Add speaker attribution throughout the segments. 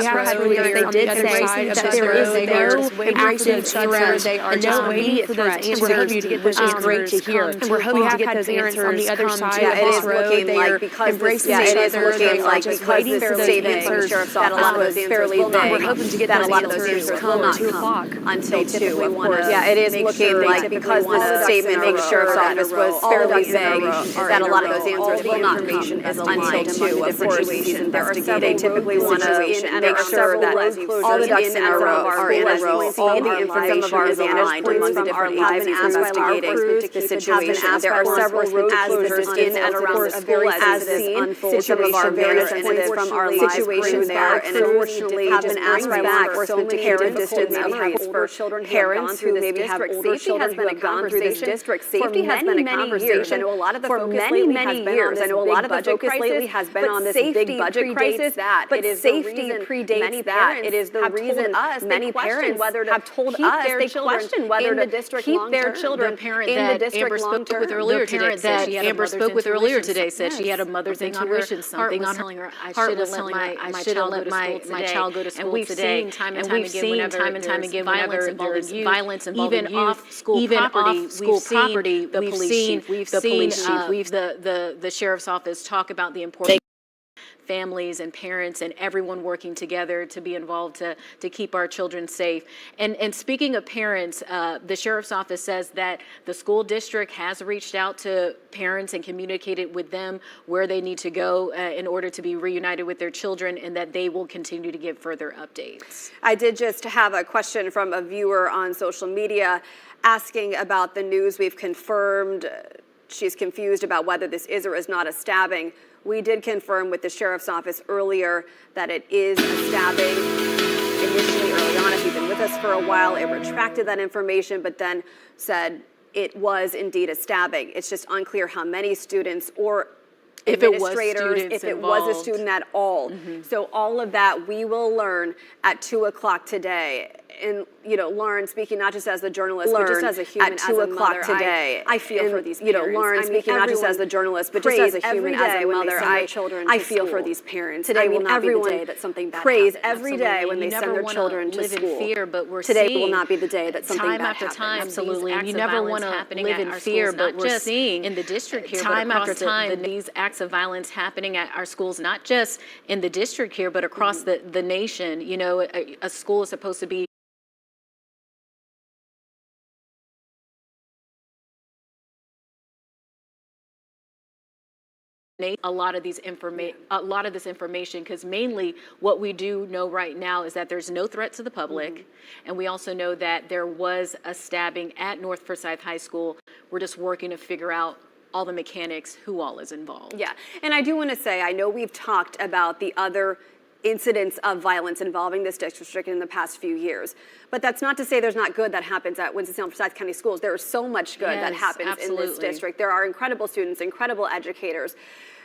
Speaker 1: They did say that there is no active threat and no immediate threat, which is great to hear. And we're hoping to get those answers on the other side of this road. They are embracing each other. They are just waiting for those answers.
Speaker 2: That a lot of those answers will not.
Speaker 1: We're hoping to get those answers come at 2 o'clock.
Speaker 2: Until 2, of course. Yeah, it is looking like because the statement from the sheriff's office was fairly vague, that a lot of those answers will not come until 2, of course. They typically want to make sure that all the ducks in a row are in a row, all the information is aligned among the different agencies investigating the situation. There are several road closures in and around the school as this unfolds. Some of our vantage points from our live crew there, and unfortunately just brings back so many parent distance memories for parents who maybe have older children who have gone through this district. Safety has been a conversation. I know a lot of the focus lately has been on this big budget crisis, but safety predates that. But safety predates that. It is the reason many parents have told us they question whether to keep their children in the district long term.
Speaker 3: The parent that Amber spoke with earlier today said she had a mother's intuition, something on her heart was telling her, I shouldn't let my child go to school today. And we've seen time and time again whenever there's violence involving even off school property, the police chief, the sheriff's office talk about the importance of families and parents and everyone working together to be involved to keep our children safe. And speaking of parents, the sheriff's office says that the school district has reached out to parents and communicated with them where they need to go in order to be reunited with their children, and that they will continue to give further updates.
Speaker 2: I did just have a question from a viewer on social media asking about the news we've confirmed. She's confused about whether this is or is not a stabbing. We did confirm with the sheriff's office earlier that it is a stabbing. Initially, early on, if you've been with us for a while, it retracted that information, but then said it was indeed a stabbing. It's just unclear how many students or administrators, if it was a student at all. So all of that we will learn at 2 o'clock today. And, you know, Lauren, speaking not just as the journalist, but just as a human, at 2 o'clock today. I feel for these parents. You know, Lauren, speaking not just as the journalist, but just as a human, as a mother, I feel for these parents. Today will not be the day that something bad happens. Prays every day when they send their children to school.
Speaker 3: In fear, but we're
Speaker 2: today will not be the day that something bad happens.
Speaker 3: Time after time, absolutely. And you never want to live in fear, but we're seeing in the district here, time after time, these acts of violence happening at our schools, not just in the district here, but across the nation. You know, a school is supposed to be a lot of this information, because mainly what we do know right now is that there's no threat to the public, and we also know that there was a stabbing at North Forsyth High School. We're just working to figure out all the mechanics, who all is involved.
Speaker 2: Yeah, and I do want to say, I know we've talked about the other incidents of violence involving this district in the past few years. But that's not to say there's not good that happens at Winston-Salem Police County Schools. There is so much good that happens in this district. There are incredible students, incredible educators.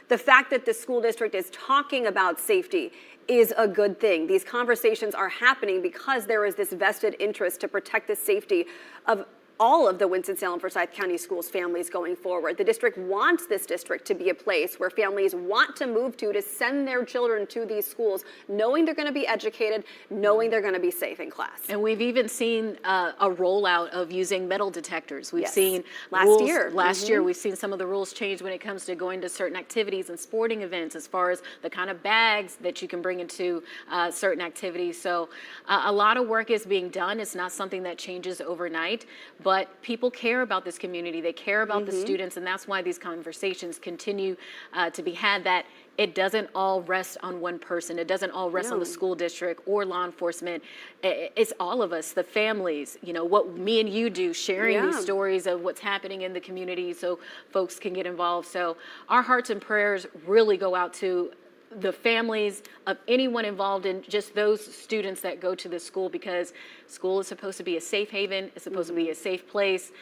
Speaker 2: The fact that the school district is talking about safety is a good thing. These conversations are happening because there is this vested interest to protect the safety of all of the Winston-Salem Forsyth County Schools families going forward. The district wants this district to be a place where families want to move to send their children to these schools, knowing they're going to be educated, knowing they're going to be safe in class.
Speaker 3: And we've even seen a rollout of using metal detectors. We've seen
Speaker 2: last
Speaker 3: year, we've seen some of the rules change when it comes to going to certain activities and sporting events, as far as the kind of bags that you can bring into certain activities. So a lot of work is being done. It's not something that changes overnight, but people care about this community. They care about the students, and that's why these conversations continue to be had, that it doesn't all rest on one person. It doesn't all rest on the school district or law enforcement. It's all of us, the families, you know, what me and you do, sharing these stories of what's happening in the community so folks can get involved. So our hearts and prayers really go out to the families of anyone involved in just those students that go to the school, because school is supposed to be a safe haven. It's supposed to be a safe place,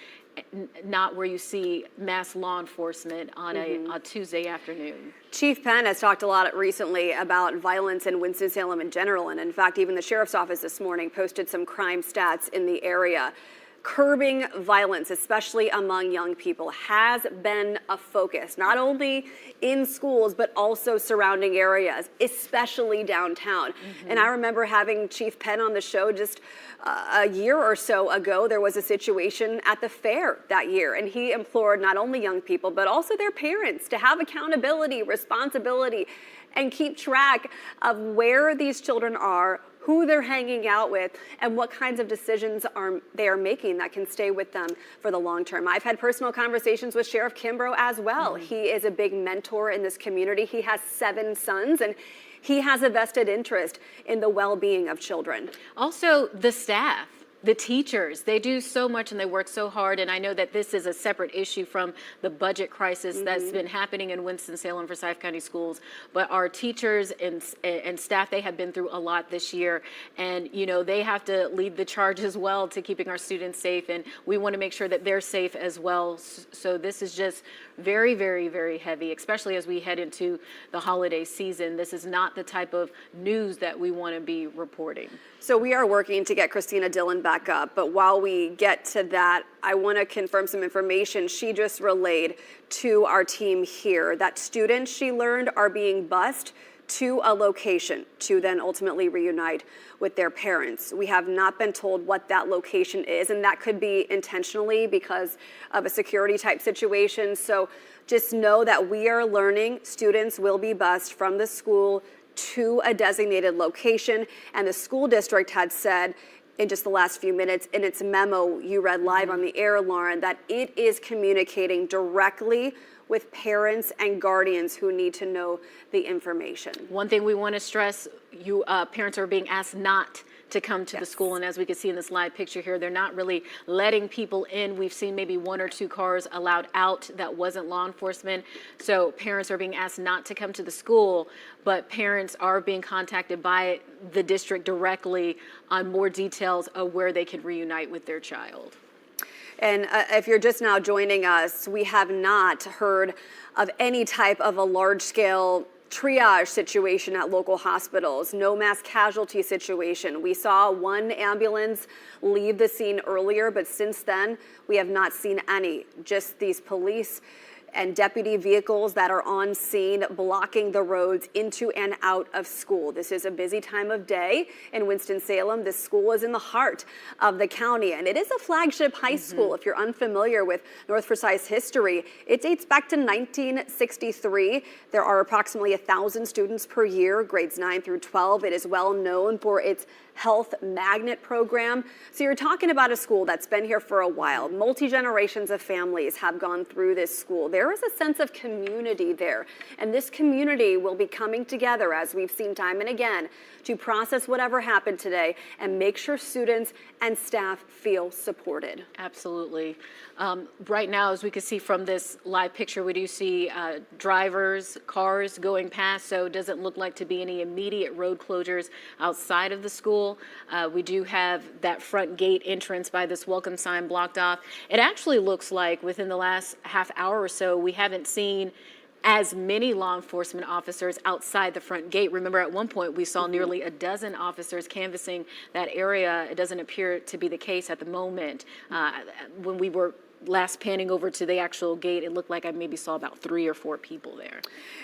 Speaker 3: not where you see mass law enforcement on a Tuesday afternoon.
Speaker 2: Chief Penn has talked a lot recently about violence in Winston-Salem in general, and in fact, even the sheriff's office this morning posted some crime stats in the area. Curbing violence, especially among young people, has been a focus, not only in schools, but also surrounding areas, especially downtown. And I remember having Chief Penn on the show just a year or so ago. There was a situation at the fair that year, and he implored not only young people, but also their parents to have accountability, responsibility, and keep track of where these children are, who they're hanging out with, and what kinds of decisions they are making that can stay with them for the long term. I've had personal conversations with Sheriff Kimbrough as well. He is a big mentor in this community. He has 7 sons, and he has a vested interest in the well-being of children.
Speaker 3: Also, the staff. The teachers, they do so much and they work so hard, and I know that this is a separate issue from the budget crisis that's been happening in Winston-Salem Forsyth County Schools, but our teachers and staff, they have been through a lot this year, and you know, they have to lead the charge as well to keeping our students safe, and we want to make sure that they're safe as well. So this is just very, very, very heavy, especially as we head into the holiday season. This is not the type of news that we want to be reporting.
Speaker 2: So we are working to get Christina Dillon back up, but while we get to that, I want to confirm some information she just relayed to our team here, that students, she learned, are being bused to a location to then ultimately reunite with their parents. We have not been told what that location is, and that could be intentionally because of a security type situation. So just know that we are learning students will be bused from the school to a designated location, and the school district had said in just the last few minutes in its memo you read live on the air, Lauren, that it is communicating directly with parents and guardians who need to know the information.
Speaker 3: One thing we want to stress, parents are being asked not to come to the school, and as we can see in this live picture here, they're not really letting people in. We've seen maybe 1 or 2 cars allowed out that wasn't law enforcement, so parents are being asked not to come to the school, but parents are being contacted by the district directly on more details of where they can reunite with their child.
Speaker 2: And if you're just now joining us, we have not heard of any type of a large-scale triage situation at local hospitals, no mass casualty situation. We saw 1 ambulance leave the scene earlier, but since then, we have not seen any. Just these police and deputy vehicles that are on scene blocking the roads into and out of school. This is a busy time of day in Winston-Salem. This school is in the heart of the county, and it is a flagship high school. If you're unfamiliar with North Forsyth's history, it dates back to 1963. There are approximately 1,000 students per year, grades 9 through 12. It is well known for its health magnet program. So you're talking about a school that's been here for a while. Multi-generations of families have gone through this school. There is a sense of community there, and this community will be coming together, as we've seen time and again, to process whatever happened today and make sure students and staff feel supported.
Speaker 3: Absolutely. Right now, as we can see from this live picture, we do see drivers, cars going past, so it doesn't look like to be any immediate road closures outside of the school. We do have that front gate entrance by this welcome sign blocked off. It actually looks like within the last half hour or so, we haven't seen as many law enforcement officers outside the front gate. Remember, at one point we saw nearly a dozen officers canvassing that area. It doesn't appear to be the case at the moment. When we were last panning over to the actual gate, it looked like I maybe saw about 3 or 4 people there.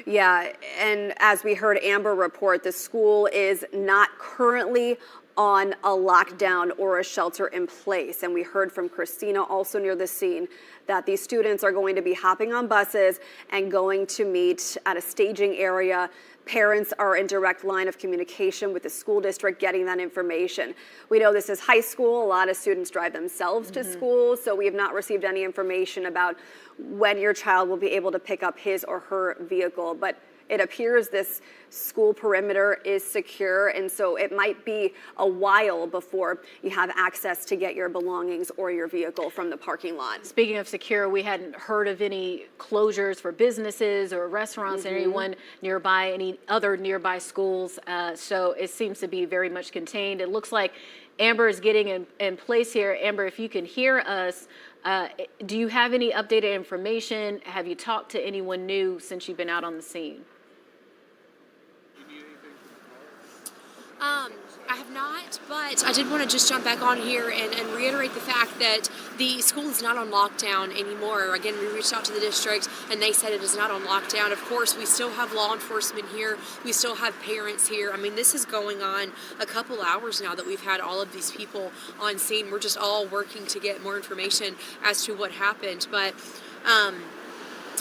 Speaker 2: Yeah, and as we heard Amber report, the school is not currently on a lockdown or a shelter in place. And we heard from Christina also near the scene that these students are going to be hopping on buses and going to meet at a staging area. Parents are in direct line of communication with the school district getting that information. We know this is high school. A lot of students drive themselves to school, so we have not received any information about when your child will be able to pick up his or her vehicle. But it appears this school perimeter is secure, and so it might be a while before you have access to get your belongings or your vehicle from the parking lot.
Speaker 3: Speaking of secure, we hadn't heard of any closures for businesses or restaurants, anyone nearby, any other nearby schools, so it seems to be very much contained. It looks like Amber is getting in place here. Amber, if you can hear us, do you have any updated information? Have you talked to anyone new since you've been out on the scene?
Speaker 4: I have not, but I did want to just jump back on here and reiterate the fact that the school is not on lockdown anymore. Again, we reached out to the district and they said it is not on lockdown. Of course, we still have law enforcement here. We still have parents here. I mean, this is going on a couple hours now that we've had all of these people on scene. We're just all working to get more information as to what happened. But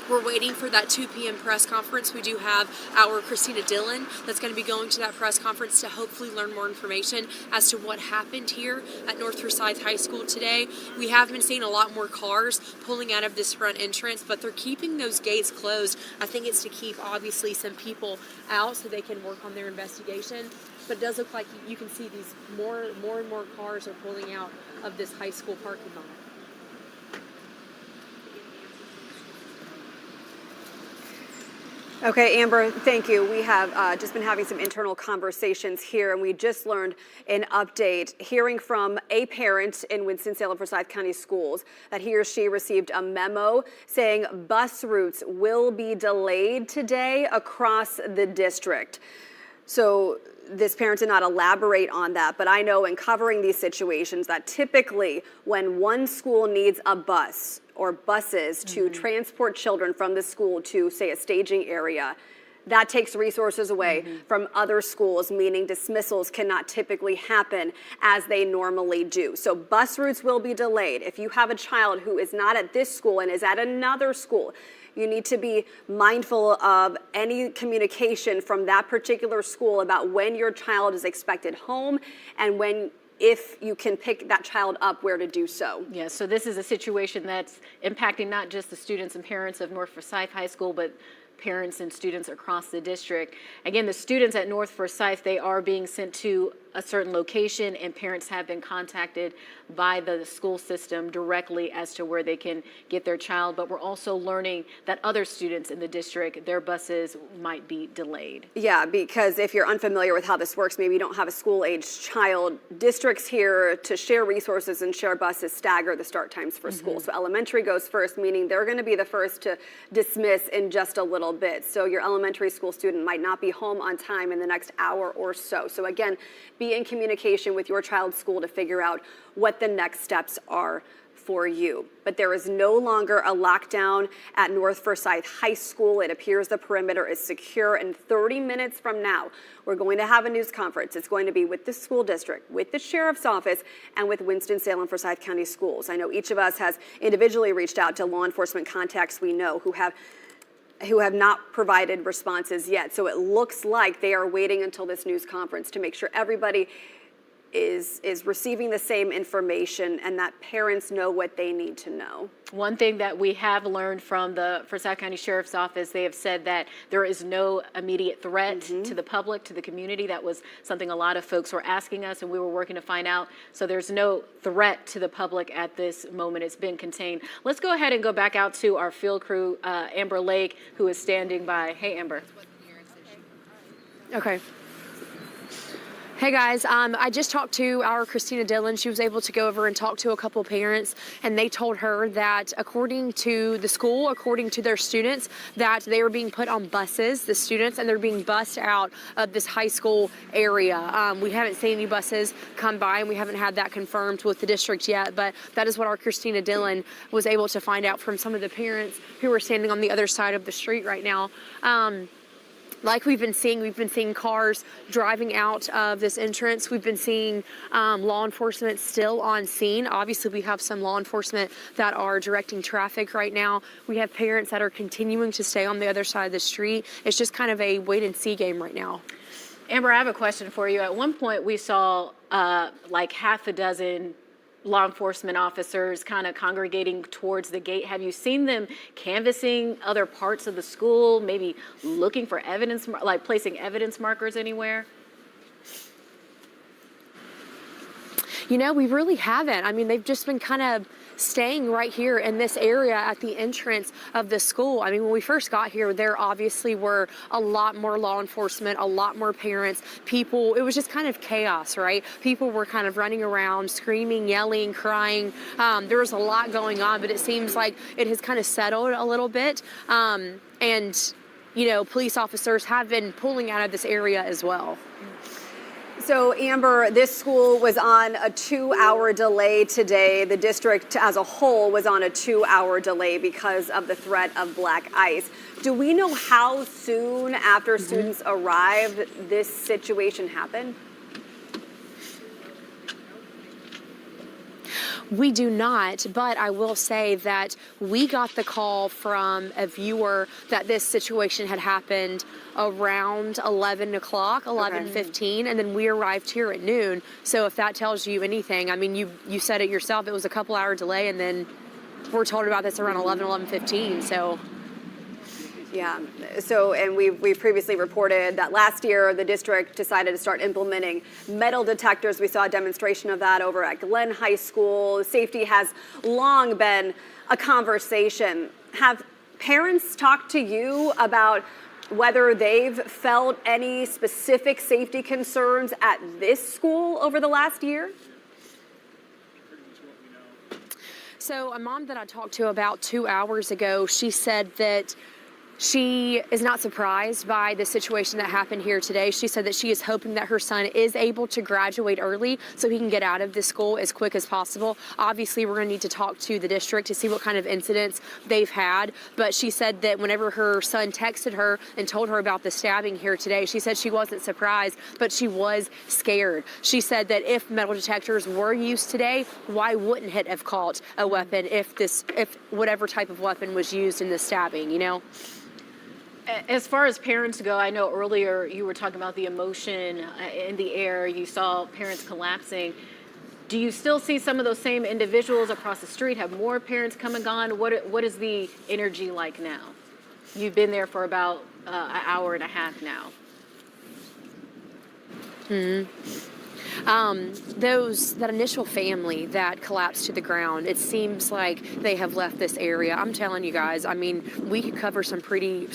Speaker 4: we're waiting for that 2 p.m. press conference. We do have our Christina Dillon that's going to be going to that press conference to hopefully learn more information as to what happened here at North Forsyth High School today. We have been seeing a lot more cars pulling out of this front entrance, but they're keeping those gates closed. I think it's to keep, obviously, some people out so they can work on their investigation. But it does look like you can see these more and more cars are pulling out of this high school parking lot.
Speaker 2: Okay, Amber, thank you. We have just been having some internal conversations here, and we just learned an update hearing from a parent in Winston-Salem Forsyth County Schools that he or she received a memo saying bus routes will be delayed today across the district. So this parent did not elaborate on that, but I know in covering these situations that typically when one school needs a bus or buses to transport children from the school to, say, a staging area, that takes resources away from other schools, meaning dismissals cannot typically happen as they normally do. So bus routes will be delayed. If you have a child who is not at this school and is at another school, you need to be mindful of any communication from that particular school about when your child is expected home and when, if you can pick that child up, where to do so.
Speaker 3: Yeah, so this is a situation that's impacting not just the students and parents of North Forsyth High School, but parents and students across the district. Again, the students at North Forsyth, they are being sent to a certain location, and parents have been contacted by the school system directly as to where they can get their child. But we're also learning that other students in the district, their buses might be delayed.
Speaker 2: Yeah, because if you're unfamiliar with how this works, maybe you don't have a school-aged child, districts here to share resources and share buses stagger the start times for school. So elementary goes first, meaning they're going to be the first to dismiss in just a little bit. So your elementary school student might not be home on time in the next hour or so. So again, be in communication with your child's school to figure out what the next steps are for you. But there is no longer a lockdown at North Forsyth High School. It appears the perimeter is secure, and 30 minutes from now, we're going to have a news conference. It's going to be with the school district, with the sheriff's office, and with Winston-Salem Forsyth County Schools. I know each of us has individually reached out to law enforcement contacts we know who have not provided responses yet. So it looks like they are waiting until this news conference to make sure everybody is receiving the same information and that parents know what they need to know.
Speaker 3: One thing that we have learned from the Forsyth County Sheriff's Office, they have said that there is no immediate threat to the public, to the community. That was something a lot of folks were asking us, and we were working to find out. So there's no threat to the public at this moment. It's been contained. Let's go ahead and go back out to our field crew, Amber Lake, who is standing by. Hey, Amber.
Speaker 1: Okay. Hey guys, I just talked to our Christina Dillon. She was able to go over and talk to a couple parents, and they told her that according to the school, according to their students, that they were being put on buses, the students, and they're being bussed out of this high school area. We haven't seen any buses come by, and we haven't had that confirmed with the district yet, but that is what our Christina Dillon was able to find out from some of the parents who are standing on the other side of the street right now. Like we've been seeing cars driving out of this entrance. We've been seeing law enforcement still on scene. Obviously, we have some law enforcement that are directing traffic right now. We have parents that are continuing to stay on the other side of the street. It's just kind of a wait and see game right now.
Speaker 3: Amber, I have a question for you. At one point, we saw like half a dozen law enforcement officers kind of congregating towards the gate. Have you seen them canvassing other parts of the school, maybe looking for evidence, like placing evidence markers anywhere?
Speaker 1: You know, we really haven't. I mean, they've just been kind of staying right here in this area at the entrance of the school. I mean, when we first got here, there obviously were a lot more law enforcement, a lot more parents, people. It was just kind of chaos, right? People were kind of running around, screaming, yelling, crying. There was a lot going on, but it seems like it has kind of settled a little bit. And, you know, police officers have been pulling out of this area as well.
Speaker 2: So, Amber, this school was on a 2-hour delay today. The district as a whole was on a 2-hour delay because of the threat of black ice. Do we know how soon after students arrived this situation happened?
Speaker 1: We do not, but I will say that we got the call from a viewer that this situation had happened around 11 o'clock, 11:15, and then we arrived here at noon. So if that tells you anything, I mean, you said it yourself, it was a couple-hour delay, and then we're told about this around 11:15, so.
Speaker 2: Yeah, so, and we've previously reported that last year the district decided to start implementing metal detectors. We saw a demonstration of that over at Glenn High School. Safety has long been a conversation. Have parents talked to you about whether they've felt any specific safety concerns at this school over the last year?
Speaker 1: So a mom that I talked to about 2 hours ago, she said that she is not surprised by the situation that happened here today. She said that she is hoping that her son is able to graduate early so he can get out of this school as quick as possible. Obviously, we're going to need to talk to the district to see what kind of incidents they've had. But she said that whenever her son texted her and told her about the stabbing here today, she said she wasn't surprised, but she was scared. She said that if metal detectors were used today, why wouldn't it have caught a weapon if whatever type of weapon was used in the stabbing, you know?
Speaker 3: As far as parents go, I know earlier you were talking about the emotion in the air. You saw parents collapsing. Do you still see some of those same individuals across the street? Have more parents come and gone? What is the energy like now? You've been there for about an hour and a half now.
Speaker 1: That initial family that collapsed to the ground, it seems like they have left this area. I'm telling you guys, I mean, we could cover some pretty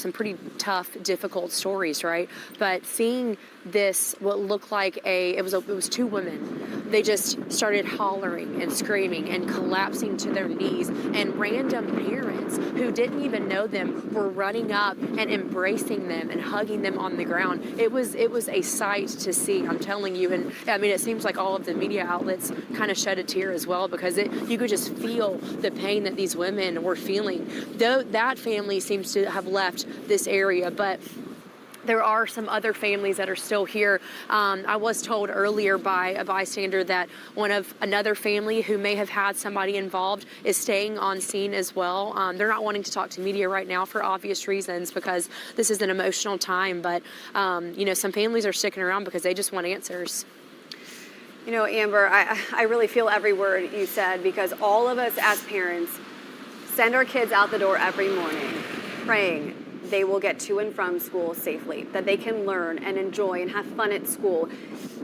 Speaker 1: tough, difficult stories, right? But seeing this, what looked like it was two women. They just started hollering and screaming and collapsing to their knees, and random parents who didn't even know them were running up and embracing them and hugging them on the ground. It was a sight to see, I'm telling you. And I mean, it seems like all of the media outlets kind of shed a tear as well, because you could just feel the pain that these women were feeling. Though that family seems to have left this area, but there are some other families that are still here. I was told earlier by a bystander that another family who may have had somebody involved is staying on scene as well. They're not wanting to talk to media right now for obvious reasons, because this is an emotional time. But some families are sticking around because they just want answers.
Speaker 2: You know, Amber, I really feel every word you said, because all of us as parents send our kids out the door every morning praying they will get to and from school safely, that they can learn and enjoy and have fun at school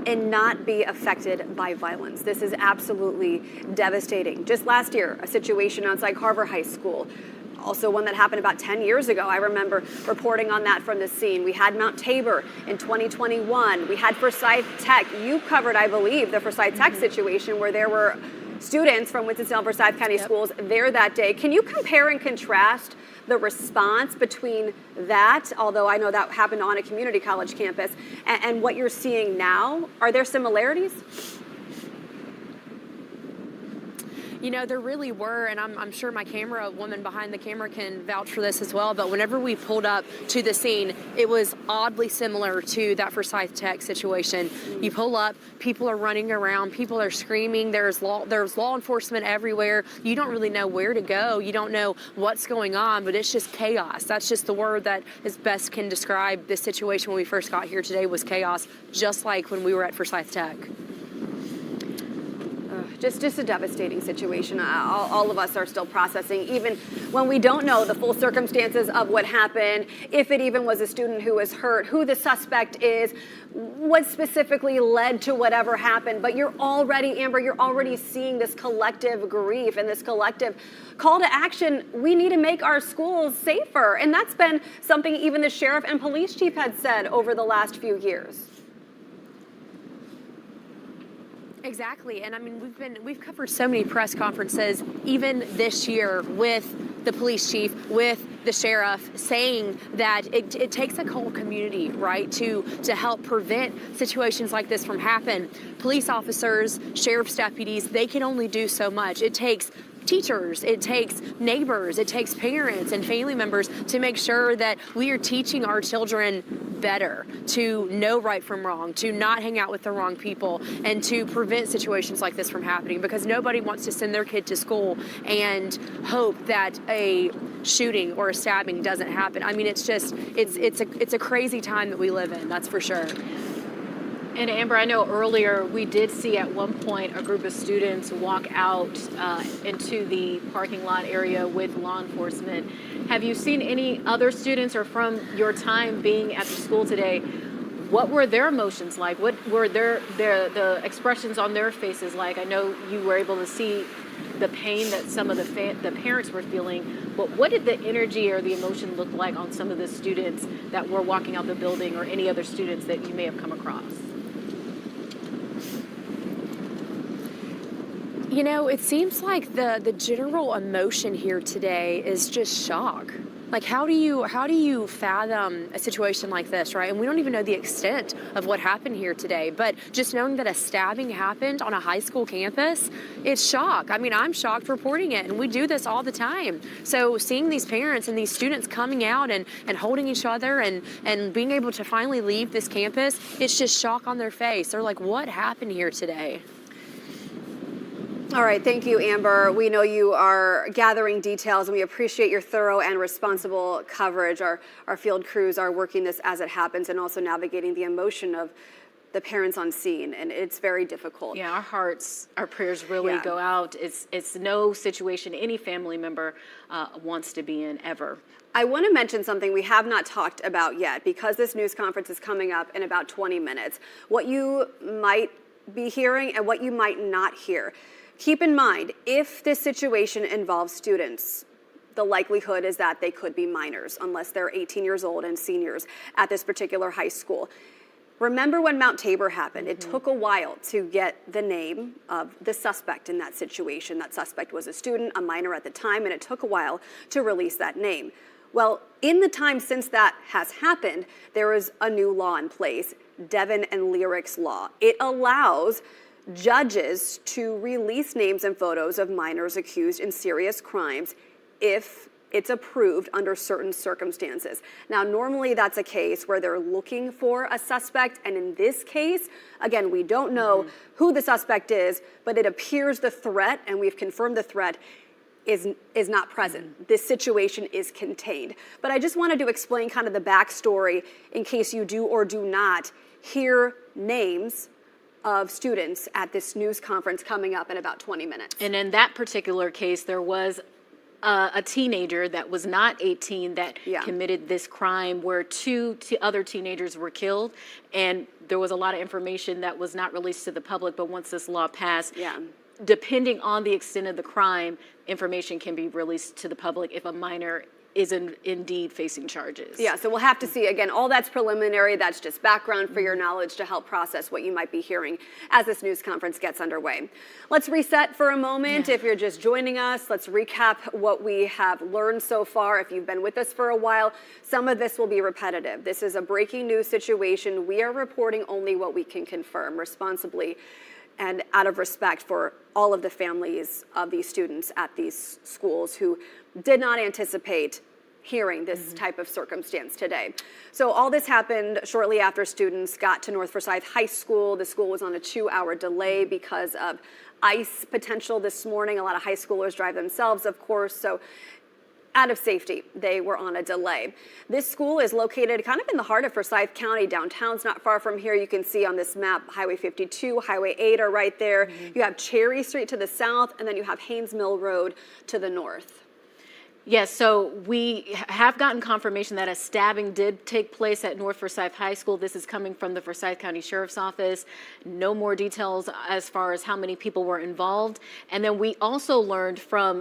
Speaker 2: and not be affected by violence. This is absolutely devastating. Just last year, a situation outside Carver High School, also one that happened about 10 years ago. I remember reporting on that from the scene. We had Mount Tabor in 2021. We had Forsyth Tech. You covered, I believe, the Forsyth Tech situation where there were students from Winston-Salem Forsyth County Schools there that day. Can you compare and contrast the response between that, although I know that happened on a community college campus, and what you're seeing now? Are there similarities?
Speaker 1: You know, there really were, and I'm sure my camera woman behind the camera can vouch for this as well, but whenever we pulled up to the scene, it was oddly similar to that Forsyth Tech situation. You pull up, people are running around, people are screaming, there's law enforcement everywhere. You don't really know where to go. You don't know what's going on, but it's just chaos. That's just the word that is best can describe this situation when we first got here today, was chaos, just like when we were at Forsyth Tech.
Speaker 2: Just a devastating situation. All of us are still processing, even when we don't know the full circumstances of what happened, if it even was a student who was hurt, who the suspect is, what specifically led to whatever happened. But you're already, Amber, you're already seeing this collective grief and this collective call to action. We need to make our schools safer. And that's been something even the sheriff and police chief had said over the last few years.
Speaker 1: Exactly, and I mean, we've covered so many press conferences, even this year, with the police chief, with the sheriff saying that it takes a whole community, right, to help prevent situations like this from happening. Police officers, sheriff's deputies, they can only do so much. It takes teachers, it takes neighbors, it takes parents and family members to make sure that we are teaching our children better, to know right from wrong, to not hang out with the wrong people, and to prevent situations like this from happening, because nobody wants to send their kid to school and hope that a shooting or a stabbing doesn't happen. I mean, it's a crazy time that we live in, that's for sure.
Speaker 3: And Amber, I know earlier we did see at one point a group of students walk out into the parking lot area with law enforcement. Have you seen any other students, or from your time being at the school today, what were their emotions like? What were the expressions on their faces like? I know you were able to see the pain that some of the parents were feeling, but what did the energy or the emotion look like on some of the students that were walking out the building, or any other students that you may have come across?
Speaker 1: You know, it seems like the general emotion here today is just shock. Like, how do you fathom a situation like this, right? And we don't even know the extent of what happened here today, but just knowing that a stabbing happened on a high school campus, it's shock. I mean, I'm shocked reporting it, and we do this all the time. So seeing these parents and these students coming out and holding each other and being able to finally leave this campus, it's just shock on their face. They're like, what happened here today?
Speaker 2: All right, thank you, Amber. We know you are gathering details, and we appreciate your thorough and responsible coverage. Our field crews are working this as it happens, and also navigating the emotion of the parents on scene, and it's very difficult.
Speaker 3: Yeah, our prayers really go out. It's no situation any family member wants to be in ever.
Speaker 2: I want to mention something we have not talked about yet, because this news conference is coming up in about 20 minutes. What you might be hearing and what you might not hear. Keep in mind, if this situation involves students, the likelihood is that they could be minors, unless they're 18 years old and seniors at this particular high school. Remember when Mount Tabor happened, it took a while to get the name of the suspect in that situation. That suspect was a student, a minor at the time, and it took a while to release that name. Well, in the time since that has happened, there is a new law in place, Devin and Lyric's law. It allows judges to release names and photos of minors accused in serious crimes if it's approved under certain circumstances. Now, normally that's a case where they're looking for a suspect, and in this case, again, we don't know who the suspect is, but it appears the threat, and we've confirmed the threat, is not present. This situation is contained. But I just wanted to explain kind of the backstory in case you do or do not hear names of students at this news conference coming up in about 20 minutes.
Speaker 3: And in that particular case, there was a teenager that was not 18 that committed this crime, where two other teenagers were killed, and there was a lot of information that was not released to the public, but once this law passed, depending on the extent of the crime, information can be released to the public if a minor is indeed facing charges.
Speaker 2: Yeah, so we'll have to see. Again, all that's preliminary. That's just background for your knowledge to help process what you might be hearing as this news conference gets underway. Let's reset for a moment. If you're just joining us, let's recap what we have learned so far. If you've been with us for a while, some of this will be repetitive. This is a breaking news situation. We are reporting only what we can confirm responsibly and out of respect for all of the families of these students at these schools who did not anticipate hearing this type of circumstance today. So all this happened shortly after students got to North Forsyth High School. The school was on a 2-hour delay because of ice potential this morning. A lot of high schoolers drive themselves, of course, so out of safety, they were on a delay. This school is located kind of in the heart of Forsyth County. Downtown's not far from here. You can see on this map, Highway 52, Highway 8 are right there. You have Cherry Street to the south, and then you have Haynes Mill Road to the north.
Speaker 3: Yes, so we have gotten confirmation that a stabbing did take place at North Forsyth High School. This is coming from the Forsyth County Sheriff's Office. No more details as far as how many people were involved. And then we also learned from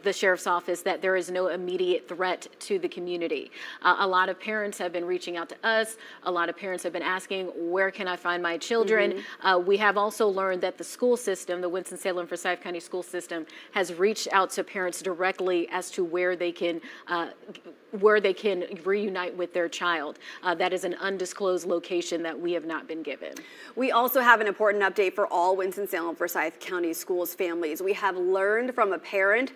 Speaker 3: the Sheriff's Office that there is no immediate threat to the community. A lot of parents have been reaching out to us. A lot of parents have been asking, where can I find my children? We have also learned that the school system, the Winston-Salem Forsyth County School System, has reached out to parents directly as to where where they can reunite with their child. That is an undisclosed location that we have not been given.
Speaker 2: We also have an important update for all Winston-Salem Forsyth County Schools families. We have learned from a parent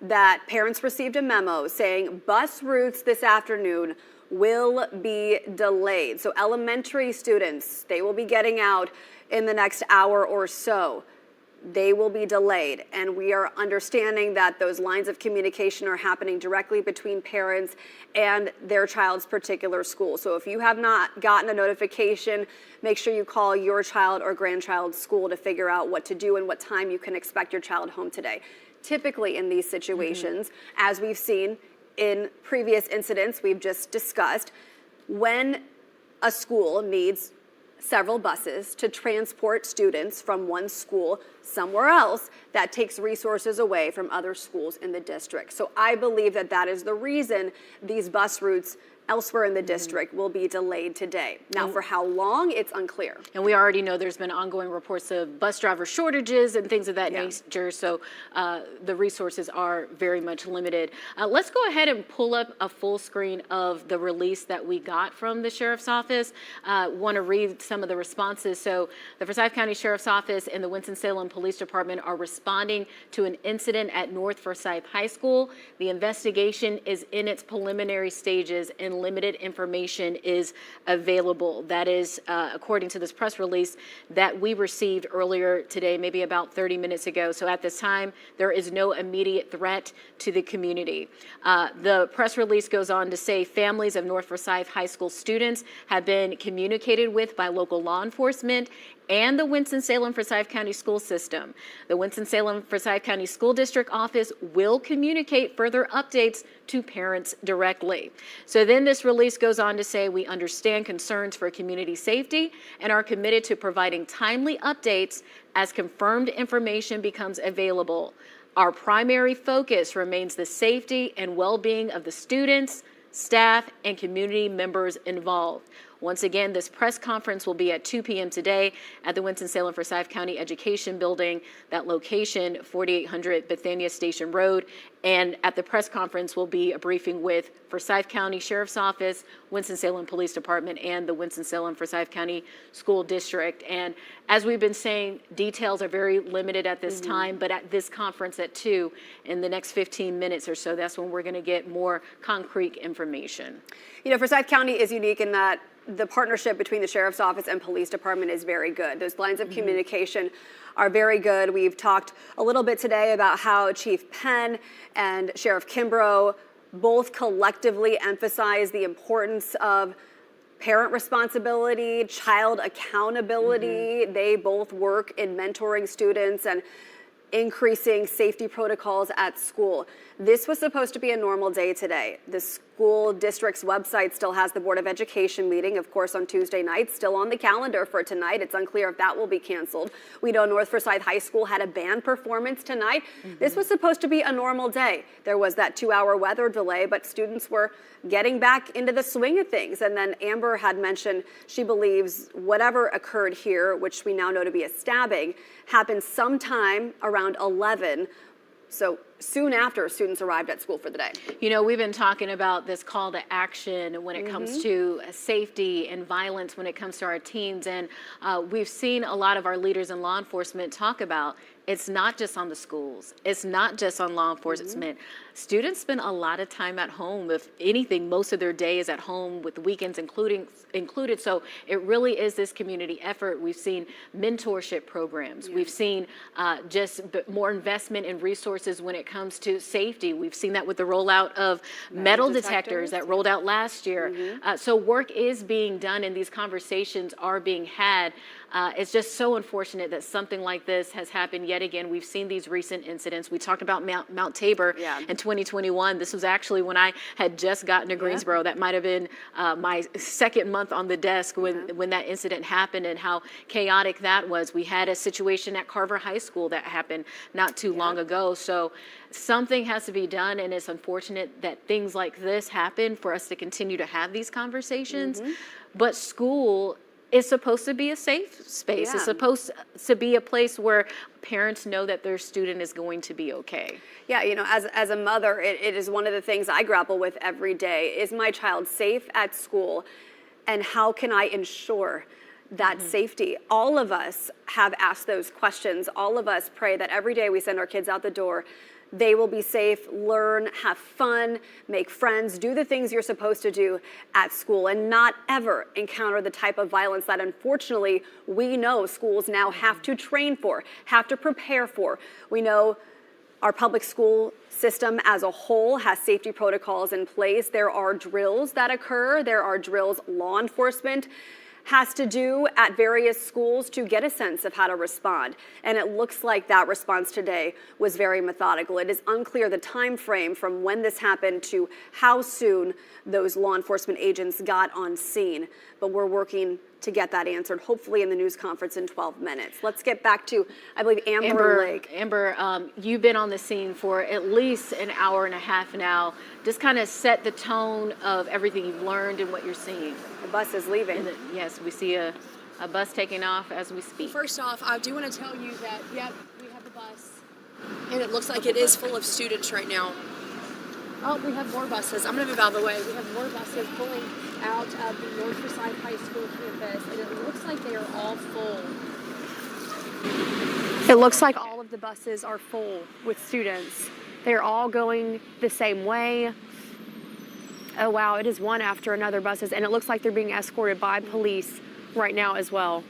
Speaker 2: that parents received a memo saying bus routes this afternoon will be delayed. So elementary students, they will be getting out in the next hour or so. They will be delayed, and we are understanding that those lines of communication are happening directly between parents and their child's particular school. So if you have not gotten a notification, make sure you call your child or grandchild's school to figure out what to do and what time you can expect your child home today. Typically in these situations, as we've seen in previous incidents we've just discussed, when a school needs several buses to transport students from one school somewhere else, that takes resources away from other schools in the district. So I believe that that is the reason these bus routes elsewhere in the district will be delayed today. Now, for how long, it's unclear.
Speaker 3: And we already know there's been ongoing reports of bus driver shortages and things of that nature, so the resources are very much limited. Let's go ahead and pull up a full screen of the release that we got from the Sheriff's Office. Want to read some of the responses. So the Forsyth County Sheriff's Office and the Winston-Salem Police Department are responding to an incident at North Forsyth High School. The investigation is in its preliminary stages and limited information is available. That is according to this press release that we received earlier today, maybe about 30 minutes ago. So at this time, there is no immediate threat to the community. The press release goes on to say families of North Forsyth High School students have been communicated with by local law enforcement and the Winston-Salem Forsyth County School System. The Winston-Salem Forsyth County School District Office will communicate further updates to parents directly. So then this release goes on to say, we understand concerns for community safety and are committed to providing timely updates as confirmed information becomes available. Our primary focus remains the safety and well-being of the students, staff, and community members involved. Once again, this press conference will be at 2 p.m. today at the Winston-Salem Forsyth County Education Building. That location, 4800 Bethania Station Road. And at the press conference will be a briefing with Forsyth County Sheriff's Office, Winston-Salem Police Department, and the Winston-Salem Forsyth County School District. And as we've been saying, details are very limited at this time, but at this conference at 2, in the next 15 minutes or so, that's when we're going to get more concrete information.
Speaker 2: You know, Forsyth County is unique in that the partnership between the Sheriff's Office and Police Department is very good. Those lines of communication are very good. We've talked a little bit today about how Chief Penn and Sheriff Kimbrough both collectively emphasize the importance of parent responsibility, child accountability. They both work in mentoring students and increasing safety protocols at school. This was supposed to be a normal day today. The school district's website still has the Board of Education meeting, of course, on Tuesday night, still on the calendar for tonight. It's unclear if that will be canceled. We know North Forsyth High School had a band performance tonight. This was supposed to be a normal day. There was that 2-hour weather delay, but students were getting back into the swing of things. And then Amber had mentioned she believes whatever occurred here, which we now know to be a stabbing, happened sometime around 11. So soon after students arrived at school for the day.
Speaker 3: You know, we've been talking about this call to action when it comes to safety and violence when it comes to our teens. And we've seen a lot of our leaders in law enforcement talk about it's not just on the schools. It's not just on law enforcement. Students spend a lot of time at home. If anything, most of their day is at home with weekends included. So it really is this community effort. We've seen mentorship programs. We've seen just more investment in resources when it comes to safety. We've seen that with the rollout of metal detectors that rolled out last year. So work is being done and these conversations are being had. It's just so unfortunate that something like this has happened yet again. We've seen these recent incidents. We talked about Mount Tabor in 2021. This was actually when I had just gotten to Greensboro. That might have been my second month on the desk when that incident happened and how chaotic that was. We had a situation at Carver High School that happened not too long ago. So something has to be done, and it's unfortunate that things like this happen for us to continue to have these conversations. But school It's supposed to be a safe space.
Speaker 2: Yeah.
Speaker 3: It's supposed to be a place where parents know that their student is going to be okay.
Speaker 2: Yeah, you know, as a mother, it is one of the things I grapple with every day. Is my child safe at school? And how can I ensure that safety? All of us have asked those questions. All of us pray that every day we send our kids out the door, they will be safe, learn, have fun, make friends, do the things you're supposed to do at school, and not ever encounter the type of violence that unfortunately we know schools now have to train for, have to prepare for. We know our public school system as a whole has safety protocols in place. There are drills that occur. There are drills law enforcement has to do at various schools to get a sense of how to respond. And it looks like that response today was very methodical. It is unclear the time frame from when this happened to how soon those law enforcement agents got on scene. But we're working to get that answered, hopefully in the news conference in 12 minutes. Let's get back to, I believe, Amber Lake.
Speaker 3: Amber, you've been on the scene for at least an hour and a half now. Just kind of set the tone of everything you've learned and what you're seeing.
Speaker 2: The bus is leaving.
Speaker 3: Yes, we see a bus taking off as we speak.
Speaker 4: First off, I do want to tell you that, yep, we have the bus, and it looks like it is full of students right now. Oh, we have more buses. I'm going to move out of the way. We have more buses pulling out of the North Forsyth High School campus, and it looks like they are all full.
Speaker 1: It looks like all of the buses are full with students. They're all going the same way. Oh wow, it is one after another buses, and it looks like they're being escorted by police right now as well.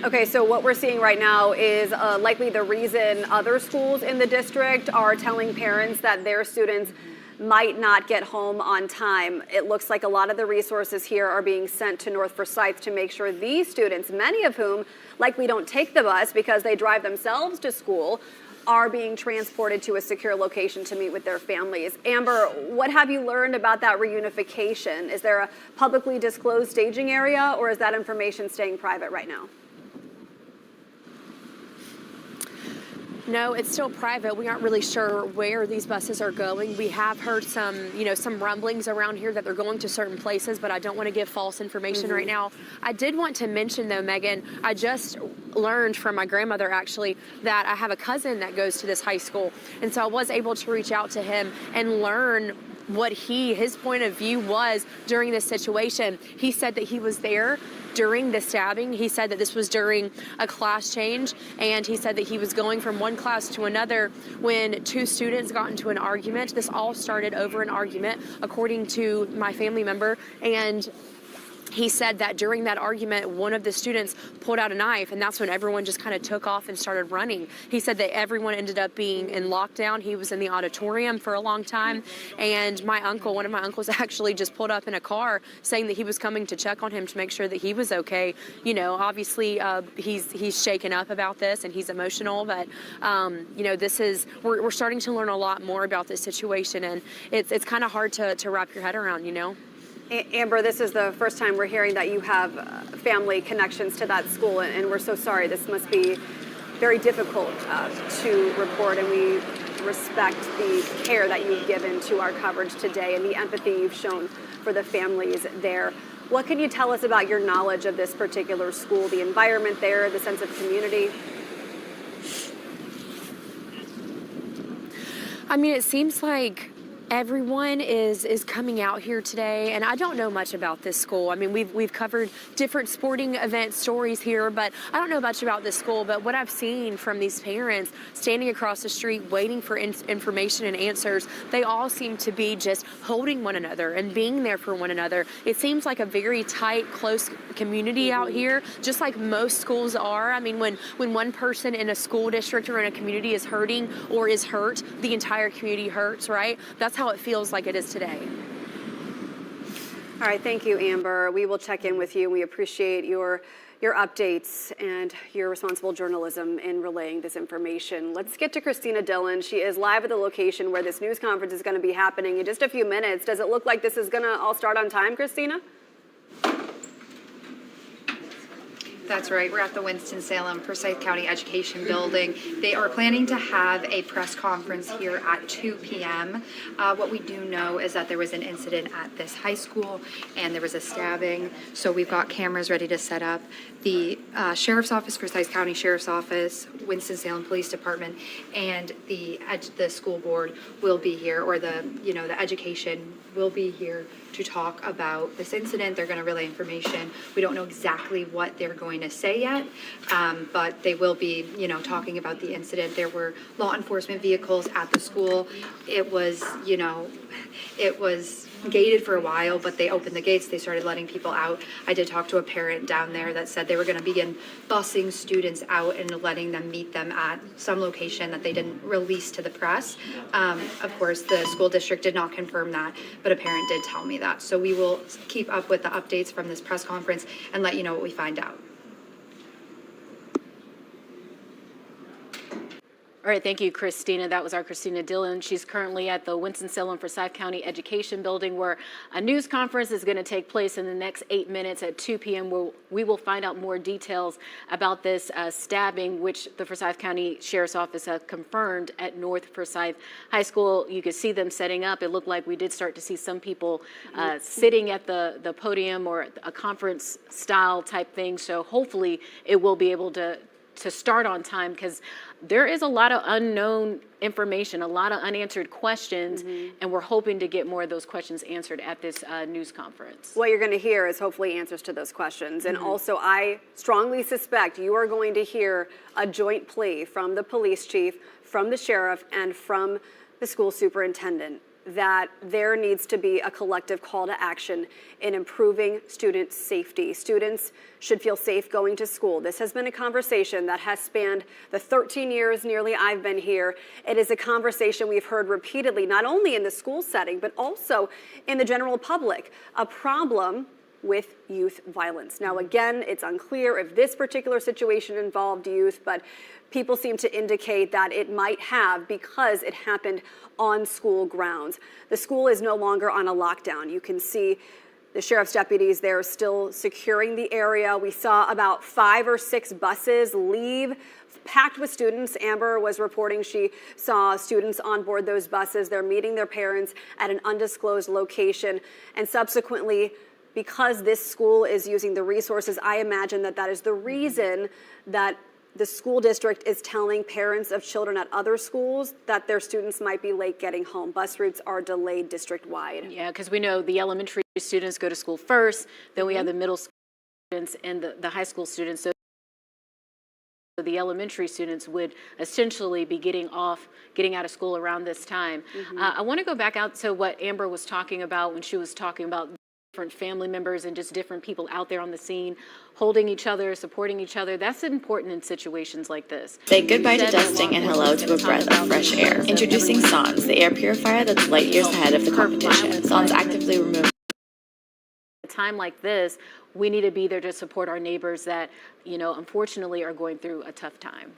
Speaker 2: Okay, so what we're seeing right now is likely the reason other schools in the district are telling parents that their students might not get home on time. It looks like a lot of the resources here are being sent to North Forsyth to make sure these students, many of whom likely don't take the bus because they drive themselves to school, are being transported to a secure location to meet with their families. Amber, what have you learned about that reunification? Is there a publicly disclosed staging area, or is that information staying private right now?
Speaker 1: No, it's still private. We aren't really sure where these buses are going. We have heard some rumblings around here that they're going to certain places, but I don't want to give false information right now. I did want to mention though, Megan, I just learned from my grandmother actually that I have a cousin that goes to this high school. And so I was able to reach out to him and learn what his point of view was during this situation. He said that he was there during the stabbing. He said that this was during a class change, and he said that he was going from one class to another when two students got into an argument. This all started over an argument, according to my family member, and he said that during that argument, one of the students pulled out a knife, and that's when everyone just kind of took off and started running. He said that everyone ended up being in lockdown. He was in the auditorium for a long time, and one of my uncles actually just pulled up in a car saying that he was coming to check on him to make sure that he was okay. You know, obviously he's shaken up about this and he's emotional, but we're starting to learn a lot more about this situation, and it's kind of hard to wrap your head around, you know.
Speaker 2: Amber, this is the first time we're hearing that you have family connections to that school, and we're so sorry. This must be very difficult to report, and we respect the care that you've given to our coverage today and the empathy you've shown for the families there. What can you tell us about your knowledge of this particular school, the environment there, the sense of community?
Speaker 1: I mean, it seems like everyone is coming out here today, and I don't know much about this school. I mean, we've covered different sporting event stories here, but I don't know much about this school. But what I've seen from these parents standing across the street waiting for information and answers, they all seem to be just holding one another and being there for one another. It seems like a very tight, close community out here, just like most schools are. I mean, when one person in a school district or in a community is hurting or is hurt, the entire community hurts, right? That's how it feels like it is today.
Speaker 2: All right, thank you, Amber. We will check in with you. We appreciate your updates and your responsible journalism in relaying this information. Let's get to Christina Dillon. She is live at the location where this news conference is going to be happening in just a few minutes. Does it look like this is going to all start on time, Christina?
Speaker 5: That's right. We're at the Winston-Salem Forsyth County Education Building. They are planning to have a press conference here at 2 p.m. What we do know is that there was an incident at this high school and there was a stabbing. So we've got cameras ready to set up. The Sheriff's Office, Forsyth County Sheriff's Office, Winston-Salem Police Department, and the school board will be here, or the education will be here to talk about this incident. They're going to relay information. We don't know exactly what they're going to say yet, but they will be, talking about the incident. There were law enforcement vehicles at the school. It was gated for a while, but they opened the gates. They started letting people out. I did talk to a parent down there that said they were going to begin busing students out and letting them meet them at some location that they didn't release to the press. Of course, the school district did not confirm that, but a parent did tell me that. So we will keep up with the updates from this press conference and let you know what we find out.
Speaker 3: All right, thank you, Christina. That was our Christina Dillon. She's currently at the Winston-Salem Forsyth County Education Building, where a news conference is going to take place in the next 8 minutes at 2 p.m. where we will find out more details about this stabbing, which the Forsyth County Sheriff's Office has confirmed at North Forsyth High School. You could see them setting up. It looked like we did start to see some people sitting at the podium or a conference style type thing. So hopefully it will be able to start on time, because there is a lot of unknown information, a lot of unanswered questions, and we're hoping to get more of those questions answered at this news conference.
Speaker 2: What you're going to hear is hopefully answers to those questions. And also, I strongly suspect you are going to hear a joint plea from the police chief, from the sheriff, and from the school superintendent that there needs to be a collective call to action in improving student safety. Students should feel safe going to school. This has been a conversation that has spanned the 13 years nearly I've been here. It is a conversation we've heard repeatedly, not only in the school setting, but also in the general public. A problem with youth violence. Now, again, it's unclear if this particular situation involved youth, but people seem to indicate that it might have, because it happened on school grounds. The school is no longer on a lockdown. You can see the sheriff's deputies there still securing the area. We saw about 5 or 6 buses leave packed with students. Amber was reporting she saw students on board those buses. They're meeting their parents at an undisclosed location, and subsequently, because this school is using the resources, I imagine that is the reason that the school district is telling parents of children at other schools that their students might be late getting home. Bus routes are delayed district-wide.
Speaker 3: Yeah, because we know the elementary students go to school first, then we have the middle school students and the high school students. So the elementary students would essentially be getting out of school around this time. I want to go back out to what Amber was talking about when she was talking about different family members and just different people out there on the scene, holding each other, supporting each other. That's important in situations like this.
Speaker 6: Say goodbye to dusting and hello to a breath of fresh air. Introducing Sans, the air purifier that's light years ahead of the competition. Sans actively removes.
Speaker 3: At a time like this, we need to be there to support our neighbors that, unfortunately are going through a tough time.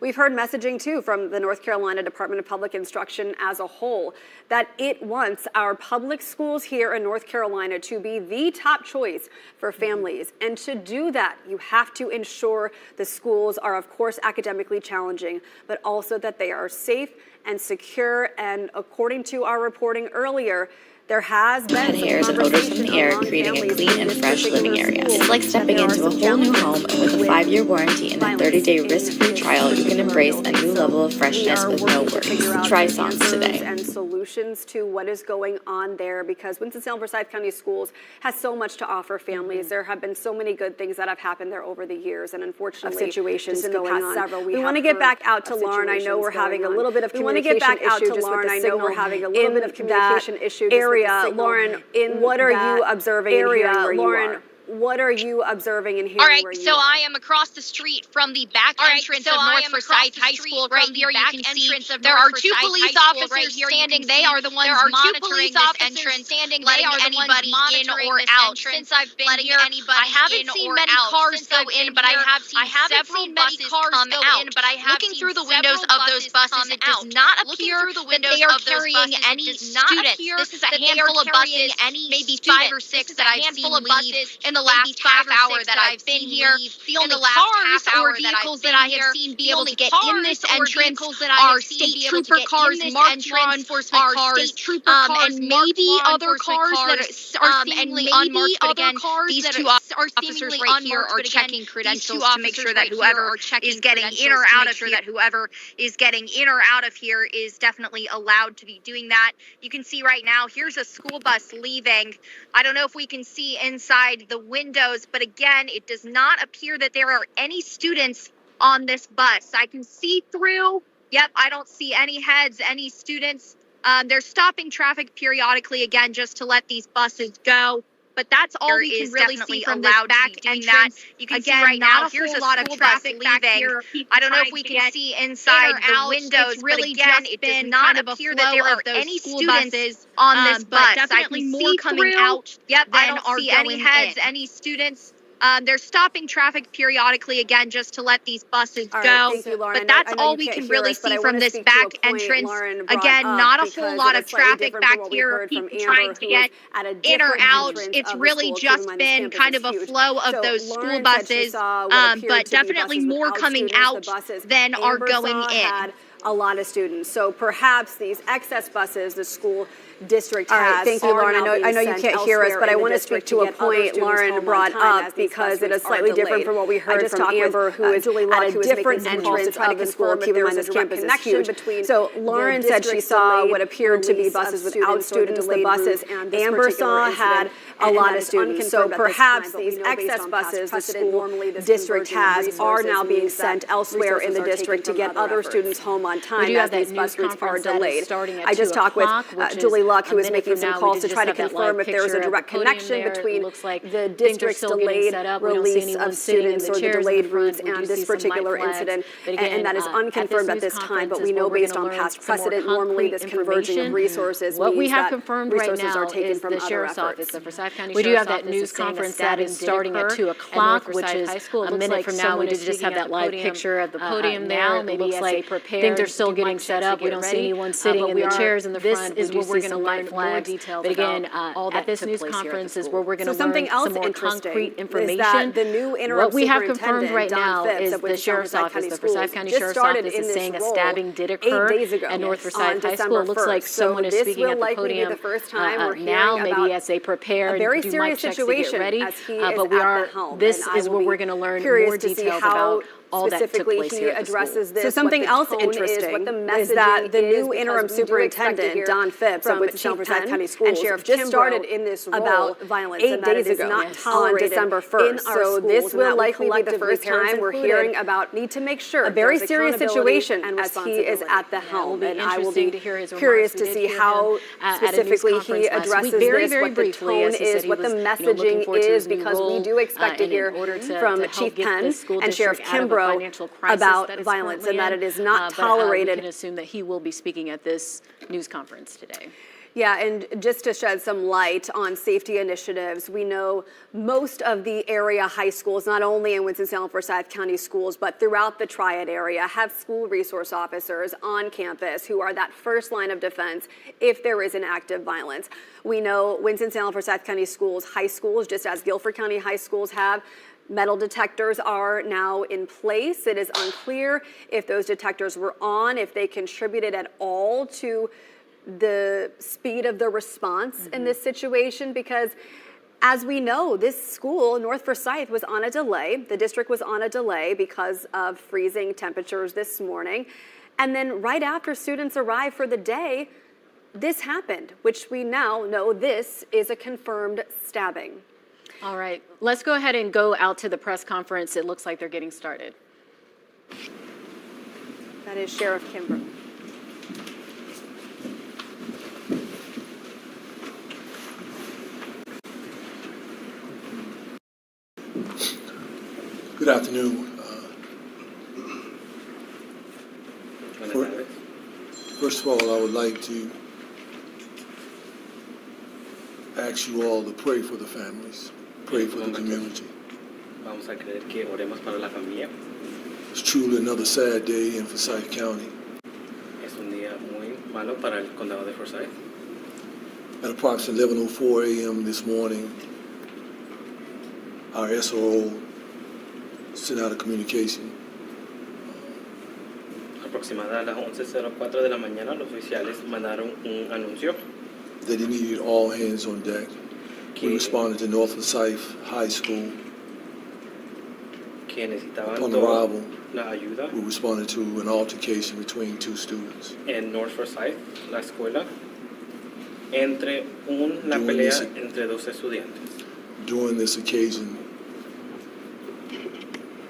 Speaker 2: We've heard messaging, too, from the North Carolina Department of Public Instruction as a whole, that it wants our public schools here in North Carolina to be the top choice for families. And to do that, you have to ensure the schools are, of course, academically challenging, but also that they are safe and secure. And according to our reporting earlier, there has been
Speaker 6: bad hairs and odors from the air, creating a clean and fresh living area. It's like stepping into a whole new home, and with a 5-year warranty and a 30-day risk-free trial, you can embrace a new level of freshness with no worries. Try Sans today.
Speaker 2: And solutions to what is going on there, because Winston-Salem Forsyth County Schools has so much to offer families. There have been so many good things that have happened there over the years, and unfortunately, situations in the past several. We want to get back out to Lauren. I know we're having a little bit of communication issue just with the signal. Lauren, what are you observing in here where you are? What are you observing in here?
Speaker 7: All right, so I am across the street from the back entrance of North Forsyth High School. Right here, you can see there are 2 police officers standing. They are the ones monitoring this entrance, letting anybody in or out. Since I've been here, I haven't seen many cars go in, but I have seen several buses come out. Looking through the windows of those buses, it does not appear that they are carrying any students. This is a handful of buses, maybe 5 or 6 that I've seen leave in the last half hour that I've been here. The only cars or vehicles that I have seen be able to get in this entrance are state trooper cars, marked law enforcement cars, and maybe other cars that are seemingly unmarked. But again, these two officers right here are checking credentials to make sure that whoever is getting in or out of here is definitely allowed to be doing that. You can see right now, here's a school bus leaving. I don't know if we can see inside the windows, but again, it does not appear that there are any students on this bus. I can see through. Yep, I don't see any heads, any students. They're stopping traffic periodically again just to let these buses go. But that's all we can really see from this back entrance. You can see right now, here's a lot of traffic leaving. I don't know if we can see inside the windows, but again, it does not appear that there are any students on this bus. Definitely more coming out. Yep, I don't see any heads, any students. They're stopping traffic periodically again just to let these buses go.
Speaker 2: Thank you, Lauren.
Speaker 7: But that's all we can really see from this back entrance. Again, not a whole lot of traffic back here. People trying to get in or out. It's really just been kind of a flow of those school buses, but definitely more coming out than are going in.
Speaker 2: A lot of students. So perhaps these excess buses the school district has. Thank you, Lauren. I know you can't hear us, but I want to speak to a point Lauren brought up because it is slightly different from what we heard from Amber, who is at a different entrance of the school. Keep in mind this campus is huge. So Lauren said she saw what appeared to be buses without students. The buses Amber saw had a lot of students. So perhaps these excess buses the school district has are now being sent elsewhere in the district to get other students home on time as these bus routes are delayed. I just talked with Julie Luck, who is making some calls to try to confirm if there's a direct connection between the district's delayed release of students or the delayed routes and this particular incident, and that is unconfirmed at this time, but we know based on past precedent, normally this converging of resources means that resources are taken from other efforts.
Speaker 3: The Forsyth County we do have that news conference that is starting at 2 o'clock, which is a minute from now. We did just have that live picture of the podium there. Maybe looks like things are still getting set up. We don't see anyone sitting in the chairs in the front. This is where we're going to learn more details. But again, at this news conference is where we're going to learn some more concrete information. What we have confirmed right now is the sheriff's office, the Forsyth County Sheriff's Office, is saying a stabbing did occur at North Forsyth High School. It looks like someone is speaking at the podium now, maybe as they prepare and do mic checks to get ready. But we are. This is where we're going to learn more details about all that took place here at the school.
Speaker 2: So something else interesting is that the new interim superintendent, Don Phipps of Winston-Salem Police County Schools, and Sheriff just started in this role about violence 8 days ago on December 1st. So this will likely be the first time we're hearing about need to make sure a very serious situation as he is at the helm. And I will be curious to see how specifically he addresses this, what the tone is, what the messaging is, because we do expect to hear from Chief Penn and Sheriff Kimbrough about violence and that it is not tolerated.
Speaker 3: We can assume that he will be speaking at this news conference today.
Speaker 2: Yeah, and just to shed some light on safety initiatives, we know most of the area high schools, not only in Winston-Salem Forsyth County Schools, but throughout the Triad area, have school resource officers on campus who are that first line of defense if there is an act of violence. We know Winston-Salem Forsyth County Schools, high schools, just as Guilford County high schools have, metal detectors are now in place. It is unclear if those detectors were on, if they contributed at all to the speed of the response in this situation, because as we know, this school, North Forsyth, was on a delay. The district was on a delay because of freezing temperatures this morning. And then right after students arrived for the day, this happened, which we now know this is a confirmed stabbing.
Speaker 3: All right, let's go ahead and go out to the press conference. It looks like they're getting started.
Speaker 2: That is Sheriff Kimbrough.
Speaker 8: Good afternoon. First of all, I would like to ask you all to pray for the families, pray for the community.
Speaker 9: Vamos a creer que oremos para la familia.
Speaker 8: It's truly another sad day in Forsyth County.
Speaker 9: Es un día muy malo para el condado de Forsyth.
Speaker 8: At approximately 11:04 a.m. this morning, Our SRO sent out a communication.
Speaker 9: Aproximada a las 11:04 de la mañana, los oficiales mandaron un anuncio
Speaker 8: That they needed all hands on deck. We responded to North Forsyth High School.
Speaker 9: que necesitaban
Speaker 8: Upon
Speaker 9: toda
Speaker 8: arrival,
Speaker 9: la ayuda
Speaker 8: we responded to an altercation between two students.
Speaker 9: en North Forsyth, la escuela, entre la
Speaker 8: Doing
Speaker 9: pelea
Speaker 8: this-
Speaker 9: entre dos estudiantes.
Speaker 8: During this occasion,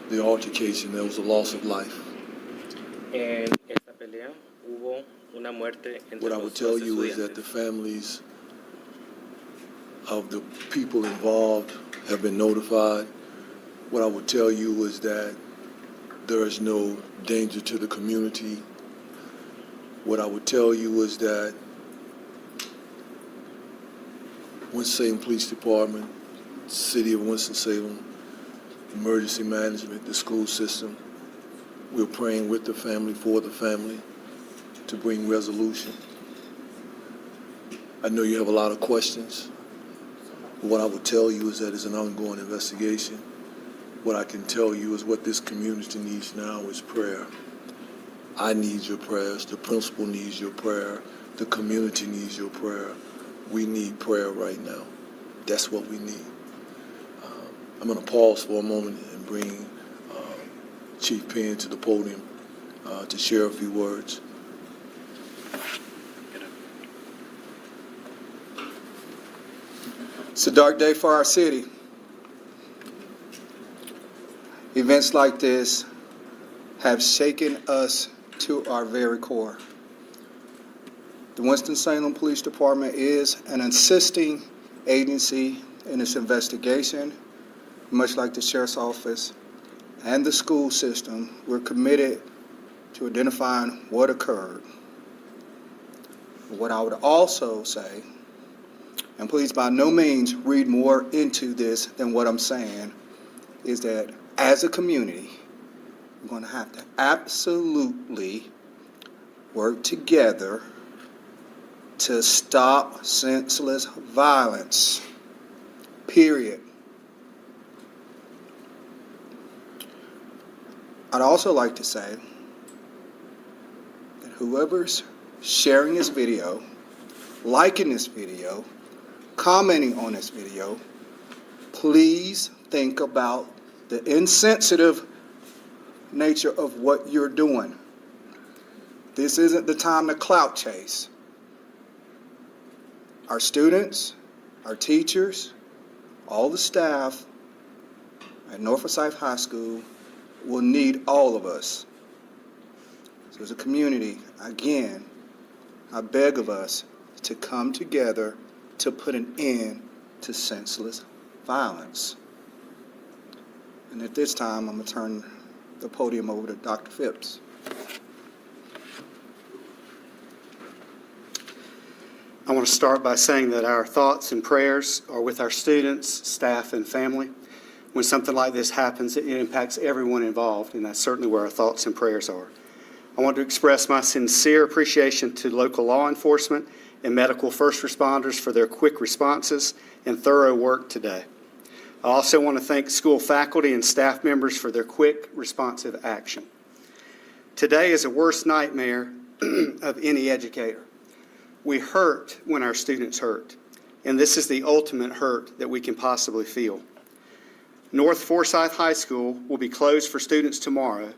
Speaker 8: the altercation, there was a loss of life.
Speaker 9: En esta pelea hubo una muerte entre
Speaker 8: What I
Speaker 9: los
Speaker 8: would tell
Speaker 9: dos
Speaker 8: you is that the
Speaker 9: estudiantes.
Speaker 8: families of the people involved have been notified. What I would tell you is that there is no danger to the community. What I would tell you is that Winston-Salem Police Department, City of Winston-Salem, Emergency Management, the school system, we're praying with the family, for the family, to bring resolution. I know you have a lot of questions. What I would tell you is that it's an ongoing investigation. What I can tell you is what this community needs now is prayer. I need your prayers. The principal needs your prayer. The community needs your prayer. We need prayer right now. That's what we need. I'm going to pause for a moment and bring Chief Penn to the podium to share a few words.
Speaker 10: It's a dark day for our city. Events like this have shaken us to our very core. The Winston-Salem Police Department is an assisting agency in its investigation. Much like the Sheriff's Office and the school system, we're committed to identifying what occurred. What I would also say, and please by no means read more into this than what I'm saying, is that as a community, we're going to have to absolutely work together to stop senseless violence, period. I'd also like to say that whoever's sharing this video, liking this video, commenting on this video, please think about the insensitive nature of what you're doing. This isn't the time to clout chase. Our students, our teachers, all the staff at North Forsyth High School will need all of us. So as a community, again, I beg of us to come together to put an end to senseless violence. And at this time, I'm going to turn the podium over to Dr. Phipps.
Speaker 11: I want to start by saying that our thoughts and prayers are with our students, staff, and family. When something like this happens, it impacts everyone involved, and that's certainly where our thoughts and prayers are. I want to express my sincere appreciation to local law enforcement and medical first responders for their quick responses and thorough work today. I also want to thank school faculty and staff members for their quick, responsive action. Today is a worst nightmare of any educator. We hurt when our students hurt, and this is the ultimate hurt that we can possibly feel. North Forsyth High School will be closed for students tomorrow.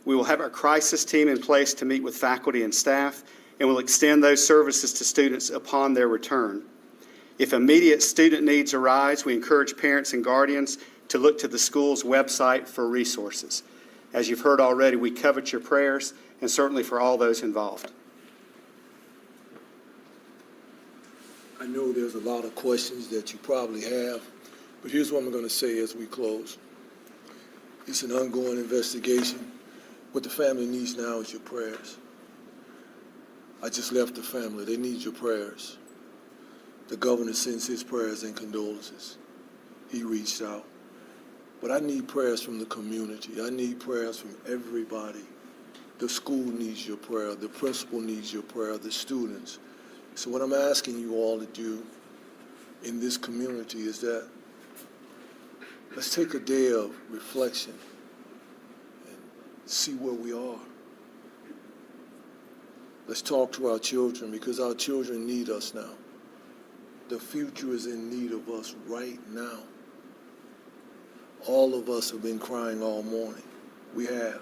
Speaker 11: We will have our crisis team in place to meet with faculty and staff, and will extend those services to students upon their return. If immediate student needs arise, we encourage parents and guardians to look to the school's website for resources. As you've heard already, we covet your prayers, and certainly for all those involved.
Speaker 8: I know there's a lot of questions that you probably have, but here's what I'm going to say as we close. It's an ongoing investigation. What the family needs now is your prayers. I just left the family. They need your prayers. The governor sends his prayers and condolences. He reached out. But I need prayers from the community. I need prayers from everybody. The school needs your prayer. The principal needs your prayer. The students. So what I'm asking you all to do in this community is that let's take a day of reflection and see where we are. Let's talk to our children because our children need us now. The future is in need of us right now. All of us have been crying all morning. We have.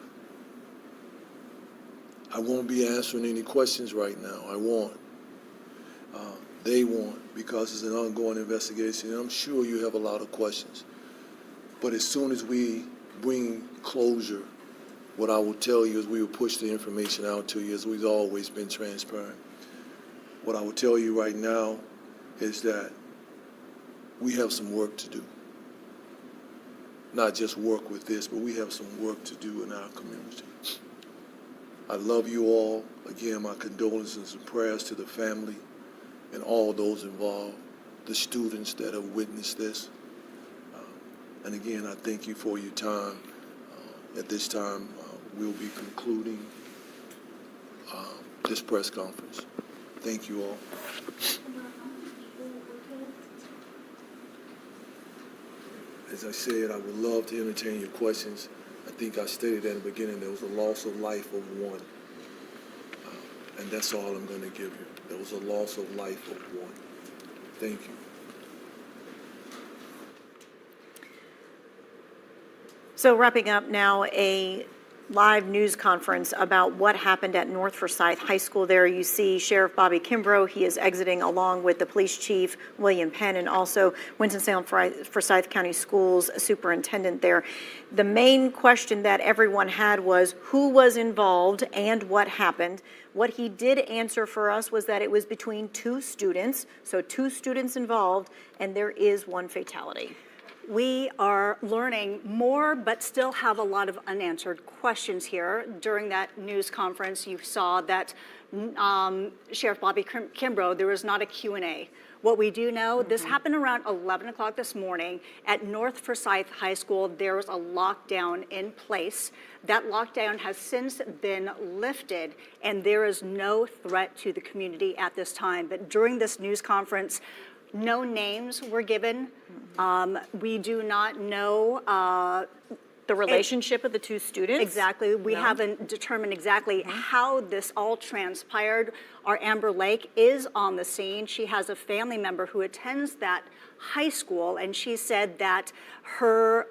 Speaker 8: I won't be answering any questions right now. I won't. They won't, because it's an ongoing investigation. And I'm sure you have a lot of questions. But as soon as we bring closure, what I will tell you is we will push the information out to you, as we've always been transparent. What I will tell you right now is that we have some work to do. Not just work with this, but we have some work to do in our community. I love you all. Again, my condolences and prayers to the family and all those involved, the students that have witnessed this. And again, I thank you for your time. At this time, we'll be concluding this press conference. Thank you all. As I said, I would love to entertain your questions. I think I stated at the beginning there was a loss of life of one. And that's all I'm going to give you. There was a loss of life of one. Thank you.
Speaker 12: So wrapping up now, a live news conference about what happened at North Forsyth High School. There you see Sheriff Bobby Kimbrough. He is exiting along with the police chief, William Penn, and also Winston-Salem Forsyth County Schools superintendent there. The main question that everyone had was who was involved and what happened. What he did answer for us was that it was between two students, so two students involved, and there is one fatality.
Speaker 13: We are learning more, but still have a lot of unanswered questions here. During that news conference, you saw that Sheriff Bobby Kimbrough, there was not a Q&A. What we do know, this happened around 11 o'clock this morning at North Forsyth High School. There was a lockdown in place. That lockdown has since been lifted, and there is no threat to the community at this time. But during this news conference, no names were given. We do not know
Speaker 12: the relationship of the two students?
Speaker 13: Exactly. We haven't determined exactly how this all transpired. Our Amber Lake is on the scene. She has a family member who attends that high school, and she said that her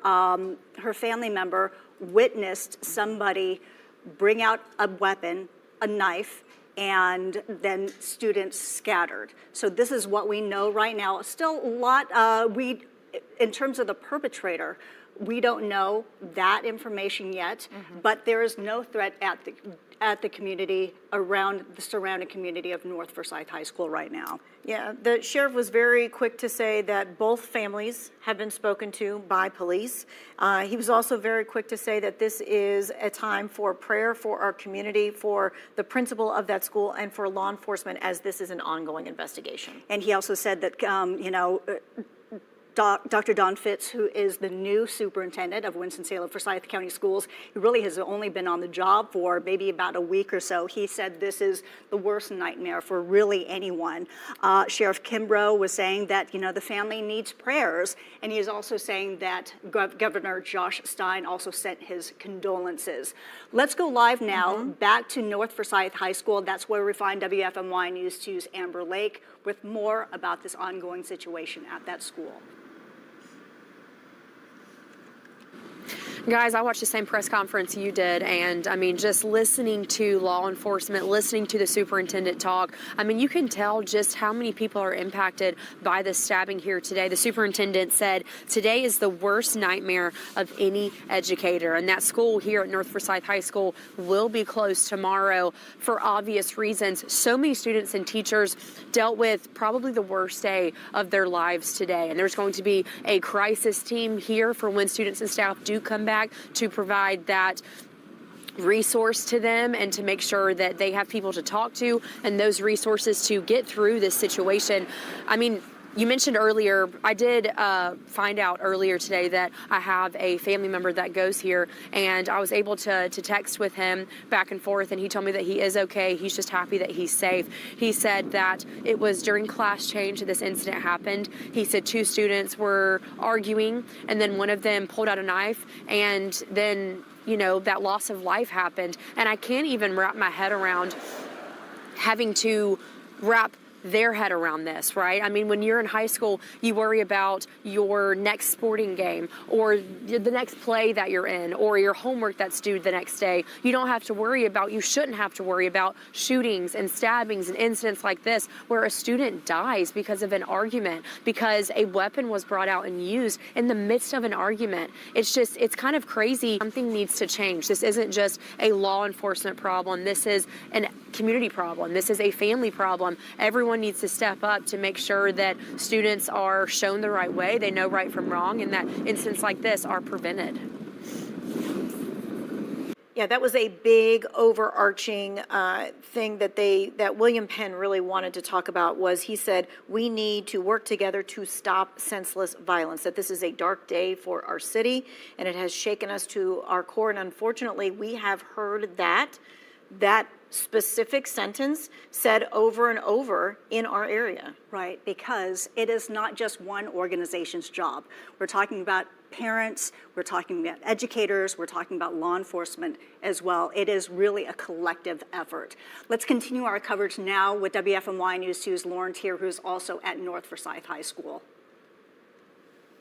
Speaker 13: family member witnessed somebody bring out a weapon, a knife, and then students scattered. So this is what we know right now. Still a lot, in terms of the perpetrator, we don't know that information yet, but there is no threat at the community, around the surrounding community of North Forsyth High School right now.
Speaker 12: Yeah, the sheriff was very quick to say that both families have been spoken to by police. He was also very quick to say that this is a time for prayer for our community, for the principal of that school, and for law enforcement, as this is an ongoing investigation.
Speaker 13: And he also said that, Dr. Don Fitz, who is the new superintendent of Winston-Salem Forsyth County Schools, he really has only been on the job for maybe about a week or so. He said this is the worst nightmare for really anyone. Sheriff Kimbrough was saying that, the family needs prayers, and he is also saying that Governor Josh Stein also sent his condolences. Let's go live now, back to North Forsyth High School. That's where we find WFMY News 2's Amber Lake with more about this ongoing situation at that school.
Speaker 1: Guys, I watched the same press conference you did, and I mean, just listening to law enforcement, listening to the superintendent talk, I mean, you can tell just how many people are impacted by the stabbing here today. The superintendent said today is the worst nightmare of any educator, and that school here at North Forsyth High School will be closed tomorrow for obvious reasons. So many students and teachers dealt with probably the worst day of their lives today, and there's going to be a crisis team here for when students and staff do come back to provide that resource to them and to make sure that they have people to talk to and those resources to get through this situation. I mean, You mentioned earlier, I did find out earlier today that I have a family member that goes here, and I was able to text with him back and forth, and he told me that he is okay. He's just happy that he's safe. He said that it was during class change that this incident happened. He said 2 students were arguing, and then one of them pulled out a knife, and then, you know, that loss of life happened. And I can't even wrap my head around having to wrap their head around this, right? I mean, when you're in high school, you worry about your next sporting game or the next play that you're in or your homework that's due the next day. You don't have to worry about, you shouldn't have to worry about shootings and stabbings and incidents like this where a student dies because of an argument, because a weapon was brought out and used in the midst of an argument. It's just, it's kind of crazy. Something needs to change. This isn't just a law enforcement problem. This is a community problem. This is a family problem. Everyone needs to step up to make sure that students are shown the right way, they know right from wrong, and that incidents like this are prevented.
Speaker 12: Yeah, that was a big overarching thing that William Penn really wanted to talk about. Was he said we need to work together to stop senseless violence, that this is a dark day for our city and it has shaken us to our core, and unfortunately we have heard that specific sentence said over and over in our area.
Speaker 13: Right, because it is not just one organization's job. We're talking about parents, we're talking about educators, we're talking about law enforcement as well. It is really a collective effort. Let's continue our coverage now with WFMY News 2's Lauren Tier, who's also at North Forsyth High School.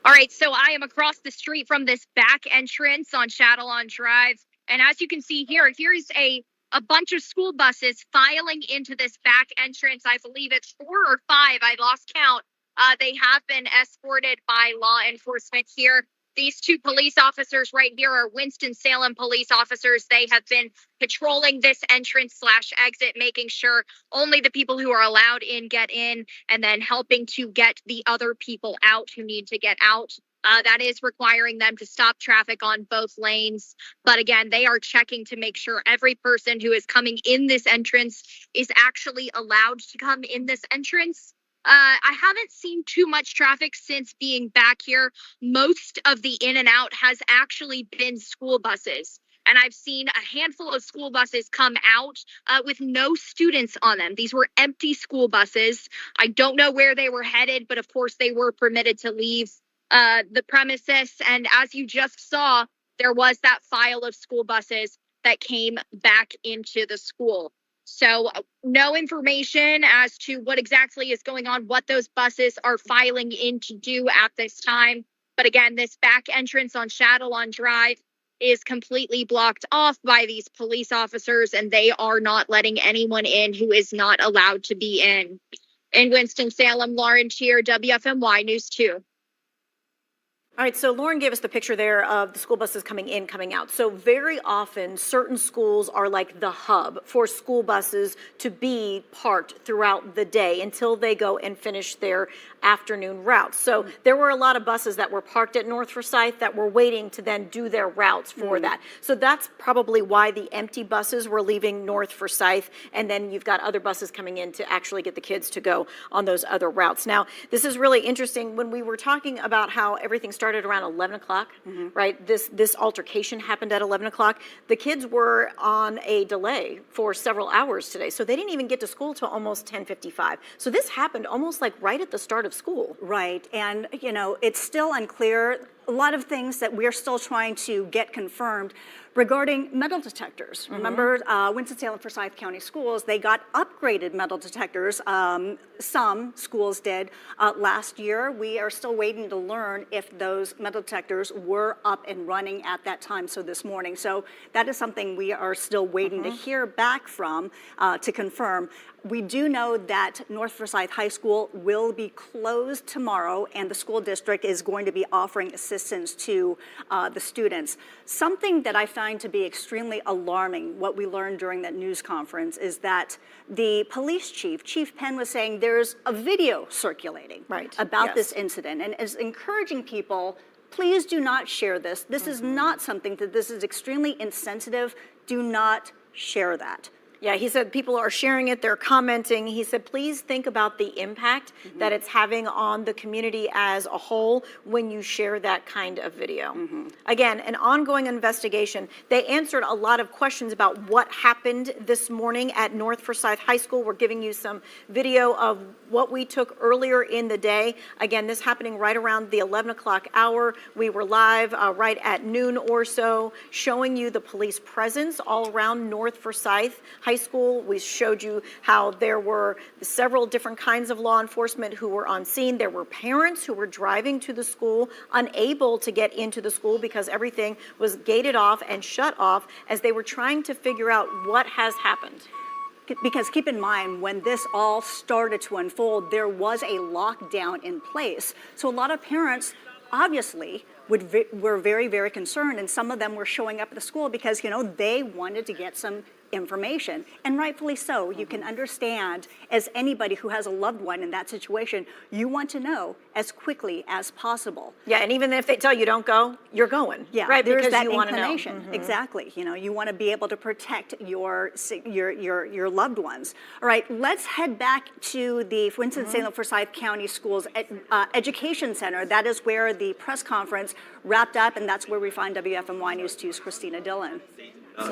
Speaker 7: All right, so I am across the street from this back entrance on Shadowlawn Drive. And as you can see here, here's a bunch of school buses filing into this back entrance. I believe it's 4 or 5. I lost count. They have been escorted by law enforcement here. These 2 police officers right here are Winston-Salem police officers. They have been patrolling this entrance/exit, making sure only the people who are allowed in get in, and then helping to get the other people out who need to get out. That is requiring them to stop traffic on both lanes. But again, they are checking to make sure every person who is coming in this entrance is actually allowed to come in this entrance. I haven't seen too much traffic since being back here. Most of the in and out has actually been school buses. And I've seen a handful of school buses come out with no students on them. These were empty school buses. I don't know where they were headed, but of course they were permitted to leave the premises. And as you just saw, there was that file of school buses that came back into the school. So no information as to what exactly is going on, what those buses are filing in to do at this time. But again, this back entrance on Shadowlawn Drive is completely blocked off by these police officers, and they are not letting anyone in who is not allowed to be in. In Winston-Salem, Lauren Tier, WFMY News 2.
Speaker 12: All right, so Lauren gave us the picture there of the school buses coming in, coming out. So very often, certain schools are like the hub for school buses to be parked throughout the day until they go and finish their afternoon routes. So there were a lot of buses that were parked at North Forsyth that were waiting to then do their routes for that. So that's probably why the empty buses were leaving North Forsyth, and then you've got other buses coming in to actually get the kids to go on those other routes. Now, this is really interesting. When we were talking about how everything started around 11 o'clock, right? This altercation happened at 11 o'clock. The kids were on a delay for several hours today, so they didn't even get to school till almost 10:55. So this happened almost like right at the start of school.
Speaker 13: Right, and you know, it's still unclear. A lot of things that we're still trying to get confirmed regarding metal detectors. Remember, Winston-Salem Forsyth County Schools, they got upgraded metal detectors. Some schools did last year. We are still waiting to learn if those metal detectors were up and running at that time, so this morning. So that is something we are still waiting to hear back from to confirm. We do know that North Forsyth High School will be closed tomorrow, and the school district is going to be offering assistance to the students. Something that I find to be extremely alarming, what we learned during that news conference, is that the police chief, Chief Penn, was saying there's a video circulating about this incident, and is encouraging people, please do not share this. This is not something that, this is extremely insensitive. Do not share that.
Speaker 12: Yeah, he said people are sharing it, they're commenting. He said, please think about the impact that it's having on the community as a whole when you share that kind of video. Again, an ongoing investigation. They answered a lot of questions about what happened this morning at North Forsyth High School. We're giving you some video of what we took earlier in the day. Again, this happening right around the 11 o'clock hour. We were live right at noon or so, showing you the police presence all around North Forsyth High School. We showed you how there were several different kinds of law enforcement who were on scene. There were parents who were driving to the school, unable to get into the school because everything was gated off and shut off as they were trying to figure out what has happened.
Speaker 13: Because keep in mind, when this all started to unfold, there was a lockdown in place. So a lot of parents obviously were very, very concerned, and some of them were showing up at the school because, they wanted to get some information, and rightfully so. You can understand, as anybody who has a loved one in that situation, you want to know as quickly as possible.
Speaker 12: Yeah, and even if they tell you don't go, you're going.
Speaker 13: Yeah,
Speaker 12: right,
Speaker 13: there's
Speaker 12: because
Speaker 13: that
Speaker 12: you want to know.
Speaker 13: inclination. Exactly. You want to be able to protect your loved ones. All right, let's head back to the Winston-Salem Forsyth County Schools Education Center. That is where the press conference wrapped up, and that's where we find WFMY News 2's Christina Dillon.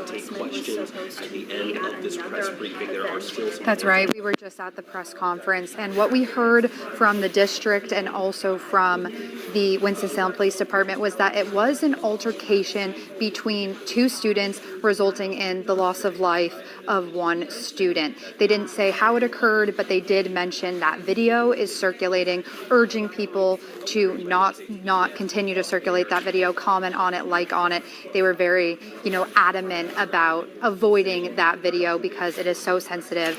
Speaker 14: Take questions at the end of this press briefing. There are still some.
Speaker 5: That's right. We were just at the press conference, and what we heard from the district and also from the Winston-Salem Police Department was that it was an altercation between two students, resulting in the loss of life of one student. They didn't say how it occurred, but they did mention that video is circulating, urging people to not continue to circulate that video, comment on it, like on it. They were very, adamant about avoiding that video because it is so sensitive.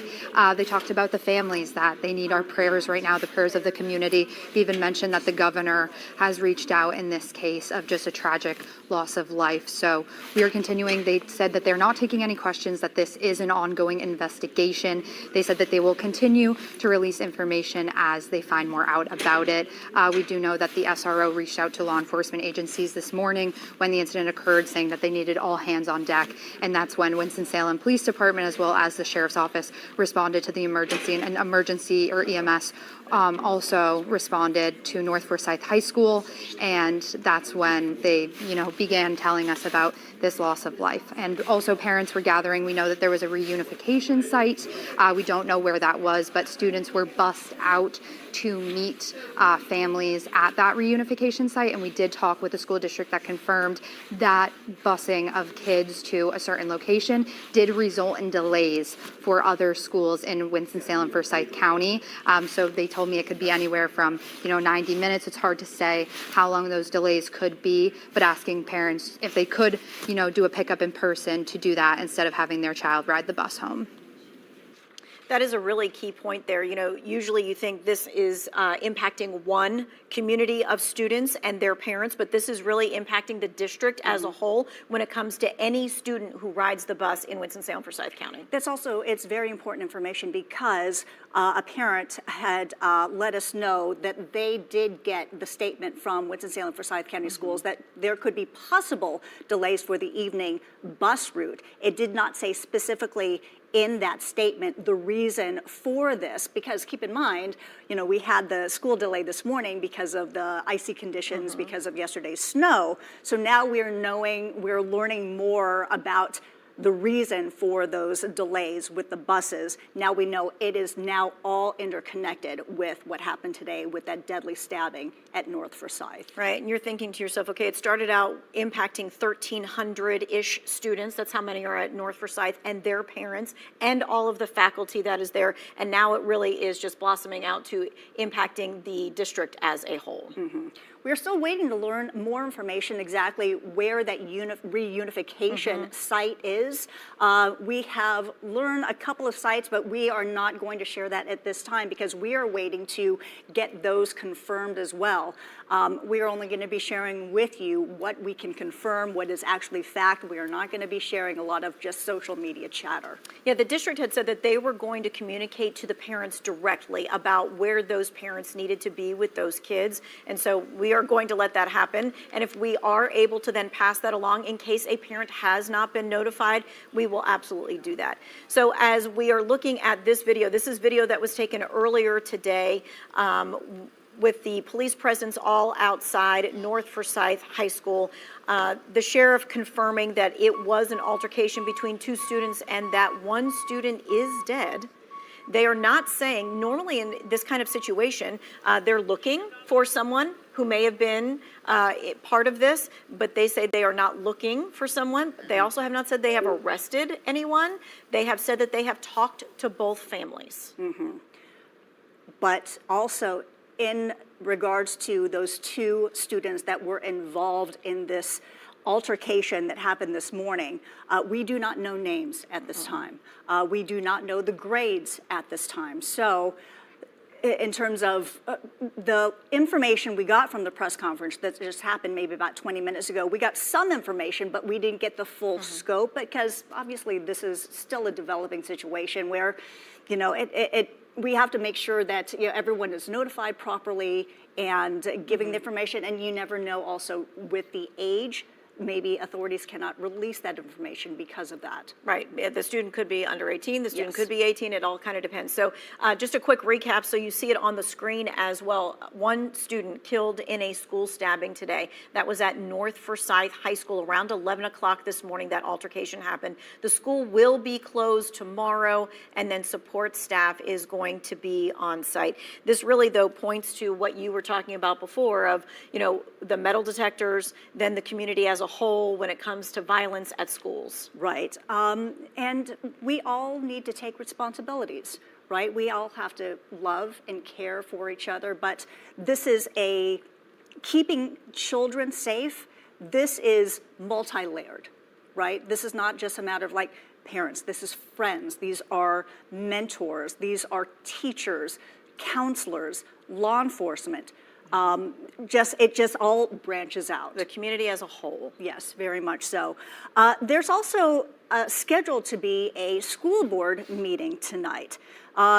Speaker 5: They talked about the families, that they need our prayers right now, the prayers of the community. They even mentioned that the governor has reached out in this case of just a tragic loss of life. So we are continuing. They said that they're not taking any questions, that this is an ongoing investigation. They said that they will continue to release information as they find more out about it. We do know that the SRO reached out to law enforcement agencies this morning when the incident occurred, saying that they needed all hands on deck. And that's when Winston-Salem Police Department, as well as the Sheriff's Office, responded to the emergency. And emergency or EMS also responded to North Forsyth High School. And that's when they, began telling us about this loss of life. And also parents were gathering. We know that there was a reunification site. We don't know where that was, but students were bussed out to meet families at that reunification site. And we did talk with the school district that confirmed that busing of kids to a certain location did result in delays for other schools in Winston-Salem Forsyth County. So they told me it could be anywhere from 90 minutes. It's hard to say how long those delays could be, but asking parents if they could do a pickup in person to do that instead of having their child ride the bus home.
Speaker 12: That is a really key point there. Usually you think this is impacting one community of students and their parents, but this is really impacting the district as a whole when it comes to any student who rides the bus in Winston-Salem Forsyth County.
Speaker 13: It's very important information because a parent had let us know that they did get the statement from Winston-Salem Forsyth County Schools that there could be possible delays for the evening bus route. It did not say specifically in that statement the reason for this, because keep in mind, we had the school delay this morning because of the icy conditions, because of yesterday's snow. So now we're learning more about the reason for those delays with the buses. Now we know it is now all interconnected with what happened today with that deadly stabbing at North Forsyth.
Speaker 12: Right, and you're thinking to yourself, okay, it started out impacting 1,300-ish students. That's how many are at North Forsyth, and their parents, and all of the faculty that is there. And now it really is just blossoming out to impacting the district as a whole.
Speaker 13: We're still waiting to learn more information exactly where that reunification site is. We have learned a couple of sites, but we are not going to share that at this time because we are waiting to get those confirmed as well. We are only going to be sharing with you what we can confirm, what is actually fact. We are not going to be sharing a lot of just social media chatter.
Speaker 12: Yeah, the district had said that they were going to communicate to the parents directly about where those parents needed to be with those kids. And so we are are going to let that happen. And if we are able to then pass that along in case a parent has not been notified, we will absolutely do that. So as we are looking at this video, this is video that was taken earlier today with the police presence all outside North Forsyth High School. The sheriff confirming that it was an altercation between two students and that one student is dead. They are not saying, normally in this kind of situation, they're looking for someone who may have been part of this, but they say they are not looking for someone. They also have not said they have arrested anyone. They have said that they have talked to both families.
Speaker 13: But also in regards to those two students that were involved in this altercation that happened this morning, we do not know names at this time. We do not know the grades at this time. So in terms of the information we got from the press conference that just happened maybe about 20 minutes ago, we got some information, but we didn't get the full scope because obviously this is still a developing situation where, you know, we have to make sure that, you know, everyone is notified properly and giving the information, and you never know also with the age, maybe authorities cannot release that information because of that.
Speaker 12: Right. The student could be under 18, the student could be 18, it all kind of depends. So just a quick recap so you see it on the screen as well. One student killed in a school stabbing today. That was at North Forsyth High School around 11 o'clock this morning. That altercation happened. The school will be closed tomorrow, and then support staff is going to be on site. This really, though, points to what you were talking about before of, you know, the metal detectors, then the community as a whole when it comes to violence at schools.
Speaker 13: Right. And we all need to take responsibilities, right? We all have to love and care for each other, but this is keeping children safe. This is multi-layered, right? This is not just a matter of like parents. This is friends. These are mentors. These are teachers, counselors, law enforcement. It just all branches out.
Speaker 12: The community as a whole.
Speaker 13: Yes, very much so. There's also scheduled to be a school board meeting tonight.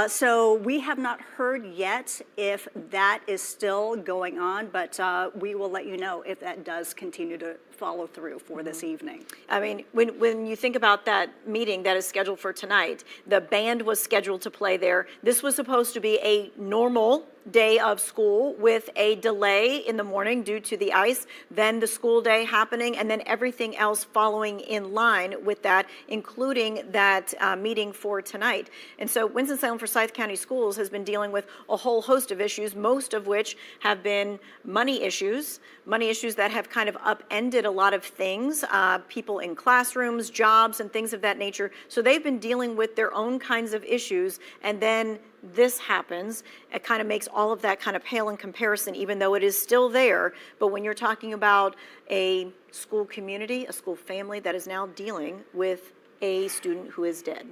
Speaker 13: So we have not heard yet if that is still going on, but we will let you know if that does continue to follow through for this evening.
Speaker 12: I mean, when you think about that meeting that is scheduled for tonight, the band was scheduled to play there. This was supposed to be a normal day of school with a delay in the morning due to the ice, then the school day happening, and then everything else following in line with that, including that meeting for tonight. And so Winston-Salem Forsyth County Schools has been dealing with a whole host of issues, most of which have been money issues that have kind of upended a lot of things, people in classrooms, jobs, and things of that nature. So they've been dealing with their own kinds of issues, and then this happens. It kind of makes all of that kind of pale in comparison, even though it is still there. But when you're talking about a school community, a school family that is now dealing with a student who is dead.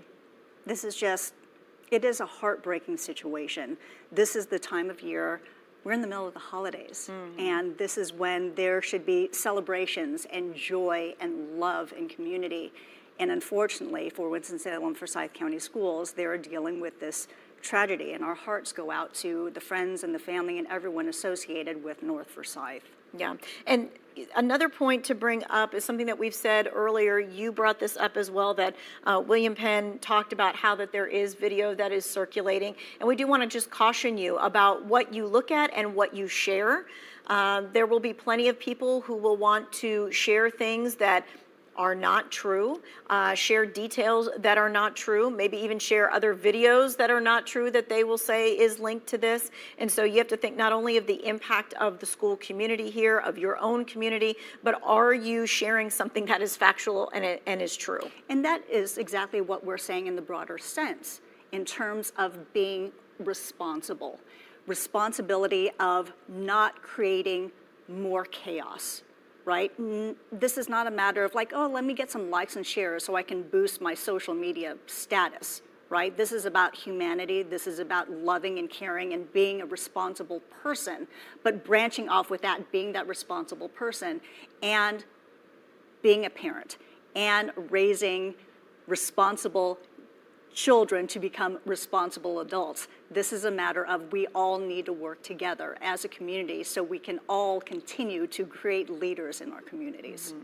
Speaker 13: This is it is a heartbreaking situation. This is the time of year. We're in the middle of the holidays, and this is when there should be celebrations and joy and love and community. And unfortunately, for Winston-Salem Forsyth County Schools, they're dealing with this tragedy, and our hearts go out to the friends and the family and everyone associated with North Forsyth.
Speaker 12: Yeah, and another point to bring up is something that we've said earlier. You brought this up as well, that William Penn talked about how that there is video that is circulating, and we do want to just caution you about what you look at and what you share. There will be plenty of people who will want to share things that are not true, share details that are not true, maybe even share other videos that are not true that they will say is linked to this. And so you have to think not only of the impact of the school community here, of your own community, but are you sharing something that is factual and is true?
Speaker 13: And that is exactly what we're saying in the broader sense, in terms of being responsible. Responsibility of not creating more chaos. Right? This is not a matter of like, oh, let me get some likes and shares so I can boost my social media status, right? This is about humanity. This is about loving and caring and being a responsible person, but branching off with that, being that responsible person and being a parent and raising responsible children to become responsible adults. This is a matter of we all need to work together as a community so we can all continue to create leaders in our communities.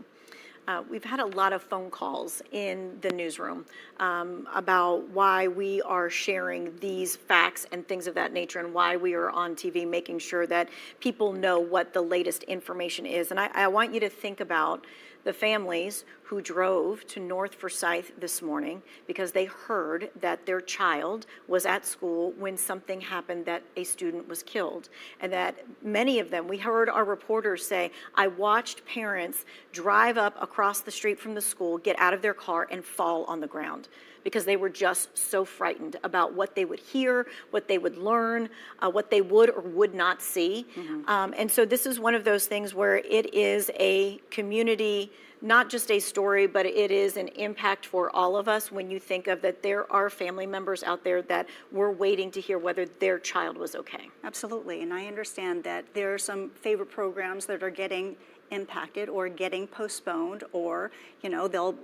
Speaker 12: We've had a lot of phone calls in the newsroom about why we are sharing these facts and things of that nature, and why we are on TV making sure that people know what the latest information is. And I want you to think about the families who drove to North Forsyth this morning because they heard that their child was at school when something happened, that a student was killed. And that many of them, we heard our reporters say, I watched parents drive up across the street from the school, get out of their car and fall on the ground because they were just so frightened about what they would hear, what they would learn, what they would or would not see. And so this is one of those things where it is a community, not just a story, but it is an impact for all of us when you think of that there are family members out there that were waiting to hear whether their child was okay.
Speaker 13: Absolutely, and I understand that there are some favorite programs that are getting impacted or getting postponed, or, they'll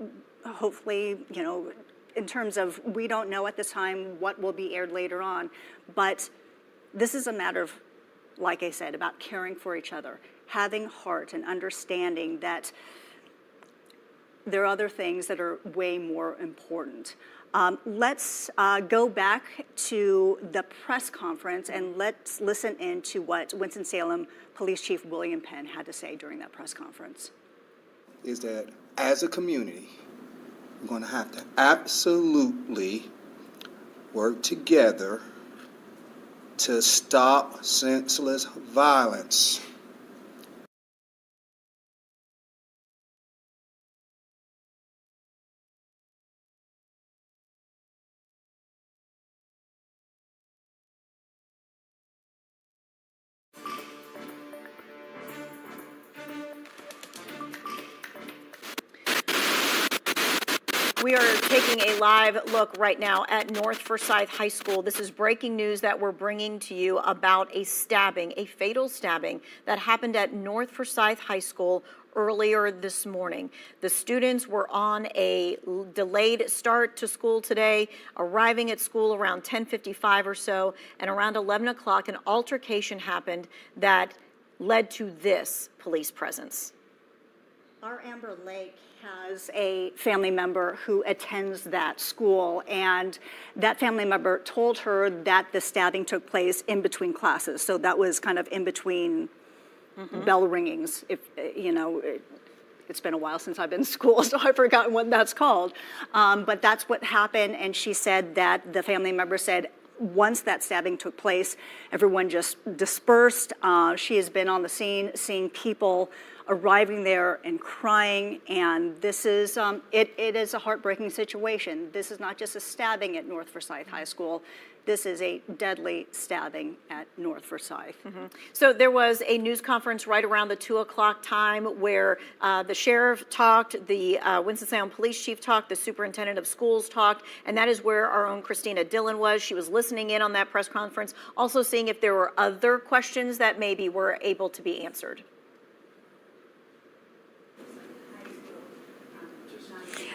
Speaker 13: hopefully, in terms of, we don't know at this time what will be aired later on, but this is a matter of, like I said, about caring for each other, having heart and understanding that there are other things that are way more important. Let's go back to the press conference and let's listen in to what Winston-Salem Police Chief William Penn had to say during that press conference.
Speaker 10: Is that as a community, we're going to have to absolutely work together to stop senseless violence.
Speaker 12: We are taking a live look right now at North Forsyth High School. This is breaking news that we're bringing to you about a stabbing, a fatal stabbing that happened at North Forsyth High School earlier this morning. The students were on a delayed start to school today, arriving at school around 10:55 or so, and around 11 o'clock an altercation happened that led to this police presence.
Speaker 13: Our Amber Lake has a family member who attends that school, and that family member told her that the stabbing took place in between classes. So that was kind of in between bell ringings. It's been a while since I've been in school, so I've forgotten what that's called. But that's what happened, and she said that the family member said once that stabbing took place, everyone just dispersed. She has been on the scene, seeing people arriving there and crying, and this is, it is a heartbreaking situation. This is not just a stabbing at North Forsyth High School. This is a deadly stabbing at North Forsyth.
Speaker 12: So there was a news conference right around the 2 o'clock time where the sheriff talked, the Winston-Salem Police Chief talked, the superintendent of schools talked, and that is where our own Christina Dillon was. She was listening in on that press conference, also seeing if there were other questions that maybe were able to be answered.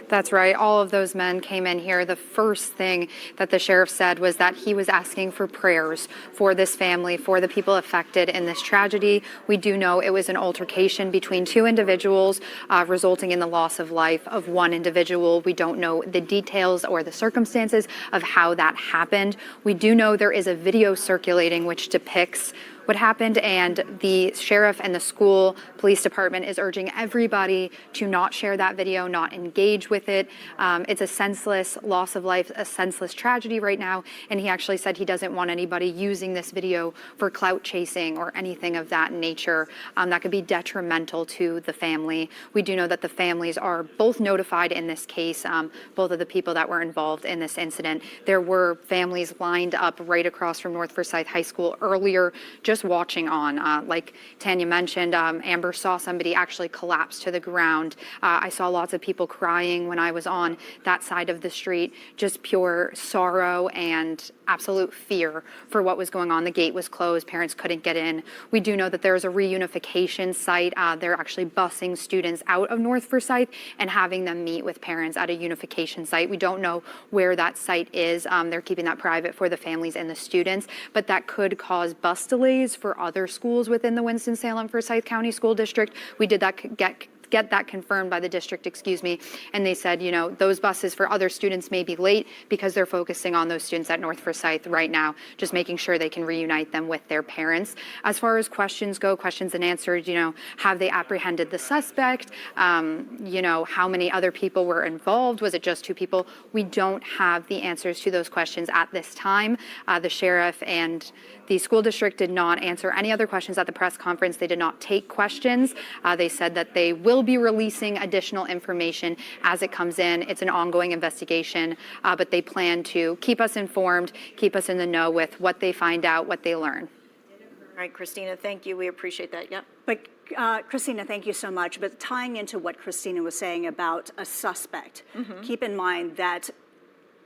Speaker 15: That's right. All of those men came in here. The first thing that the sheriff said was that he was asking for prayers for this family, for the people affected in this tragedy. We do know it was an altercation between two individuals, resulting in the loss of life of one individual. We don't know the details or the circumstances of how that happened. We do know there is a video circulating which depicts what happened, and the sheriff and the school police department is urging everybody to not share that video, not engage with it. It's a senseless loss of life, a senseless tragedy right now, and he actually said he doesn't want anybody using this video for clout chasing or anything of that nature that could be detrimental to the family. We do know that the families are both notified in this case, both of the people that were involved in this incident. There were families lined up right across from North Forsyth High School earlier, just just watching on. Like Tanya mentioned, Amber saw somebody actually collapse to the ground. I saw lots of people crying when I was on that side of the street, just pure sorrow and absolute fear for what was going on. The gate was closed, parents couldn't get in. We do know that there's a reunification site. They're actually busing students out of North Forsyth and having them meet with parents at a unification site. We don't know where that site is. They're keeping that private for the families and the students, but that could cause bus delays for other schools within the Winston-Salem Forsyth County School District. We did that get that confirmed by the district, and they said, those buses for other students may be late because they're focusing on those students at North Forsyth right now, just making sure they can reunite them with their parents. As far as questions go, questions and answers, have they apprehended the suspect? How many other people were involved? Was it just 2 people? We don't have the answers to those questions at this time. The sheriff and the school district did not answer any other questions at the press conference. They did not take questions. They said that they will be releasing additional information as it comes in. It's an ongoing investigation, but they plan to keep us informed, keep us in the know with what they find out, what they learn.
Speaker 12: All right, Christina, thank you. We appreciate that. Yep.
Speaker 13: But Christina, thank you so much. But tying into what Christina was saying about a suspect, keep in mind that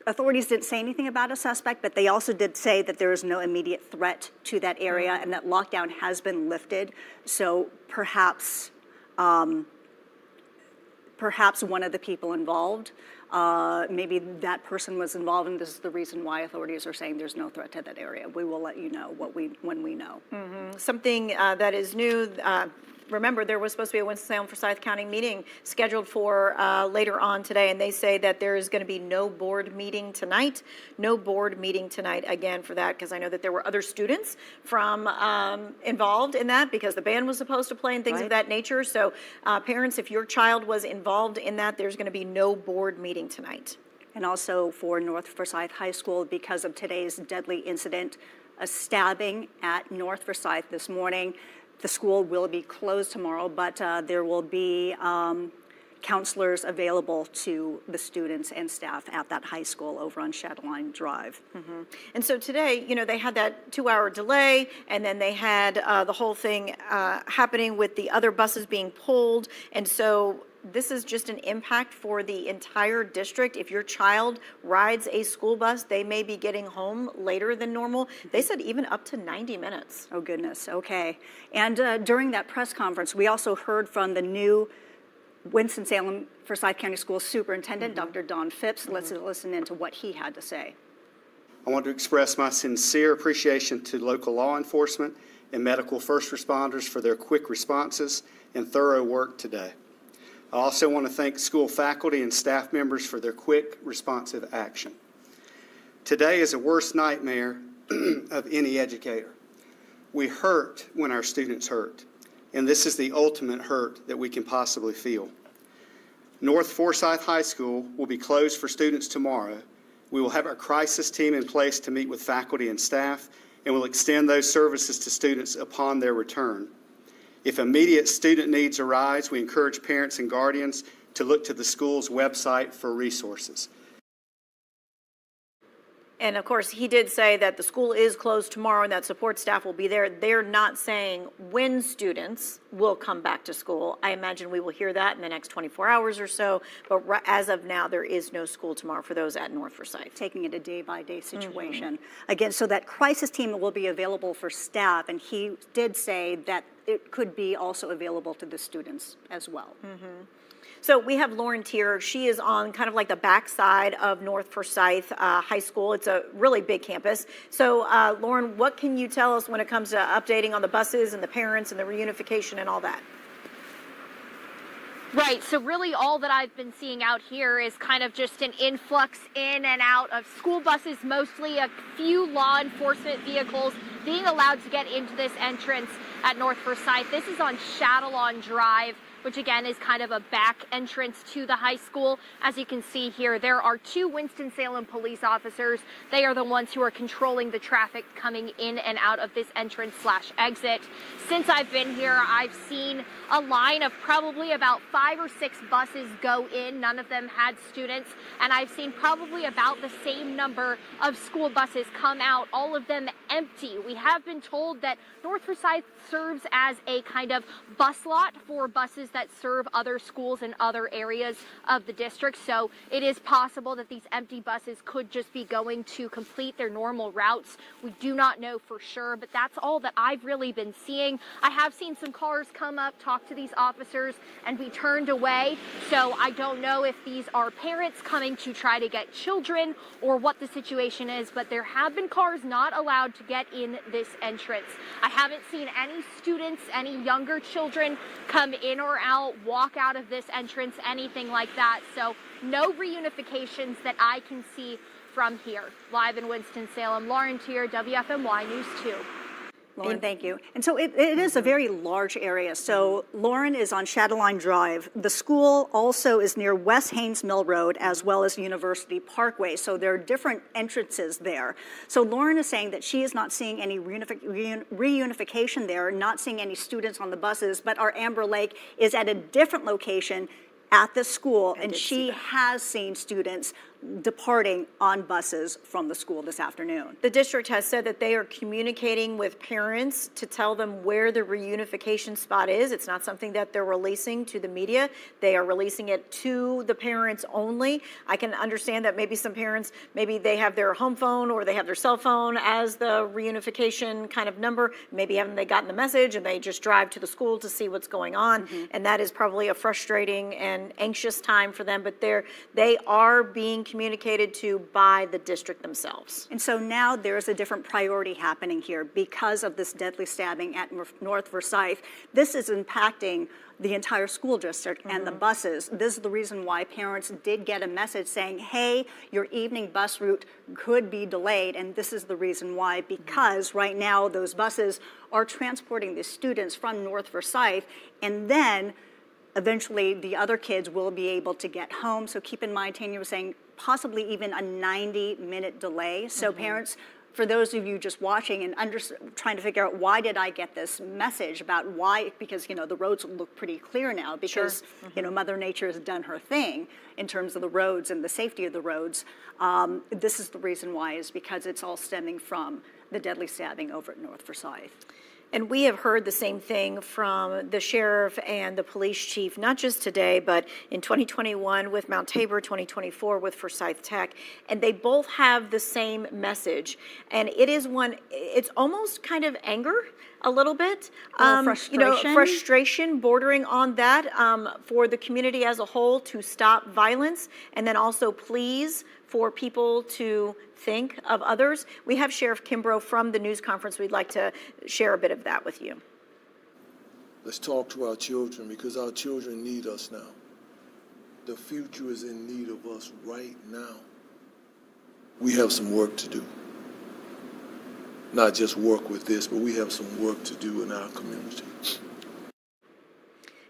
Speaker 13: authorities didn't say anything about a suspect, but they also did say that there is no immediate threat to that area and that lockdown has been lifted. So perhaps one of the people involved, maybe that person was involved, and this is the reason why authorities are saying there's no threat to that area. We will let you know when we know.
Speaker 12: Something that is new. Remember, there was supposed to be a Winston-Salem Forsyth County meeting scheduled for later on today, and they say that there is going to be no board meeting tonight. No board meeting tonight again for that, because I know that there were other students from involved in that because the band was supposed to play and things of that nature. So parents, if your child was involved in that, there's going to be no board meeting tonight.
Speaker 13: And also for North Forsyth High School, because of today's deadly incident, a stabbing at North Forsyth this morning. The school will be closed tomorrow, but there will be counselors available to the students and staff at that high school over on Shadowline Drive.
Speaker 12: And so today, they had that 2-hour delay, and then they had the whole thing happening with the other buses being pulled. And so this is just an impact for the entire district. If your child rides a school bus, they may be getting home later than normal. They said even up to 90 minutes.
Speaker 13: Oh, goodness. Okay. And during that press conference, we also heard from the new Winston-Salem Forsyth County Schools Superintendent, Dr. Don Phipps. Let's listen into what he had to say.
Speaker 11: I want to express my sincere appreciation to local law enforcement and medical first responders for their quick responses and thorough work today. I also want to thank school faculty and staff members for their quick, responsive action. Today is a worst nightmare of any educator. We hurt when our students hurt, and this is the ultimate hurt that we can possibly feel. North Forsyth High School will be closed for students tomorrow. We will have our crisis team in place to meet with faculty and staff, and will extend those services to students upon their return. If immediate student needs arise, we encourage parents and guardians to look to the school's website for resources.
Speaker 12: And of course, he did say that the school is closed tomorrow and that support staff will be there. They're not saying when students will come back to school. I imagine we will hear that in the next 24 hours or so. But as of now, there is no school tomorrow for those at North Forsyth.
Speaker 13: Taking it a day-by-day situation. Again, so that crisis team will be available for staff, and he did say that it could be also available to the students as well.
Speaker 12: So we have Lauren Tier. She is on kind of like the backside of North Forsyth High School. It's a really big campus. So Lauren, what can you tell us when it comes to updating on the buses and the parents and the reunification and all that?
Speaker 7: Right, so really all that I've been seeing out here is kind of just an influx in and out of school buses, mostly a few law enforcement vehicles being allowed to get into this entrance at North Forsyth. This is on Shadowline Drive.
Speaker 16: which again is kind of a back entrance to the high school. As you can see here, there are 2 Winston-Salem police officers. They are the ones who are controlling the traffic coming in and out of this entrance/exit. Since I've been here, I've seen a line of probably about 5 or 6 buses go in. None of them had students, and I've seen probably about the same number of school buses come out, all of them empty. We have been told that North Forsyth serves as a kind of bus lot for buses that serve other schools in other areas of the district. So it is possible that these empty buses could just be going to complete their normal routes. We do not know for sure, but that's all that I've really been seeing. I have seen some cars come up, talk to these officers, and be turned away. So I don't know if these are parents coming to try to get children or what the situation is, but there have been cars not allowed to get in this entrance. I haven't seen any students, any younger children come in or out, walk out of this entrance, anything like that. So no reunifications that I can see from here. Live in Winston-Salem, Lauren Tier, WFMY News 2.
Speaker 13: Lauren, thank you. And so it is a very large area. So Lauren is on Shadowline Drive. The school also is near West Haynes Mill Road as well as University Parkway. So there are different entrances there. So Lauren is saying that she is not seeing any reunification there, not seeing any students on the buses, but our Amber Lake is at a different location at the school, and she has seen students departing on buses from the school this afternoon.
Speaker 12: The district has said that they are communicating with parents to tell them where the reunification spot is. It's not something that they're releasing to the media. They are releasing it to the parents only. I can understand that maybe some parents, maybe they have their home phone or they have their cell phone as the reunification kind of number. Maybe haven't they gotten the message and they just drive to the school to see what's going on. And that is probably a frustrating and anxious time for them, but they are being communicated to by the district themselves.
Speaker 13: And so now there's a different priority happening here because of this deadly stabbing at North Forsyth. This is impacting the entire school district and the buses. This is the reason why parents did get a message saying, hey, your evening bus route could be delayed, and this is the reason why, because right now those buses are transporting the students from North Forsyth, and then eventually the other kids will be able to get home. So keep in mind, Tanya was saying possibly even a 90-minute delay. So parents, for those of you just watching and trying to figure out why did I get this message about why, because the roads look pretty clear now because Mother Nature has done her thing in terms of the roads and the safety of the roads. This is the reason why, is because it's all stemming from the deadly stabbing over at North Forsyth.
Speaker 12: And we have heard the same thing from the sheriff and the police chief, not just today, but in 2021 with Mount Tabor, 2024 with Forsyth Tech, and they both have the same message. And it is it's almost kind of anger a little bit, frustration bordering on that for the community as a whole to stop violence, and then also pleas for people to think of others. We have Sheriff Kimbrough from the news conference. We'd like to share a bit of that with you.
Speaker 8: Let's talk to our children because our children need us now. The future is in need of us right now. We have some work to do. Not just work with this, but we have some work to do in our community.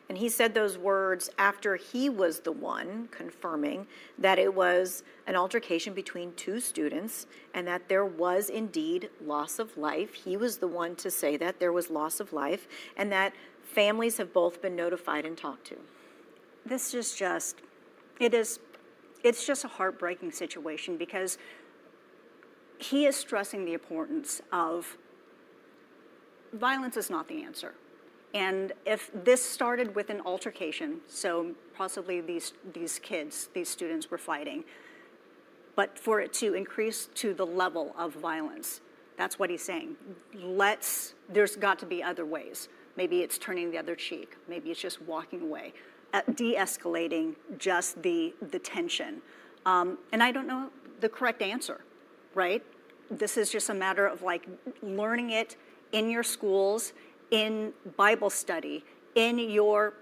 Speaker 12: And he said those words after he was the one confirming that it was an altercation between 2 students and that there was indeed loss of life. He was the one to say that there was loss of life and that families have both been notified and talked to.
Speaker 13: This is it's just a heartbreaking situation because he is stressing the importance of violence is not the answer. And if this started with an altercation, so possibly these kids, these students were fighting, but for it to increase to the level of violence, that's what he's saying. There's got to be other ways. Maybe it's turning the other cheek. Maybe it's just walking away, de-escalating just the tension. And I don't know the correct answer, right? This is just a matter of learning it in your schools, in Bible study, on your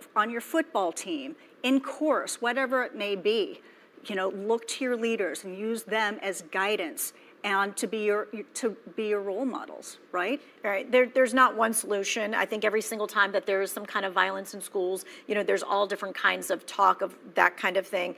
Speaker 13: football team, in course, whatever it may be. Look to your leaders and use them as guidance and to be your role models, right?
Speaker 12: Right. There's not one solution. I think every single time that there is some kind of violence in schools, there's all different kinds of talk of that kind of thing.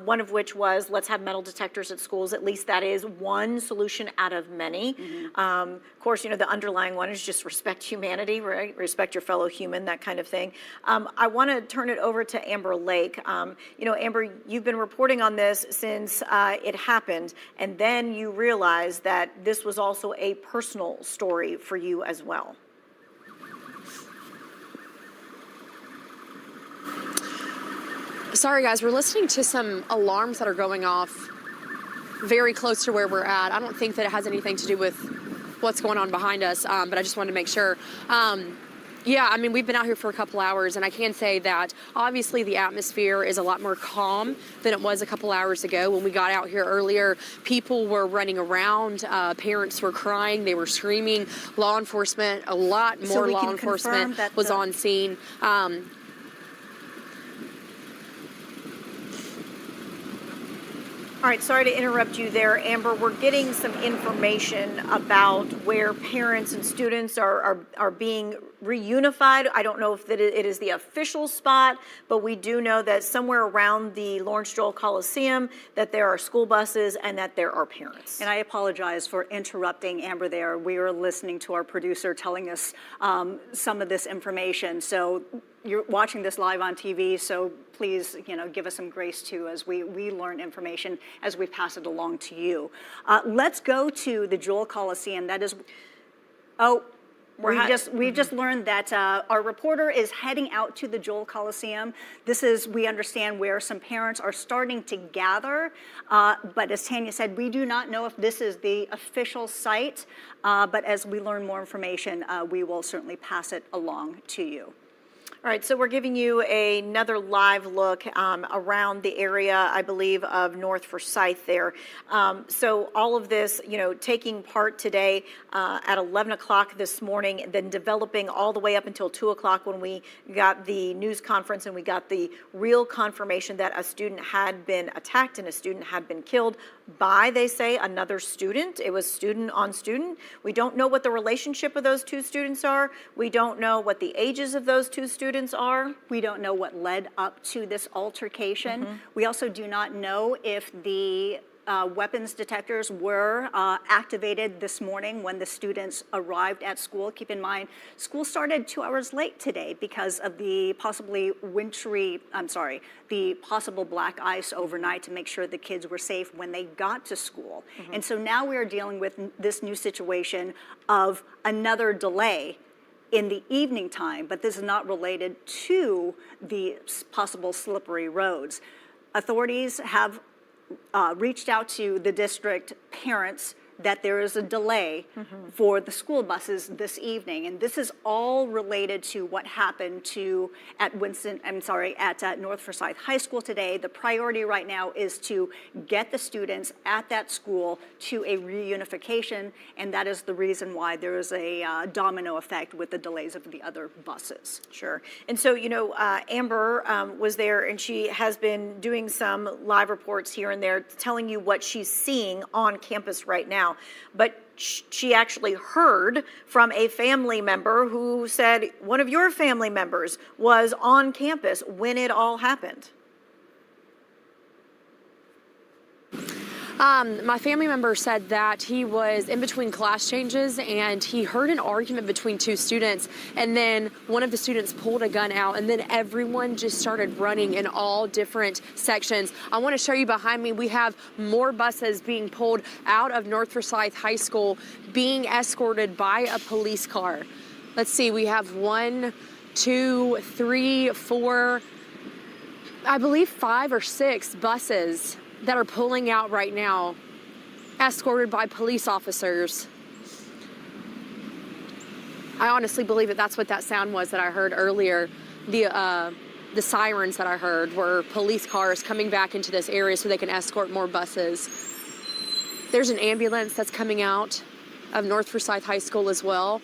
Speaker 12: One of which was, let's have metal detectors at schools. At least that is one solution out of many. Of course, the underlying one is just respect humanity, right? Respect your fellow human, that kind of thing. I want to turn it over to Amber Lake. Amber, you've been reporting on this since it happened, and then you realized that this was also a personal story for you as well.
Speaker 1: Sorry, guys, we're listening to some alarms that are going off very close to where we're at. I don't think that it has anything to do with what's going on behind us, but I just wanted to make sure. Yeah, I mean, we've been out here for a couple hours, and I can say that obviously the atmosphere is a lot more calm than it was a couple hours ago. When we got out here earlier, people were running around, parents were crying, they were screaming, law enforcement, a lot more law enforcement was on scene.
Speaker 12: All right, sorry to interrupt you there, Amber. We're getting some information about where parents and students are being reunified. I don't know if it is the official spot, but we do know that somewhere around the Lawrence Joel Coliseum that there are school buses and that there are parents.
Speaker 13: And I apologize for interrupting Amber there. We were listening to our producer telling us some of this information. So you're watching this live on TV, so please, give us some grace too as we learn information as we pass it along to you. Let's go to the Joel Coliseum. That is, we've just learned that our reporter is heading out to the Joel Coliseum. This is, we understand, where some parents are starting to gather. But as Tanya said, we do not know if this is the official site. But as we learn more information, we will certainly pass it along to you.
Speaker 12: All right, so we're giving you another live look around the area, I believe, of North Forsyth there. So all of this, taking part today at 11 o'clock this morning, then developing all the way up until 2 o'clock when we got the news conference and we got the real confirmation that a student had been attacked and a student had been killed by, they say, another student. It was student on student. We don't know what the relationship of those two students are. We don't know what the ages of those two students are.
Speaker 13: We don't know what led up to this altercation. We also do not know if the weapons detectors were activated this morning when the students arrived at school. Keep in mind, school started 2 hours late today because of the the possible black ice overnight to make sure the kids were safe when they got to school. And so now we are dealing with this new situation of another delay in the evening time, but this is not related to the possible slippery roads. Authorities have reached out to the district parents that there is a delay for the school buses this evening, and this is all related to what happened at North Forsyth High School today. The priority right now is to get the students at that school to a reunification, and that is the reason why there is a domino effect with the delays of the other buses.
Speaker 12: Sure. And so, Amber was there, and she has been doing some live reports here and there, telling you what she's seeing on campus right now. But she actually heard from a family member who said one of your family members was on campus when it all happened.
Speaker 1: My family member said that he was in between class changes and he heard an argument between two students, and then one of the students pulled a gun out, and then everyone just started running in all different sections. I want to show you behind me, we have more buses being pulled out of North Forsyth High School being escorted by a police car. Let's see, we have 1, 2, 3, 4, I believe 5 or 6 buses that are pulling out right now, escorted by police officers. I honestly believe that that's what that sound was that I heard earlier. The sirens that I heard were police cars coming back into this area so they can escort more buses. There's an ambulance that's coming out of North Forsyth High School as well.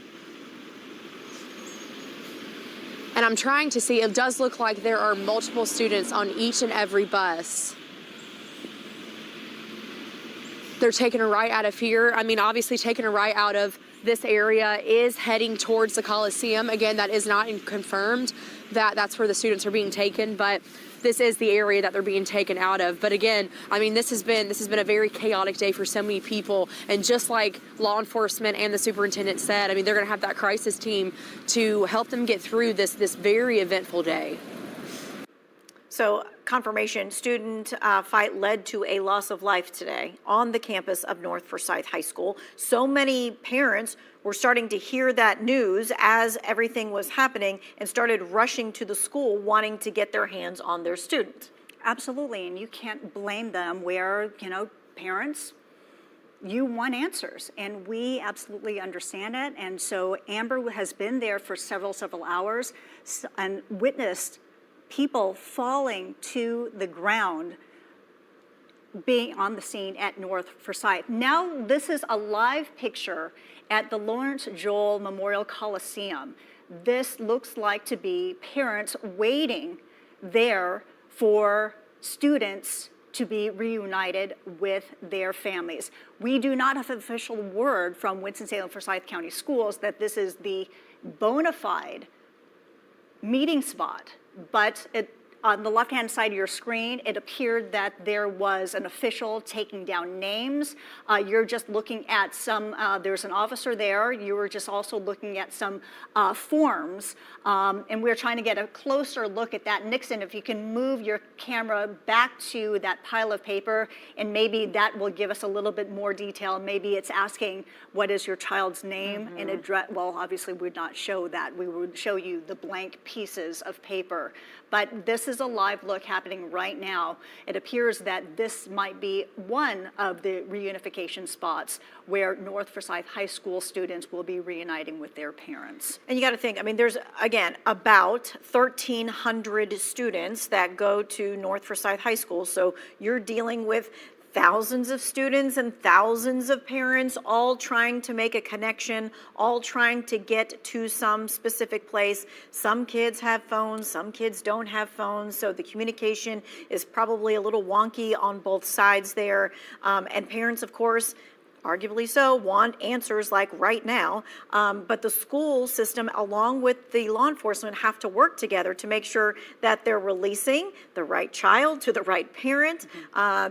Speaker 1: And I'm trying to see, it does look like there are multiple students on each and every bus. they're taking a right out of here. I mean, obviously taking a right out of this area is heading towards the Coliseum. Again, that is not confirmed that that's where the students are being taken, but this is the area that they're being taken out of. But again, I mean, this has been a very chaotic day for so many people. And just like law enforcement and the superintendent said, I mean, they're going to have that crisis team to help them get through this very eventful day.
Speaker 12: So confirmation, student fight led to a loss of life today on the campus of North Forsyth High School. So many parents were starting to hear that news as everything was happening and started rushing to the school wanting to get their hands on their student.
Speaker 13: Absolutely, and you can't blame them where, parents, you want answers, and we absolutely understand it. And so Amber has been there for several hours and witnessed people falling to the ground being on the scene at North Forsyth. Now this is a live picture at the Lawrence Joel Memorial Coliseum. This looks like to be parents waiting there for students to be reunited with their families. We do not have an official word from Winston-Salem Forsyth County Schools that this is the bona fide meeting spot, but on the left-hand side of your screen, it appeared that there was an official taking down names. You're just looking at some, there's an officer there. You were just also looking at some forms, and we're trying to get a closer look at that. Nixon, if you can move your camera back to that pile of paper, and maybe that will give us a little bit more detail. Maybe it's asking, what is your child's name and address? Well, obviously we would not show that. We would show you the blank pieces of paper. But this is a live look happening right now. It appears that this might be one of the reunification spots where North Forsyth High School students will be reuniting with their parents.
Speaker 12: And you got to think, I mean, there's, again, about 1,300 students that go to North Forsyth High School. So you're dealing with thousands of students and thousands of parents all trying to make a connection, all trying to get to some specific place. Some kids have phones, some kids don't have phones, so the communication is probably a little wonky on both sides there. And parents, of course, arguably so, want answers like right now. But the school system, along with the law enforcement, have to work together to make sure that they're releasing the right child to the right parent.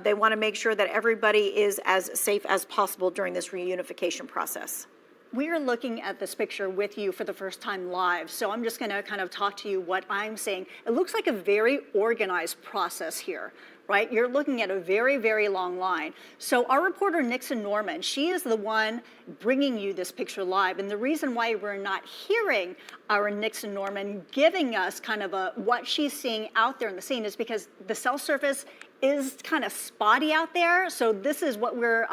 Speaker 12: They want to make sure that everybody is as safe as possible during this reunification process.
Speaker 13: We are looking at this picture with you for the first time live, so I'm just going to kind of talk to you what I'm seeing. It looks like a very organized process here, right? You're looking at a very, very long line. So our reporter, Nixon Norman, she is the one bringing you this picture live. And the reason why we're not hearing our Nixon Norman giving us kind of what she's seeing out there in the scene is because the cell service is kind of spotty out there. So this is what we're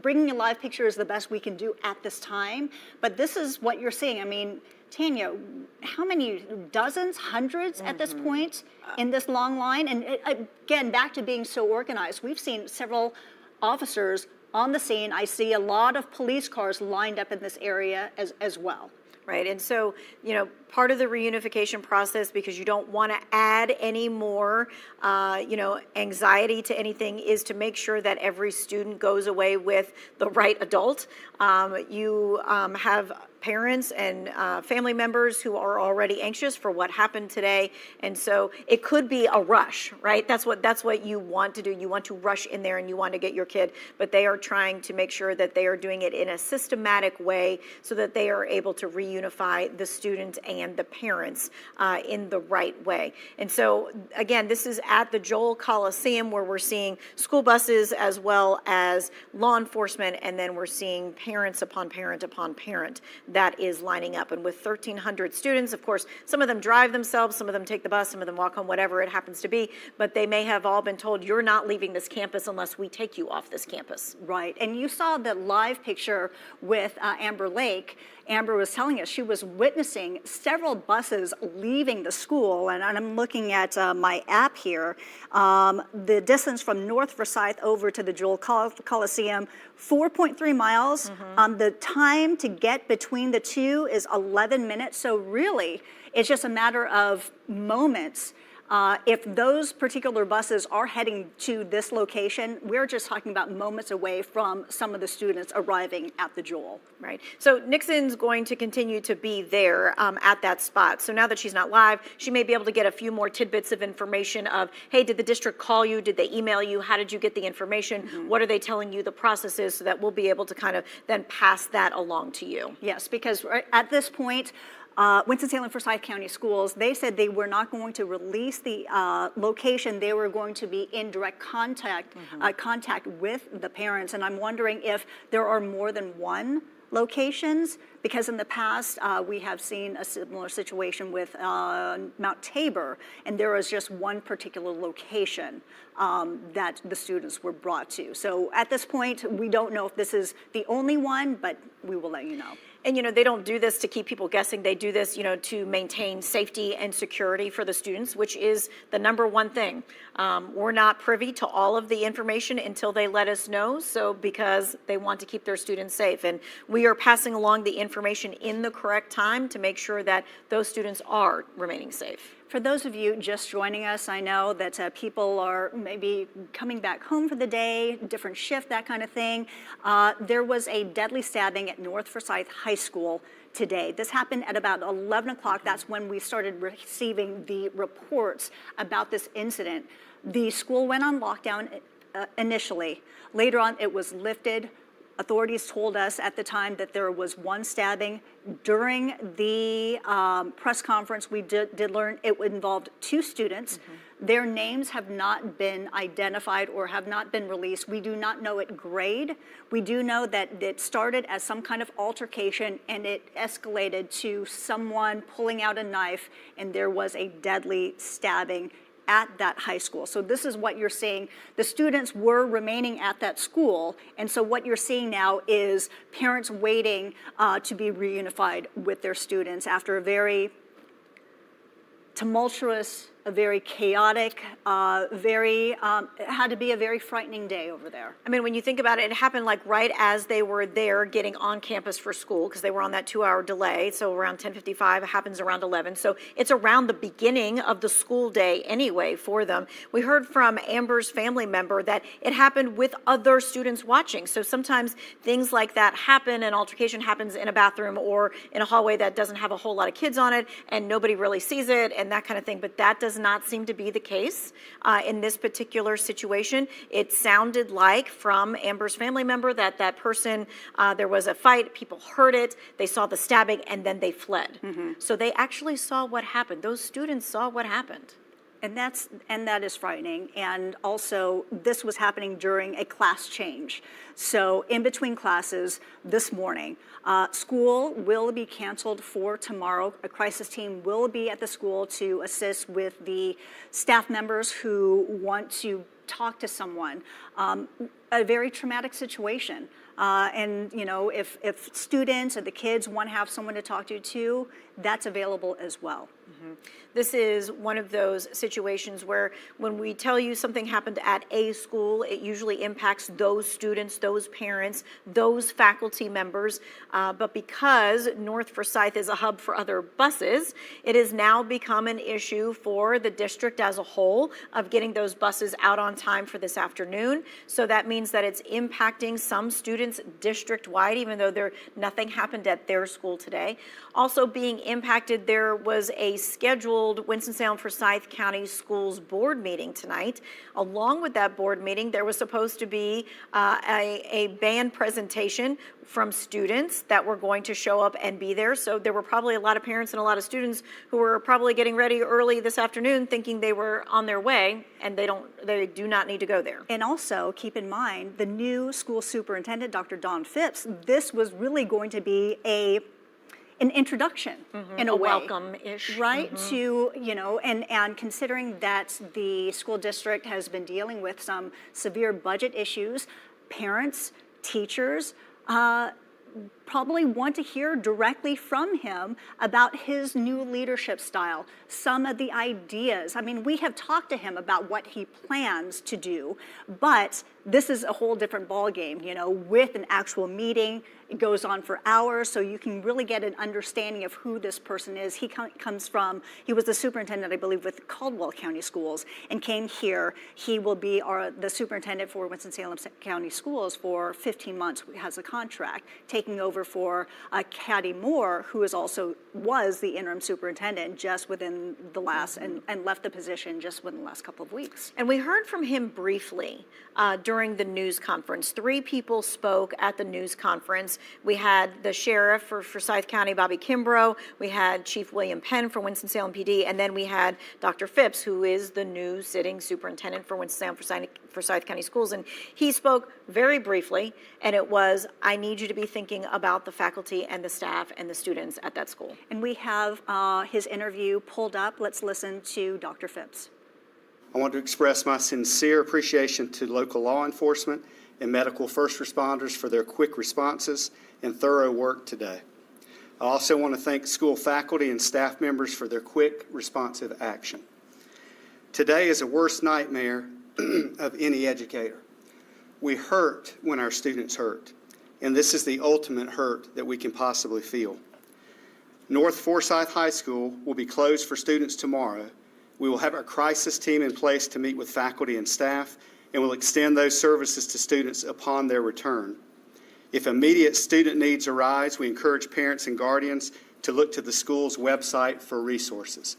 Speaker 13: bringing a live picture is the best we can do at this time. But this is what you're seeing. I mean, Tanya, how many dozens, hundreds at this point in this long line? And again, back to being so organized, we've seen several officers on the scene. I see a lot of police cars lined up in this area as well.
Speaker 12: Right, and so, part of the reunification process, because you don't want to add any more, anxiety to anything, is to make sure that every student goes away with the right adult. You have parents and family members who are already anxious for what happened today, and so it could be a rush, right? That's what you want to do. You want to rush in there and you want to get your kid, but they are trying to make sure that they are doing it in a systematic way so that they are able to reunify the student and the parents in the right way. And so again, this is at the Joel Coliseum where we're seeing school buses as well as law enforcement, and then we're seeing parents upon parent upon parent that is lining up. And with 1,300 students, of course, some of them drive themselves, some of them take the bus, some of them walk home, whatever it happens to be, but they may have all been told, you're not leaving this campus unless we take you off this campus.
Speaker 13: Right, and you saw the live picture with Amber Lake. Amber was telling us she was witnessing several buses leaving the school, and I'm looking at my app here. The distance from North Forsyth over to the Joel Coliseum, 4.3 miles. The time to get between the two is 11 minutes, so really it's just a matter of moments If those particular buses are heading to this location, we're just talking about moments away from some of the students arriving at the Jewel.
Speaker 12: Right. So Nixon's going to continue to be there at that spot. So now that she's not live, she may be able to get a few more tidbits of information of, hey, did the district call you? Did they email you? How did you get the information? What are they telling you the process is, so that we'll be able to kind of then pass that along to you.
Speaker 13: Yes, because at this point, Winston-Salem Forsyth County Schools, they said they were not going to release the location. They were going to be in direct contact with the parents. And I'm wondering if there are more than one locations, because in the past we have seen a similar situation with Mount Tabor, and there was just one particular location that the students were brought to. So at this point, we don't know if this is the only one, but we will let you know.
Speaker 12: And, they don't do this to keep people guessing. They do this, to maintain safety and security for the students, which is the number one thing. We're not privy to all of the information until they let us know, so because they want to keep their students safe. And we are passing along the information in the correct time to make sure that those students are remaining safe.
Speaker 13: For those of you just joining us, I know that people are maybe coming back home for the day, different shift, that kind of thing. There was a deadly stabbing at North Forsyth High School today. This happened at about 11 o'clock. That's when we started receiving the reports about this incident. The school went on lockdown initially. Later on, it was lifted. Authorities told us at the time that there was one stabbing. During the press conference, we did learn it involved two students. Their names have not been identified or have not been released. We do not know what grade. We do know that it started as some kind of altercation and it escalated to someone pulling out a knife, and there was a deadly stabbing at that high school. So this is what you're seeing. The students were remaining at that school, and so what you're seeing now is parents waiting to be reunified with their students after a very tumultuous, a very chaotic, it had to be a very frightening day over there.
Speaker 12: I mean, when you think about it, it happened like right as they were there getting on campus for school, because they were on that 2-hour delay. So around 10:55, it happens around 11. So it's around the beginning of the school day anyway for them. We heard from Amber's family member that it happened with other students watching. So sometimes things like that happen, an altercation happens in a bathroom or in a hallway that doesn't have a whole lot of kids on it, and nobody really sees it and that kind of thing. But that does not seem to be the case in this particular situation. It sounded like from Amber's family member that that person, there was a fight, people heard it, they saw the stabbing, and then they fled. So they actually saw what happened. Those students saw what happened.
Speaker 13: And that is frightening. And also, this was happening during a class change. So in between classes this morning, school will be canceled for tomorrow. A crisis team will be at the school to assist with the staff members who want to talk to someone. A very traumatic situation. And if students or the kids want to have someone to talk to too, that's available as well.
Speaker 12: This is one of those situations where when we tell you something happened at a school, it usually impacts those students, those parents, those faculty members. But because North Forsyth is a hub for other buses, it has now become an issue for the district as a whole of getting those buses out on time for this afternoon. So that means that it's impacting some students district-wide, even though nothing happened at their school today. Also being impacted, there was a scheduled Winston-Salem Forsyth County Schools board meeting tonight. Along with that board meeting, there was supposed to be a band presentation from students that were going to show up and be there. So there were probably a lot of parents and a lot of students who were probably getting ready early this afternoon thinking they were on their way, and they do not need to go there.
Speaker 13: And also keep in mind the new school superintendent, Dr. Dawn Phipps, this was really going to be an introduction in a way.
Speaker 12: Welcome-ish.
Speaker 13: Right, to, and considering that the school district has been dealing with some severe budget issues, parents, teachers, probably want to hear directly from him about his new leadership style, some of the ideas. I mean, we have talked to him about what he plans to do, but this is a whole different ballgame, you know, with an actual meeting. It goes on for hours, so you can really get an understanding of who this person is. He he was the superintendent, I believe, with Caldwell County Schools, and came here. He will be the superintendent for Winston-Salem County Schools for 15 months, has a contract, taking over for Caddy Moore, who was the interim superintendent just within the last, and left the position just within the last couple of weeks.
Speaker 12: And we heard from him briefly during the news conference. 3 people spoke at the news conference. We had the sheriff for Forsyth County, Bobby Kimbrough. We had Chief William Penn for Winston-Salem PD. And then we had Dr. Phipps, who is the new sitting superintendent for Winston-Salem Forsyth County Schools. And he spoke very briefly, and it was, I need you to be thinking about the faculty and the staff and the students at that school.
Speaker 13: And we have his interview pulled up. Let's listen to Dr. Phipps.
Speaker 11: I want to express my sincere appreciation to local law enforcement and medical first responders for their quick responses and thorough work today. I also want to thank school faculty and staff members for their quick, responsive action. Today is a worst nightmare of any educator. We hurt when our students hurt, and this is the ultimate hurt that we can possibly feel. North Forsyth High School will be closed for students tomorrow. We will have our crisis team in place to meet with faculty and staff, and will extend those services to students upon their return. If immediate student needs arise, we encourage parents and guardians to look to the school's website for resources.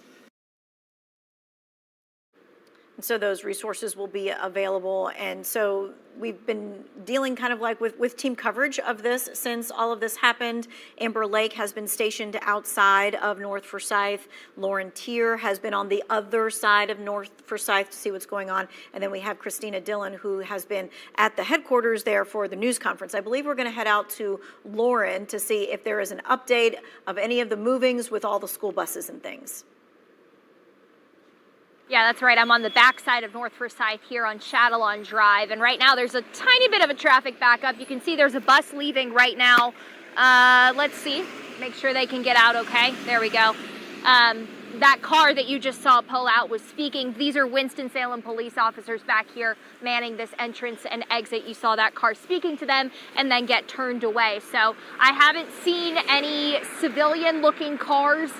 Speaker 12: And so those resources will be available. And so we've been dealing kind of like with team coverage of this since all of this happened. Amber Lake has been stationed outside of North Forsyth. Lauren Tier has been on the other side of North Forsyth to see what's going on. And then we have Christina Dillon, who has been at the headquarters there for the news conference. I believe we're going to head out to Lauren to see if there is an update of any of the movings with all the school buses and things.
Speaker 16: Yeah, that's right. I'm on the backside of North Forsyth here on Chatelawn Drive, and right now there's a tiny bit of a traffic backup. You can see there's a bus leaving right now. Let's see. Make sure they can get out okay. There we go. That car that you just saw pull out was speaking. These are Winston-Salem police officers back here manning this entrance and exit. You saw that car speaking to them and then get turned away. So I haven't seen any civilian-looking cars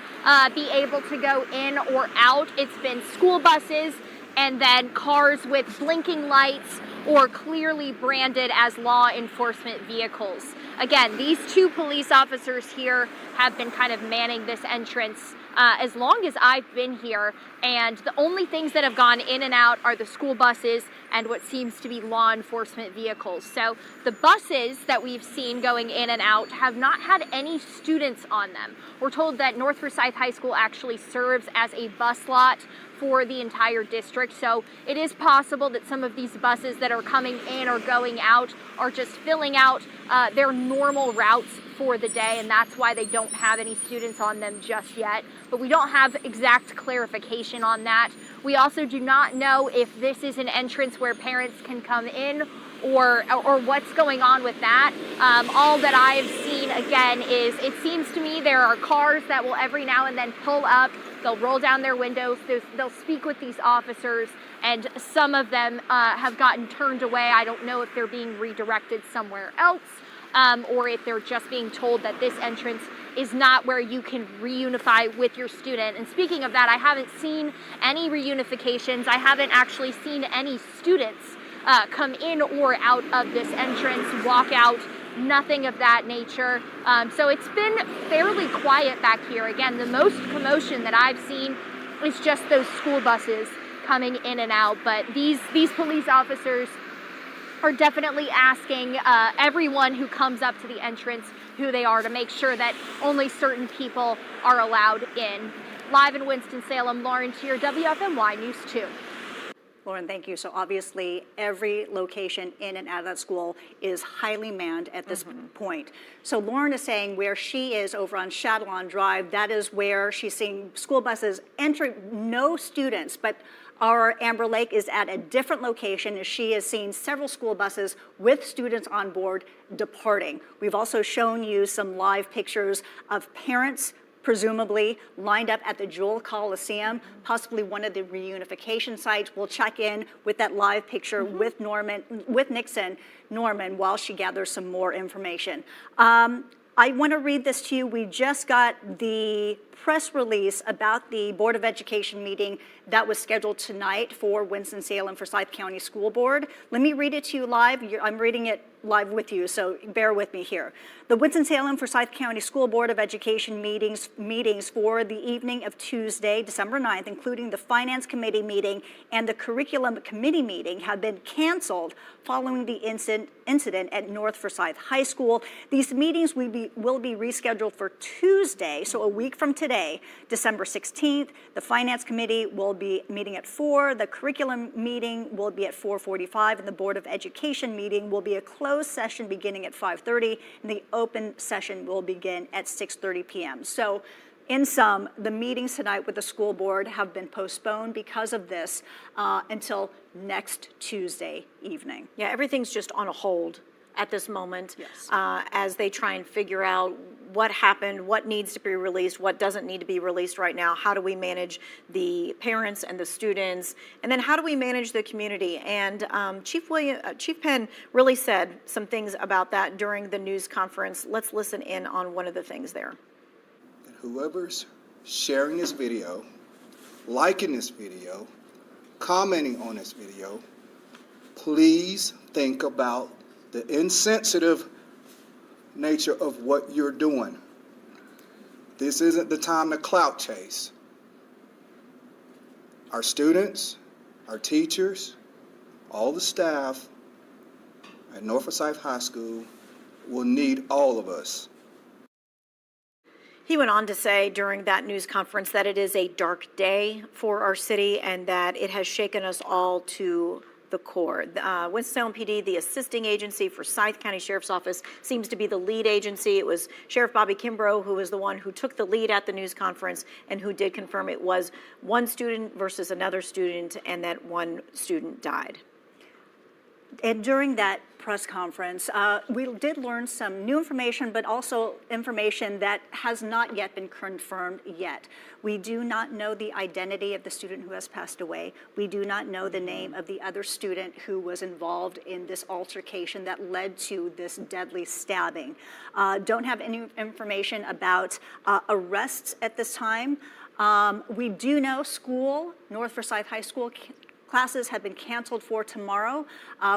Speaker 16: be able to go in or out. It's been school buses and then cars with blinking lights or clearly branded as law enforcement vehicles. Again, these 2 police officers here have been kind of manning this entrance as long as I've been here, and the only things that have gone in and out are the school buses and what seems to be law enforcement vehicles. So the buses that we've seen going in and out have not had any students on them. We're told that North Forsyth High School actually serves as a bus lot for the entire district, so it is possible that some of these buses that are coming in or going out are just filling out their normal routes for the day, and that's why they don't have any students on them just yet. But we don't have exact clarification on that. We also do not know if this is an entrance where parents can come in or what's going on with that. All that I've seen, again, is it seems to me there are cars that will every now and then pull up. They'll roll down their windows. They'll speak with these officers, and some of them have gotten turned away. I don't know if they're being redirected somewhere else, or if they're just being told that this entrance is not where you can reunify with your student. And speaking of that, I haven't seen any reunifications. I haven't actually seen any students come in or out of this entrance, walk out, nothing of that nature. So it's been fairly quiet back here. Again, the most commotion that I've seen is just those school buses coming in and out. But these police officers are definitely asking everyone who comes up to the entrance who they are to make sure that only certain people are allowed in. Live in Winston-Salem, Lauren Tier, WFMY News 2.
Speaker 13: Lauren, thank you. So obviously every location in and out of that school is highly manned at this point. So Lauren is saying where she is over on Chatelawn Drive, that is where she's seeing school buses entering, no students, but our Amber Lake is at a different location as she has seen several school buses with students on board departing. We've also shown you some live pictures of parents presumably lined up at the Jewel Coliseum, possibly one of the reunification sites. We'll check in with that live picture with Nixon Norman while she gathers some more information. I want to read this to you. We just got the press release about the Board of Education meeting that was scheduled tonight for Winston-Salem Forsyth County School Board. Let me read it to you live. I'm reading it live with you, so bear with me here. The Winston-Salem Forsyth County School Board of Education meetings for the evening of Tuesday, December 9th, including the Finance Committee meeting and the Curriculum Committee meeting, have been canceled following the incident at North Forsyth High School. These meetings will be rescheduled for Tuesday, so a week from today, December 16th. The Finance Committee will be meeting at 4, the Curriculum meeting will be at 4:45, and the Board of Education meeting will be a closed session beginning at 5:30, and the open session will begin at 6:30 p.m. So in sum, the meetings tonight with the school board have been postponed because of this until next Tuesday evening.
Speaker 12: Yeah, everything's just on a hold at this moment, as they try and figure out what happened, what needs to be released, what doesn't need to be released right now. How do we manage the parents and the students, and then how do we manage the community? And Chief Penn really said some things about that during the news conference. Let's listen in on one of the things there.
Speaker 10: Whoever's sharing this video, liking this video, commenting on this video, please think about the insensitive nature of what you're doing. This isn't the time to clout chase. Our students, our teachers, all the staff at North Forsyth High School will need all of us.
Speaker 12: He went on to say during that news conference that it is a dark day for our city and that it has shaken us all to the core. Winston-Salem PD, the assisting agency for Forsyth County Sheriff's Office, seems to be the lead agency. It was Sheriff Bobby Kimbrough who was the one who took the lead at the news conference and who did confirm it was one student versus another student and that one student died.
Speaker 13: And during that press conference, we did learn some new information, but also information that has not yet been confirmed yet. We do not know the identity of the student who has passed away. We do not know the name of the other student who was involved in this altercation that led to this deadly stabbing. Don't have any information about arrests at this time. We do know North Forsyth High School classes have been canceled for tomorrow.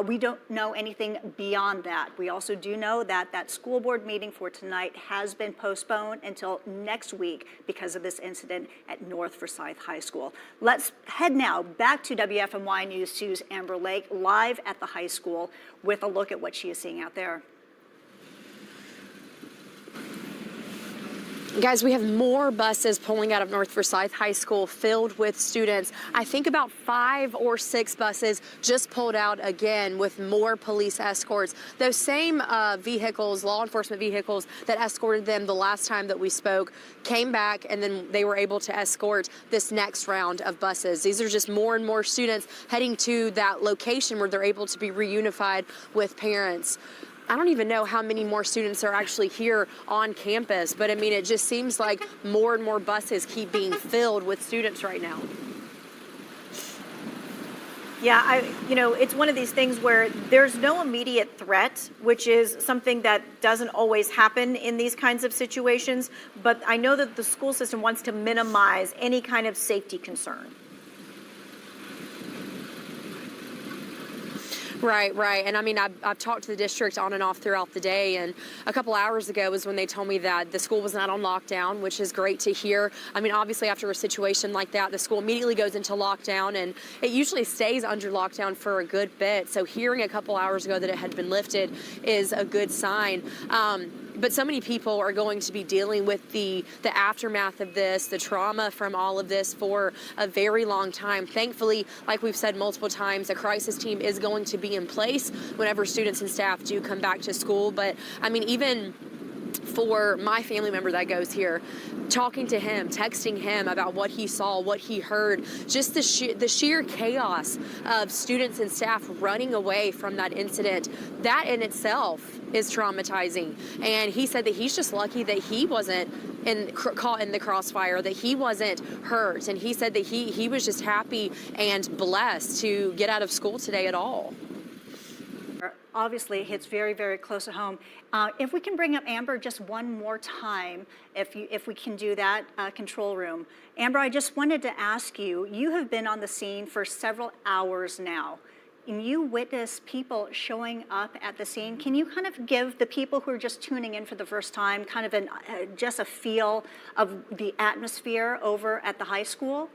Speaker 13: We don't know anything beyond that. We also do know that that school board meeting for tonight has been postponed until next week because of this incident at North Forsyth High School. Let's head now back to WFMY News 2's Amber Lake, live at the high school with a look at what she is seeing out there.
Speaker 1: Guys, we have more buses pulling out of North Forsyth High School filled with students. I think about 5 or 6 buses just pulled out again with more police escorts. Those same vehicles, law enforcement vehicles that escorted them the last time that we spoke, came back and then they were able to escort this next round of buses. These are just more and more students heading to that location where they're able to be reunified with parents. I don't even know how many more students are actually here on campus, but I mean, it just seems like more and more buses keep being filled with students right now.
Speaker 12: Yeah, it's one of these things where there's no immediate threat, which is something that doesn't always happen in these kinds of situations, but I know that the school system wants to minimize any kind of safety concern.
Speaker 1: Right. And I mean, I've talked to the district on and off throughout the day, and a couple hours ago was when they told me that the school was not on lockdown, which is great to hear. I mean, obviously after a situation like that, the school immediately goes into lockdown, and it usually stays under lockdown for a good bit. So hearing a couple hours ago that it had been lifted is a good sign. But so many people are going to be dealing with the aftermath of this, the trauma from all of this for a very long time. Thankfully, like we've said multiple times, a crisis team is going to be in place whenever students and staff do come back to school. But I mean, even for my family member that goes here, talking to him, texting him about what he saw, what he heard, just the sheer chaos of students and staff running away from that incident, that in itself is traumatizing. And he said that he's just lucky that he wasn't caught in the crossfire, that he wasn't hurt. And he said that he was just happy and blessed to get out of school today at all.
Speaker 13: Obviously, it hits very, very close to home. If we can bring up Amber just one more time, if we can do that, control room. Amber, I just wanted to ask you, you have been on the scene for several hours now, and you witnessed people showing up at the scene. Can you kind of give the people who are just tuning in for the first time kind of just a feel of the atmosphere over at the high school?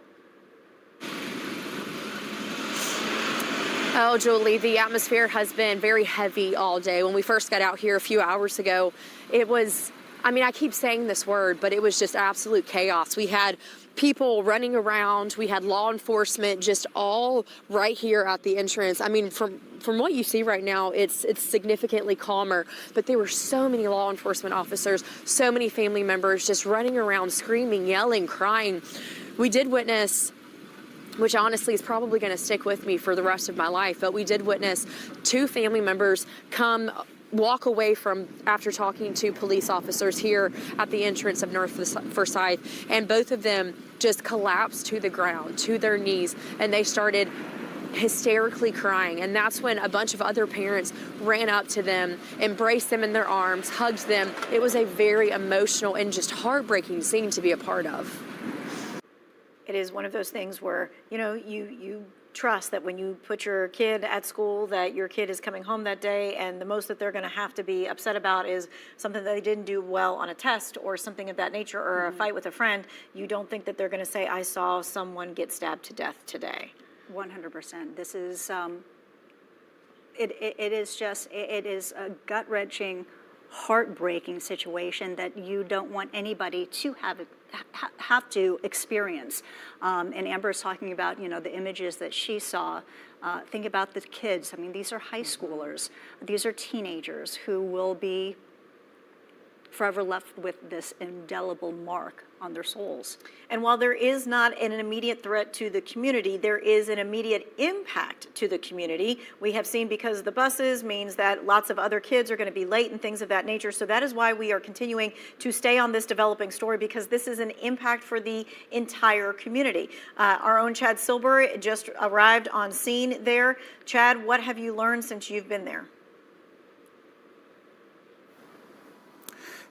Speaker 1: Oh, Julie, the atmosphere has been very heavy all day. When we first got out here a few hours ago, it was, I mean, I keep saying this word, but it was just absolute chaos. We had people running around. We had law enforcement just all right here at the entrance. I mean, from what you see right now, it's significantly calmer, but there were so many law enforcement officers, so many family members just running around, screaming, yelling, crying. We did witness, which honestly is probably going to stick with me for the rest of my life, but we did witness 2 family members walk away from after talking to police officers here at the entrance of North Forsyth, and both of them just collapsed to the ground, to their knees, and they started hysterically crying. And that's when a bunch of other parents ran up to them, embraced them in their arms, hugged them. It was a very emotional and just heartbreaking scene to be a part of.
Speaker 12: It is one of those things where, you know, you trust that when you put your kid at school, that your kid is coming home that day, and the most that they're going to have to be upset about is something that they didn't do well on a test or something of that nature, or a fight with a friend. You don't think that they're going to say, I saw someone get stabbed to death today.
Speaker 13: 100%. This is, it is a gut-wrenching, heartbreaking situation that you don't want anybody to have to experience. And Amber is talking about, you know, the images that she saw. Think about the kids. I mean, these are high schoolers. These are teenagers who will be forever left with this indelible mark on their souls.
Speaker 12: And while there is not an immediate threat to the community, there is an immediate impact to the community. We have seen, because the buses means that lots of other kids are going to be late and things of that nature. So that is why we are continuing to stay on this developing story, because this is an impact for the entire community. Our own Chad Silber just arrived on scene there. Chad, what have you learned since you've been there?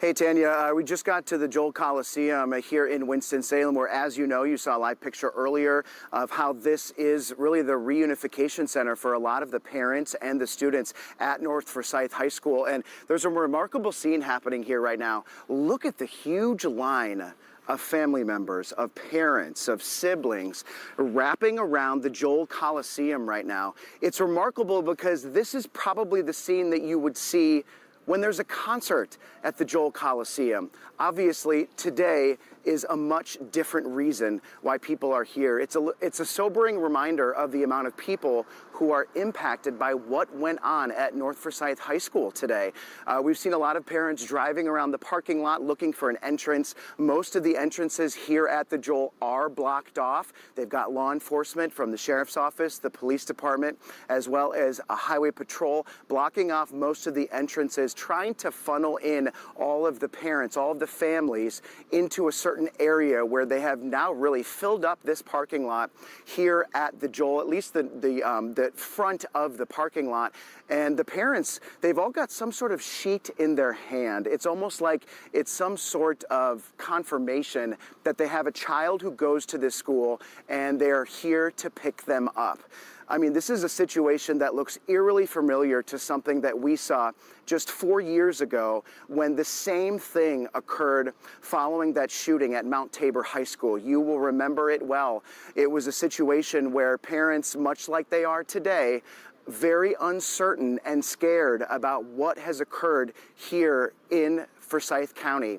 Speaker 17: Hey, Tanya, we just got to the Joel Coliseum here in Winston-Salem, where, as you know, you saw a live picture earlier of how this is really the reunification center for a lot of the parents and the students at North Forsyth High School. And there's a remarkable scene happening here right now. Look at the huge line of family members, of parents, of siblings wrapping around the Joel Coliseum right now. It's remarkable because this is probably the scene that you would see when there's a concert at the Joel Coliseum. Obviously, today is a much different reason why people are here. It's a sobering reminder of the amount of people who are impacted by what went on at North Forsyth High School today. We've seen a lot of parents driving around the parking lot looking for an entrance. Most of the entrances here at the Joel are blocked off. They've got law enforcement from the sheriff's office, the police department, as well as a highway patrol blocking off most of the entrances, trying to funnel in all of the parents, all of the families into a certain area where they have now really filled up this parking lot here at the Joel, at least the front of the parking lot. And the parents, they've all got some sort of sheet in their hand. It's almost like it's some sort of confirmation that they have a child who goes to this school and they're here to pick them up. I mean, this is a situation that looks eerily familiar to something that we saw just 4 years ago when the same thing occurred following that shooting at Mount Tabor High School. You will remember it well. It was a situation where parents, much like they are today, very uncertain and scared about what has occurred here in Forsyth County.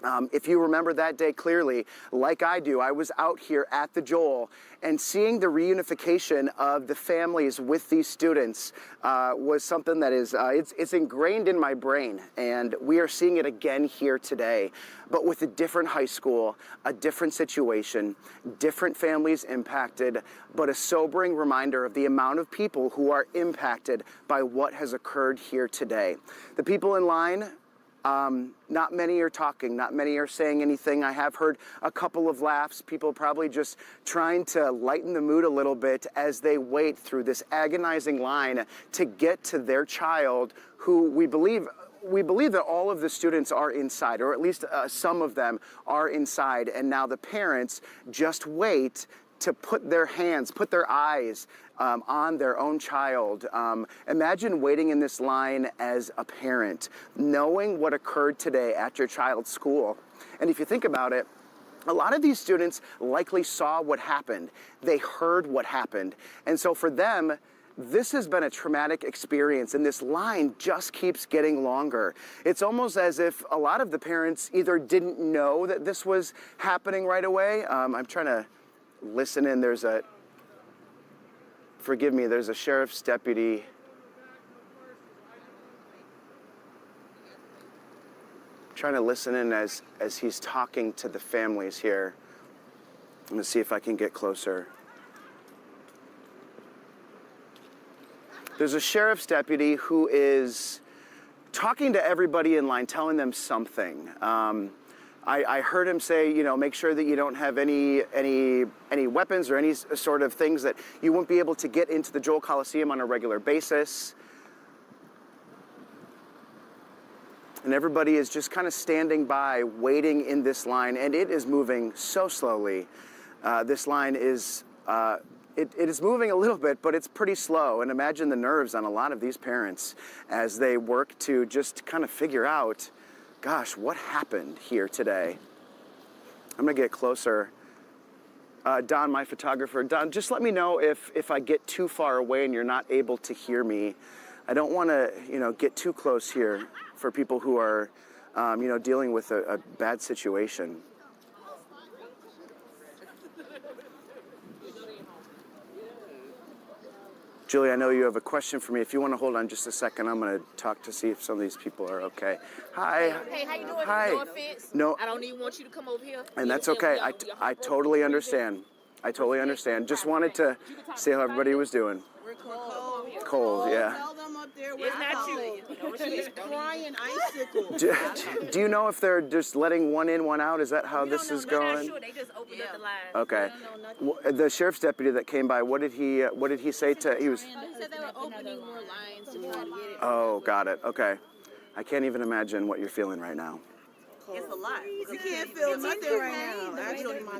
Speaker 17: If you remember that day clearly, like I do, I was out here at the Joel, and seeing the reunification of the families with these students was something that is, it's ingrained in my brain, and we are seeing it again here today, but with a different high school, a different situation, different families impacted, but a sobering reminder of the amount of people who are impacted by what has occurred here today. The people in line, not many are talking, not many are saying anything. I have heard a couple of laughs, people probably just trying to lighten the mood a little bit as they wait through this agonizing line to get to their child, who we believe that all of the students are inside, or at least some of them are inside, and now the parents just wait to put their hands, put their eyes on their own child. Imagine waiting in this line as a parent, knowing what occurred today at your child's school. And if you think about it, a lot of these students likely saw what happened. They heard what happened. And so for them, this has been a traumatic experience, and this line just keeps getting longer. It's almost as if a lot of the parents either didn't know that this was happening right away. I'm trying to listen in. Forgive me, there's a sheriff's deputy. Trying to listen in as he's talking to the families here. I'm gonna see if I can get closer. There's a sheriff's deputy who is talking to everybody in line, telling them something. I heard him say, make sure that you don't have any weapons or any sort of things that you won't be able to get into the Joel Coliseum on a regular basis. And everybody is just kind of standing by, waiting in this line, and it is moving so slowly. This line is, it is moving a little bit, but it's pretty slow. And imagine the nerves on a lot of these parents as they work to just kind of figure out, gosh, what happened here today? I'm gonna get closer. Don, my photographer. Don, just let me know if I get too far away and you're not able to hear me. I don't wanna, get too close here for people who are, dealing with a bad situation. Julie, I know you have a question for me. If you want to hold on just a second, I'm going to talk to see if some of these people are okay. Hi.
Speaker 18: Hey, how you doing?
Speaker 17: Hi.
Speaker 18: No offense.
Speaker 17: No.
Speaker 18: I don't even want you to come over here.
Speaker 17: And that's okay. I totally understand. I totally understand. Just wanted to see how everybody was doing.
Speaker 18: We're cold.
Speaker 17: Cold, yeah.
Speaker 18: Tell them up there it's not you. She's crying icicle.
Speaker 17: Do you know if they're just letting one in, one out? Is that how this is going?
Speaker 18: I'm not sure. They just opened up the line.
Speaker 17: Okay. The sheriff's deputy that came by, what did he say to? He was.
Speaker 18: He said they were opening more lines to try to get it.
Speaker 17: Oh, got it. Okay. I can't even imagine what you're feeling right now.
Speaker 18: It's a lot. You can't feel nothing right now. Actually, my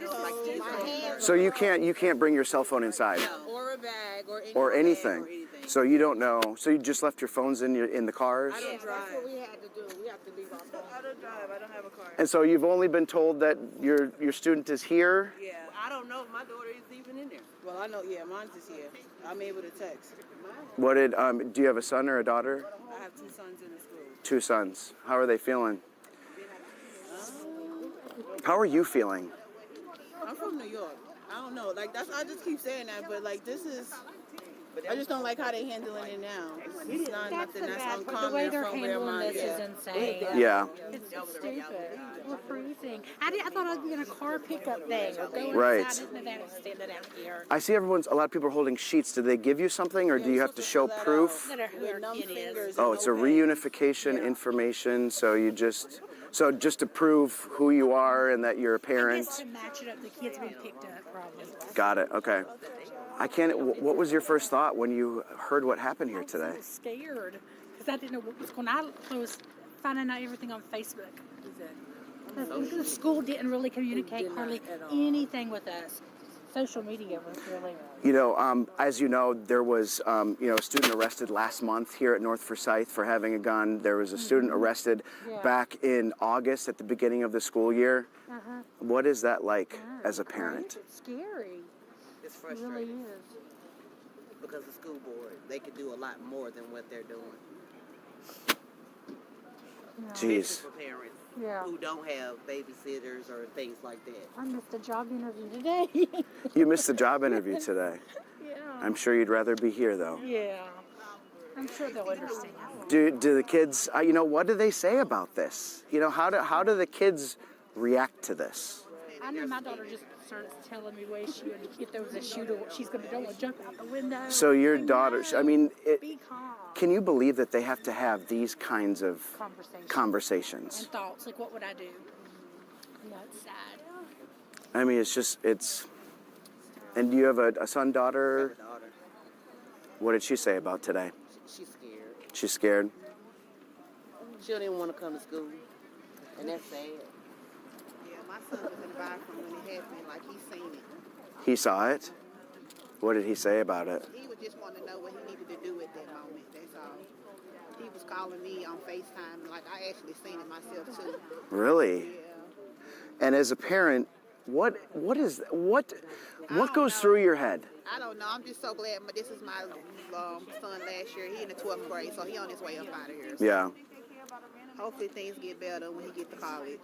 Speaker 18: hands.
Speaker 17: So you can't bring your cell phone inside.
Speaker 18: Or a bag
Speaker 17: or anything. So you don't know. So you just left your phones in the cars?
Speaker 18: I don't drive. That's what we had to do. We have to leave our phone. I don't drive. I don't have a car.
Speaker 17: And so you've only been told that your student is here?
Speaker 18: Yeah. I don't know if my daughter is even in there. Well, I know. Yeah, mine's is here. I'm able to text.
Speaker 17: What did do you have a son or a daughter?
Speaker 18: I have 2 sons in the school.
Speaker 17: 2 sons. How are they feeling? How are you feeling?
Speaker 18: I'm from New York. I don't know. I just keep saying that, but this is. I just don't like how they're handling it now. It's not nothing that's uncommon.
Speaker 19: The way they're handling this is insane.
Speaker 17: Yeah.
Speaker 19: It's stupid. We're freezing. I thought I'd be in a car pickup thing or going
Speaker 17: Right.
Speaker 19: outside and standing out here.
Speaker 17: I see a lot of people are holding sheets. Do they give you something, or do you have to show proof? Oh, it's a reunification information. So just to prove who you are and that you're a parent.
Speaker 19: I guess to match it up, the kids been picked up probably.
Speaker 17: Got it. Okay. What was your first thought when you heard what happened here today?
Speaker 19: I was scared because I didn't know what was going on. I was finding out everything on Facebook. The school didn't really communicate hardly anything with us. Social media was really.
Speaker 17: As you know, there was, a student arrested last month here at North Forsyth for having a gun. There was a student arrested back in August at the beginning of the school year. What is that like as a parent?
Speaker 19: It's scary.
Speaker 18: It's
Speaker 19: It
Speaker 18: frustrating.
Speaker 19: really is.
Speaker 18: Because the school board, they could do a lot more than what they're doing.
Speaker 17: Jeez.
Speaker 18: For parents. who don't have babysitters or things like that.
Speaker 19: I missed a job interview today.
Speaker 17: You missed the job interview today.
Speaker 19: Yeah.
Speaker 17: I'm sure you'd rather be here, though.
Speaker 19: Yeah. I'm sure they'll understand.
Speaker 17: Do the kids, what do they say about this? How do the kids react to this?
Speaker 19: I know my daughter just starts telling me if there was a shooter, she's going to jump out the window.
Speaker 17: So your daughter, can you believe that they have to have these kinds of conversations?
Speaker 19: And thoughts, like what would I do? Yeah, it's sad.
Speaker 17: I mean, and do you have a son, daughter?
Speaker 18: I have a daughter.
Speaker 17: What did she say about today?
Speaker 18: She's scared.
Speaker 17: She's scared?
Speaker 18: She don't even want to come to school, and that's sad. Yeah, my son was in the bathroom when it happened, like he's seen it.
Speaker 17: He saw it? What did he say about it?
Speaker 18: He would just want to know what he needed to do at that moment, that's all. He was calling me on FaceTime, like I actually seen it myself too.
Speaker 17: Really?
Speaker 18: Yeah.
Speaker 17: And as a parent, what goes through your head?
Speaker 18: I don't know. I'm just so glad. This is my son last year. He in the 12th grade, so he on his way up out of here. So
Speaker 17: Yeah.
Speaker 18: hopefully things get better when he get to college.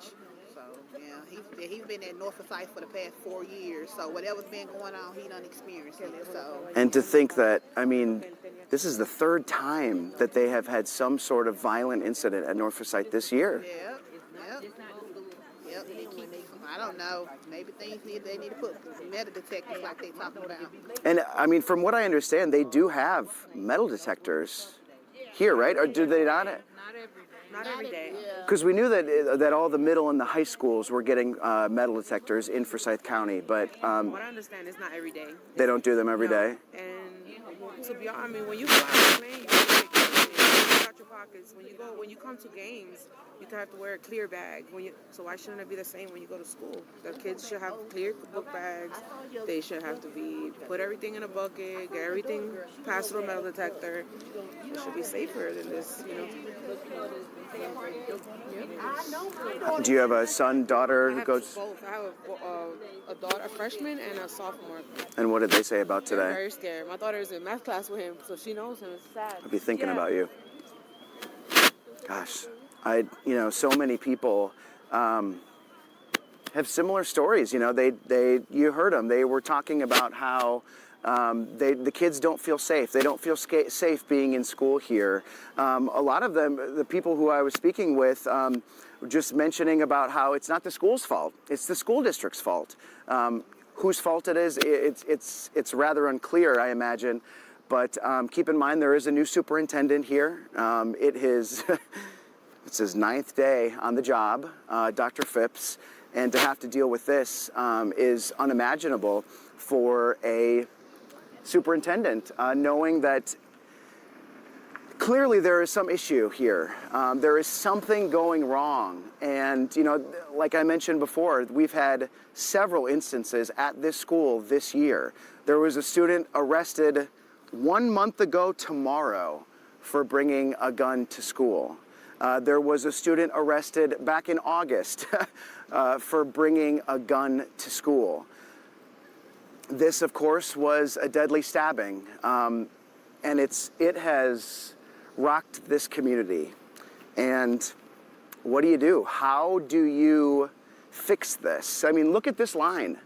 Speaker 18: So yeah, he's been at North Forsyth for the past 4 years. So whatever's been going on, he done experienced it. So
Speaker 17: And to think that, this is the third time that they have had some sort of violent incident at North Forsyth this year.
Speaker 18: Yep. I don't know. Maybe they need to put metal detectors like they talking about.
Speaker 17: And from what I understand, they do have metal detectors here, right? Or do they not?
Speaker 18: Not every day.
Speaker 17: Because we knew that all the middle and the high schools were getting metal detectors in Forsyth County, but
Speaker 20: what I understand, it's not every day.
Speaker 17: They don't do them every day.
Speaker 20: And to be honest, when you go out and play, you take out your pockets. When you come to games, you have to wear a clear bag. So why shouldn't it be the same when you go to school? The kids should have clear book bags. They should have to put everything in a bucket, get everything past the metal detector. It should be safer than this,
Speaker 17: Do you have a son, daughter who goes?
Speaker 20: Both. I have a daughter, a freshman, and a sophomore.
Speaker 17: And what did they say about
Speaker 20: They're
Speaker 17: today?
Speaker 20: very scared. My daughter is in math class with him, so she knows him. It's sad.
Speaker 17: I'd be thinking about you. Gosh, so many people have similar stories. You heard them. They were talking about how the kids don't feel safe. They don't feel safe being in school here. A lot of them, the people who I was speaking with, were just mentioning about how it's not the school's fault. It's the school district's fault. Whose fault it is, it's rather unclear, I imagine. But keep in mind, there is a new superintendent here. It's his 9th day on the job, Dr. Phipps, and to have to deal with this is unimaginable for a superintendent, knowing that clearly there is some issue here. There is something going wrong. And, like I mentioned before, we've had several instances at this school this year. There was a student arrested 1 month ago tomorrow for bringing a gun to school. There was a student arrested back in August for bringing a gun to school. This, of course, was a deadly stabbing, and it has rocked this community. And what do you do? How do you fix this? Look at this line.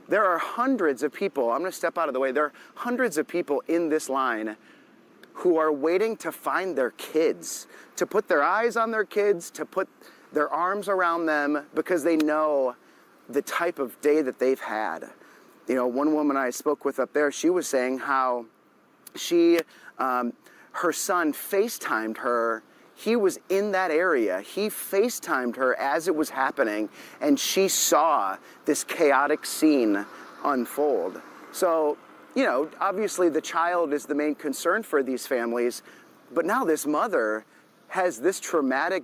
Speaker 17: There are hundreds of people. I'm going to step out of the way. There are hundreds of people in this line who are waiting to find their kids, to put their eyes on their kids, to put their arms around them, because they know the type of day that they've had. One woman I spoke with up there, she was saying how her son FaceTimed her. He was in that area. He FaceTimed her as it was happening, and she saw this chaotic scene unfold. So, obviously the child is the main concern for these families, but now this mother has this traumatic,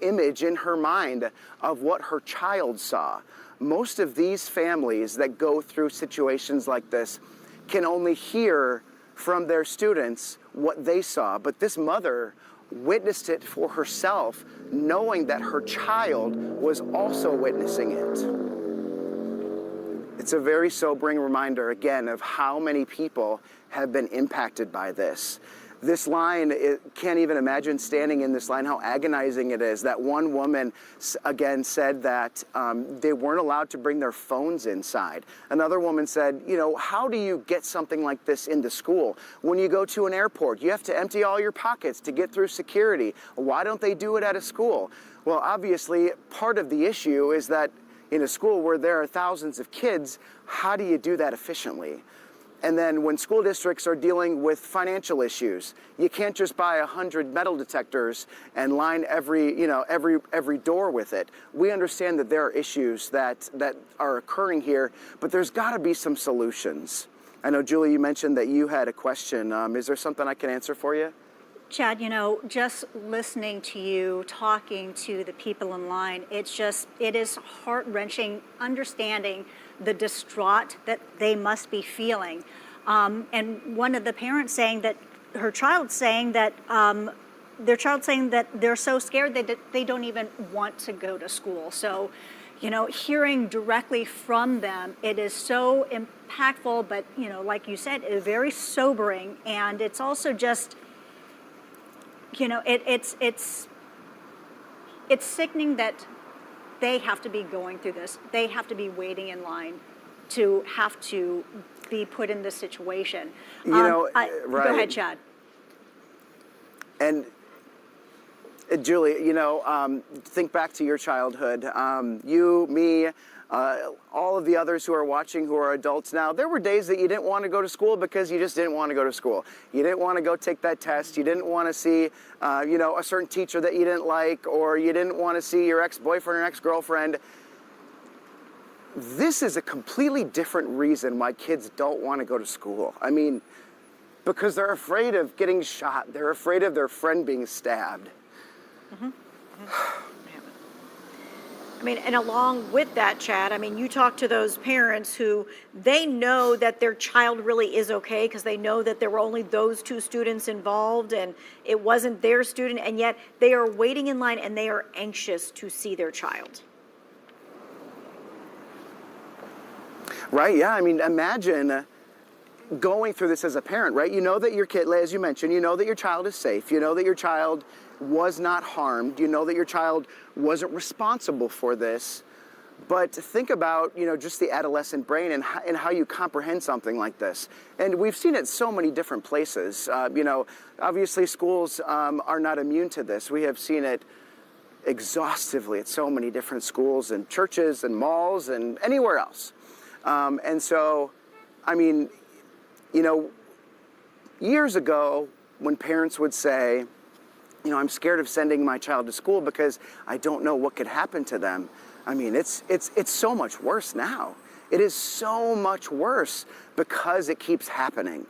Speaker 17: image in her mind of what her child saw. Most of these families that go through situations like this can only hear from their students what they saw, but this mother witnessed it for herself, knowing that her child was also witnessing it. It's a very sobering reminder, again, of how many people have been impacted by this. this line, can't even imagine standing in this line, how agonizing it is. That one woman, again, said that they weren't allowed to bring their phones inside. Another woman said, you know, how do you get something like this into school? When you go to an airport, you have to empty all your pockets to get through security. Why don't they do it at a school? Well, obviously, part of the issue is that in a school where there are thousands of kids, how do you do that efficiently? And then when school districts are dealing with financial issues, you can't just buy 100 metal detectors and line every door with it. We understand that there are issues that are occurring here, but there's got to be some solutions. I know, Julie, you mentioned that you had a question. Is there something I can answer for you?
Speaker 13: Chad, you know, just listening to you, talking to the people in line, it is heart-wrenching understanding the distraught that they must be feeling. And one of the parents saying that their child saying that they're so scared that they don't even want to go to school. So, you know, hearing directly from them, it is so impactful, but, you know, like you said, it's very sobering. And it's also just, you know, it's sickening that they have to be going through this. They have to be waiting in line to have to be put in this situation.
Speaker 17: You know, right.
Speaker 13: Go ahead, Chad.
Speaker 17: And Julie, you know, think back to your childhood. You, me, all of the others who are watching who are adults now, there were days that you didn't want to go to school because you just didn't want to go to school. You didn't want to go take that test. You didn't want to see, you know, a certain teacher that you didn't like, or you didn't want to see your ex-boyfriend or ex-girlfriend. This is a completely different reason why kids don't want to go to school. I mean, because they're afraid of getting shot. They're afraid of their friend being stabbed.
Speaker 12: Mm-hmm. I mean, and along with that, Chad, I mean, you talk to those parents who they know that their child really is okay because they know that there were only those two students involved and it wasn't their student, and yet they are waiting in line and they are anxious to see their child.
Speaker 17: Right, yeah, I mean, imagine going through this as a parent, right? You know that your kid, as you mentioned, you know that your child is safe. You know that your child was not harmed. You know that your child wasn't responsible for this. But think about, you know, just the adolescent brain and how you comprehend something like this. And we've seen it so many different places. You know, obviously schools are not immune to this. We have seen it exhaustively at so many different schools and churches and malls and anywhere else. And so, I mean, you know, years ago when parents would say, you know, I'm scared of sending my child to school because I don't know what could happen to them. I mean, it's so much worse now. It is so much worse because it keeps happening.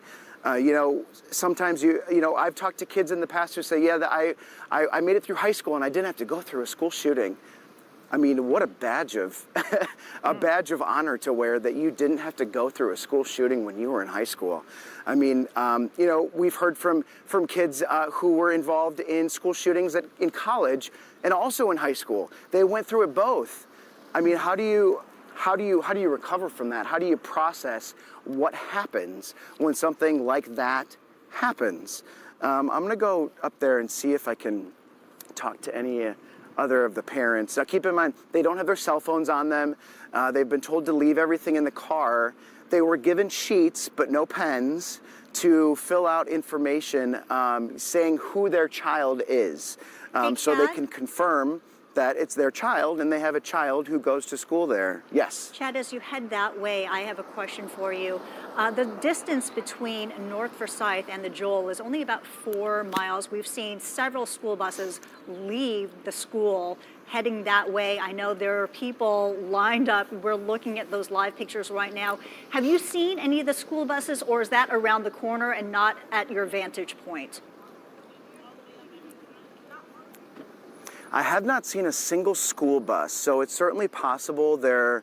Speaker 17: You know, sometimes you know, I've talked to kids in the past who say, yeah, I made it through high school and I didn't have to go through a school shooting. I mean, what a badge of badge of honor to wear that you didn't have to go through a school shooting when you were in high school. I mean, you know, we've heard from kids who were involved in school shootings in college and also in high school. They went through it both. I mean, how do you recover from that? How do you process what happens when something like that happens? I'm going to go up there and see if I can talk to any other of the parents. Now keep in mind, they don't have their cell phones on them. They've been told to leave everything in the car. They were given sheets, but no pens, to fill out information saying who their child is. So they can confirm that it's their child and they have a child who goes to school there. Yes?
Speaker 13: Chad, as you head that way, I have a question for you. The distance between North Forsyth and the Joel is only about 4 miles. We've seen several school buses leave the school heading that way. I know there are people lined up. We're looking at those live pictures right now. Have you seen any of the school buses, or is that around the corner and not at your vantage point?
Speaker 17: I have not seen a single school bus, so it's certainly possible they're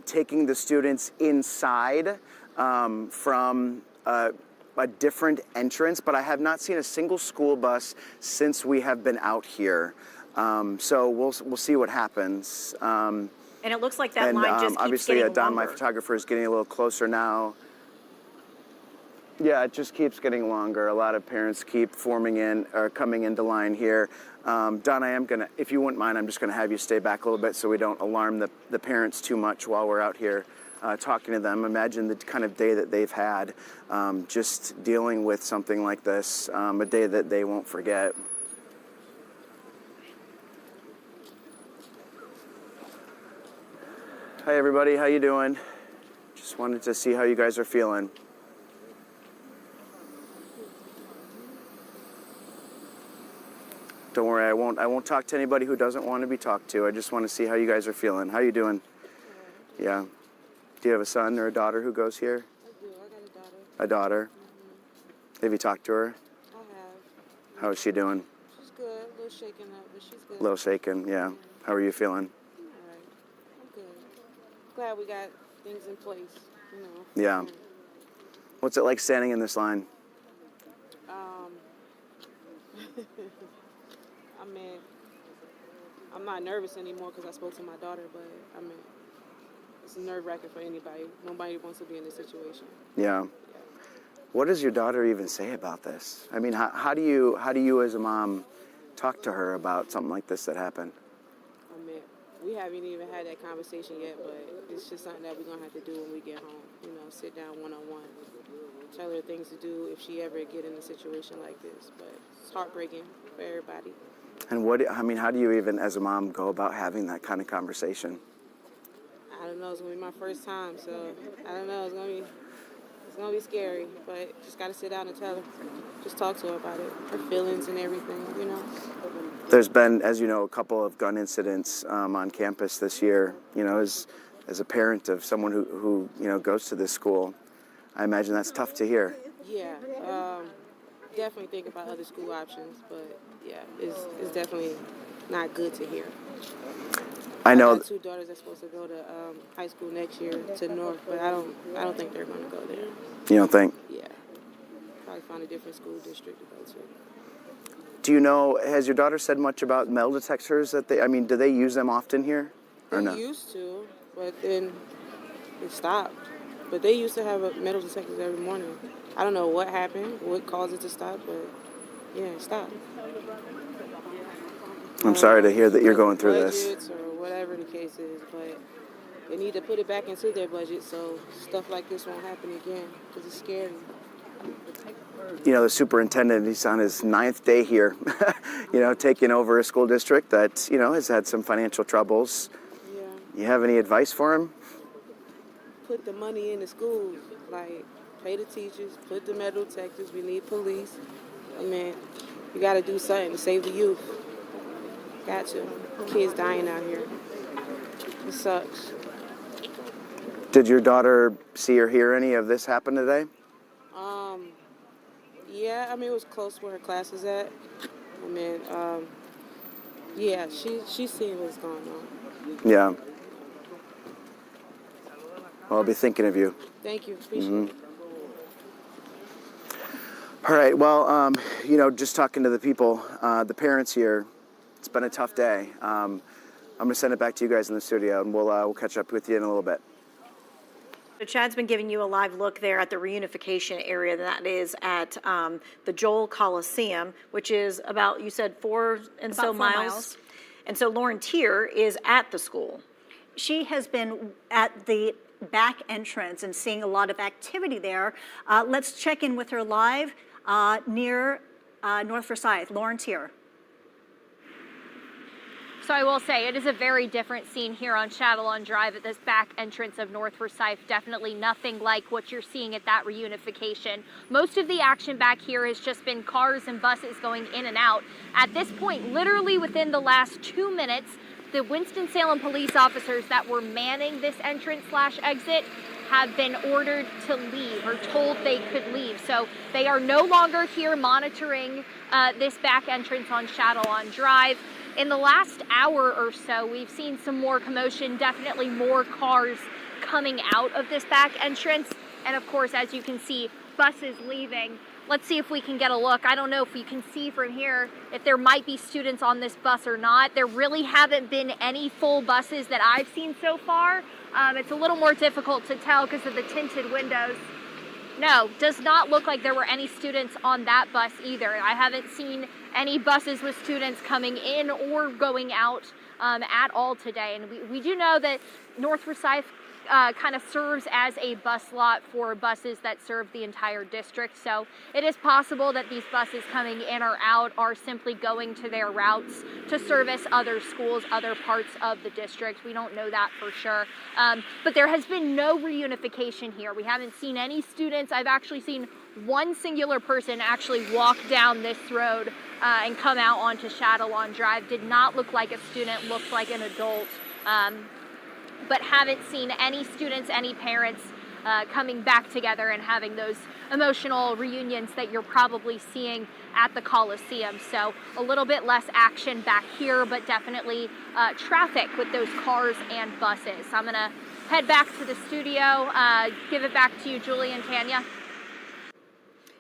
Speaker 17: taking the students inside from a different entrance, but I have not seen a single school bus since we have been out here. So we'll see what happens.
Speaker 12: And it looks like that line just keeps
Speaker 17: obviously,
Speaker 12: getting
Speaker 17: Don,
Speaker 12: longer.
Speaker 17: my photographer, is getting a little closer now. Yeah, it just keeps getting longer. A lot of parents keep forming in or coming into line here. Don, I am gonna, if you wouldn't mind, I'm just gonna have you stay back a little bit so we don't alarm the parents too much while we're out here talking to them. Imagine the kind of day that they've had, just dealing with something like this, a day that they won't forget. Hi everybody, how you doing? Just wanted to see how you guys are feeling. Don't worry, I won't talk to anybody who doesn't want to be talked to. I just want to see how you guys are feeling. How you doing? Yeah. Do you have a son or a daughter who goes here?
Speaker 20: I do. I got a daughter.
Speaker 17: A daughter?
Speaker 20: Mm-hmm.
Speaker 17: Have you talked to her?
Speaker 20: I have.
Speaker 17: How is she doing?
Speaker 20: She's good. A little shaken up, but she's good.
Speaker 17: A little shaken, yeah. How are you feeling?
Speaker 20: All right. I'm good. Glad we got things in place, you know.
Speaker 17: Yeah. What's it like standing in this line?
Speaker 20: I mean, I'm not nervous anymore because I spoke to my daughter, but I mean, it's nerve-wracking for anybody. Nobody wants to be in this situation.
Speaker 17: Yeah. What does your daughter even say about this? I mean, how do you as a mom talk to her about something like this that happened?
Speaker 20: I mean, we haven't even had that conversation yet, but it's just something that we're going to have to do when we get home. You know, sit down one-on-one. Tell her things to do if she ever get in a situation like this. But it's heartbreaking for everybody.
Speaker 17: And how do you even, as a mom, go about having that kind of conversation?
Speaker 20: I don't know. It's going to be my first time, so I don't know. It's going to be scary, but just got to sit down and tell her. Just talk to her about it, her feelings and everything, you know.
Speaker 17: There's been, as you know, a couple of gun incidents on campus this year. You know, as a parent of someone who you know goes to this school, I imagine that's tough to hear.
Speaker 20: Yeah, definitely think about other school options, but yeah, it's definitely not good to hear.
Speaker 17: I know.
Speaker 20: I got two daughters that's supposed to go to high school next year to North, but I don't think they're going to go there.
Speaker 17: You don't think?
Speaker 20: Yeah, probably find a different school district to go to.
Speaker 17: Do you know? Has your daughter said much about metal detectors? Do they use them often here, or no?
Speaker 20: They used to, but then it stopped. But they used to have metal detectors every morning. I don't know what happened, what caused it to stop, but yeah, it stopped.
Speaker 17: I'm sorry to hear that you're going through this.
Speaker 20: Budgets or whatever the case is, but they need to put it back into their budget so stuff like this won't happen again, because it's scary.
Speaker 17: You know, the superintendent, he's on his 9th day here, you know, taking over a school district that, you know, has had some financial troubles.
Speaker 20: Yeah.
Speaker 17: You have any advice for him?
Speaker 20: Put the money in the schools, like pay the teachers, put the metal detectors, we need police. I mean, you got to do something to save the youth. Got to. Kids dying out here. It sucks.
Speaker 17: Did your daughter see or hear any of this happen today?
Speaker 20: Yeah, I mean, it was close where her class was at. I mean, yeah, she's seeing what's going on.
Speaker 17: Yeah. Well, I'll be thinking of you.
Speaker 20: Thank you. Appreciate it.
Speaker 17: All right. Well, you know, just talking to the people, the parents here, it's been a tough day. I'm going to send it back to you guys in the studio, and we'll catch up with you in a little bit.
Speaker 12: So Chad's been giving you a live look there at the reunification area that is at the Joel Coliseum, which is about, you said, 4 miles. And so Lauren Tier is at the school.
Speaker 13: She has been at the back entrance and seeing a lot of activity there. Let's check in with her live near North Forsyth. Lauren Tier.
Speaker 16: So I will say it is a very different scene here on Chatelawn Drive at this back entrance of North Forsyth. Definitely nothing like what you're seeing at that reunification. Most of the action back here has just been cars and buses going in and out. At this point, literally within the last 2 minutes, the Winston-Salem police officers that were manning this entrance/exit have been ordered to leave or told they could leave. So they are no longer here monitoring this back entrance on Chatelawn Drive. In the last hour or so, we've seen some more commotion, definitely more cars coming out of this back entrance. And of course, as you can see, buses leaving. Let's see if we can get a look. I don't know if you can see from here if there might be students on this bus or not. There really haven't been any full buses that I've seen so far. It's a little more difficult to tell because of the tinted windows. No, does not look like there were any students on that bus either. I haven't seen any buses with students coming in or going out at all today. And we do know that North Forsyth kind of serves as a bus lot for buses that serve the entire district. So it is possible that these buses coming in or out are simply going to their routes to service other schools, other parts of the district. We don't know that for sure. But there has been no reunification here. We haven't seen any students. I've actually seen one singular person actually walk down this road and come out onto Shadowlawn Drive. Did not look like a student, looked like an adult. But haven't seen any students, any parents coming back together and having those emotional reunions that you're probably seeing at the Coliseum. So a little bit less action back here, but definitely traffic with those cars and buses. So I'm gonna head back to the studio, give it back to you, Julie and Tanya.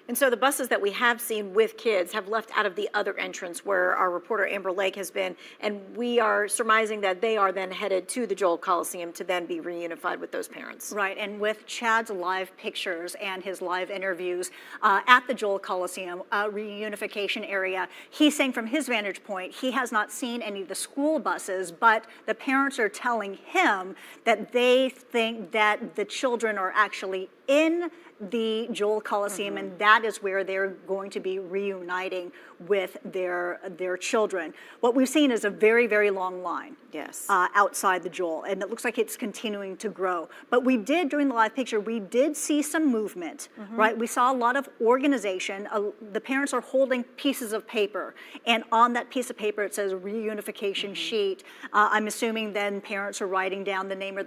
Speaker 12: And so the buses that we have seen with kids have left out of the other entrance where our reporter Amber Lake has been, and we are surmising that they are then headed to the Joel Coliseum to then be reunified with those parents.
Speaker 13: Right, and with Chad's live pictures and his live interviews at the Joel Coliseum reunification area, he's saying from his vantage point, he has not seen any of the school buses, but the parents are telling him that they think that the children are actually in the Joel Coliseum, and that is where they're going to be reuniting with their children. What we've seen is a very, very long line.
Speaker 12: Yes.
Speaker 13: Outside the Joel, and it looks like it's continuing to grow. But we did, during the live picture, we did see some movement, right? We saw a lot of organization. The parents are holding pieces of paper, and on that piece of paper it says reunification sheet. I'm assuming then parents are writing down the name of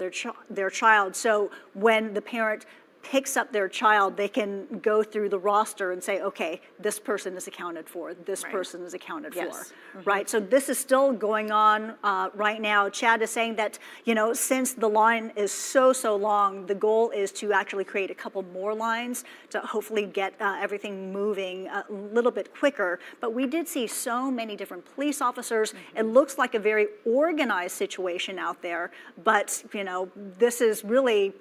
Speaker 13: their child. So when the parent picks up their child, they can go through the roster and say, okay, this person is accounted for, this person is accounted for, right? So this is still going on right now. Chad is saying that, since the line is so long, the goal is to actually create a couple more lines to hopefully get everything moving a little bit quicker. But we did see so many different police officers. It looks like a very organized situation out there, but, this is really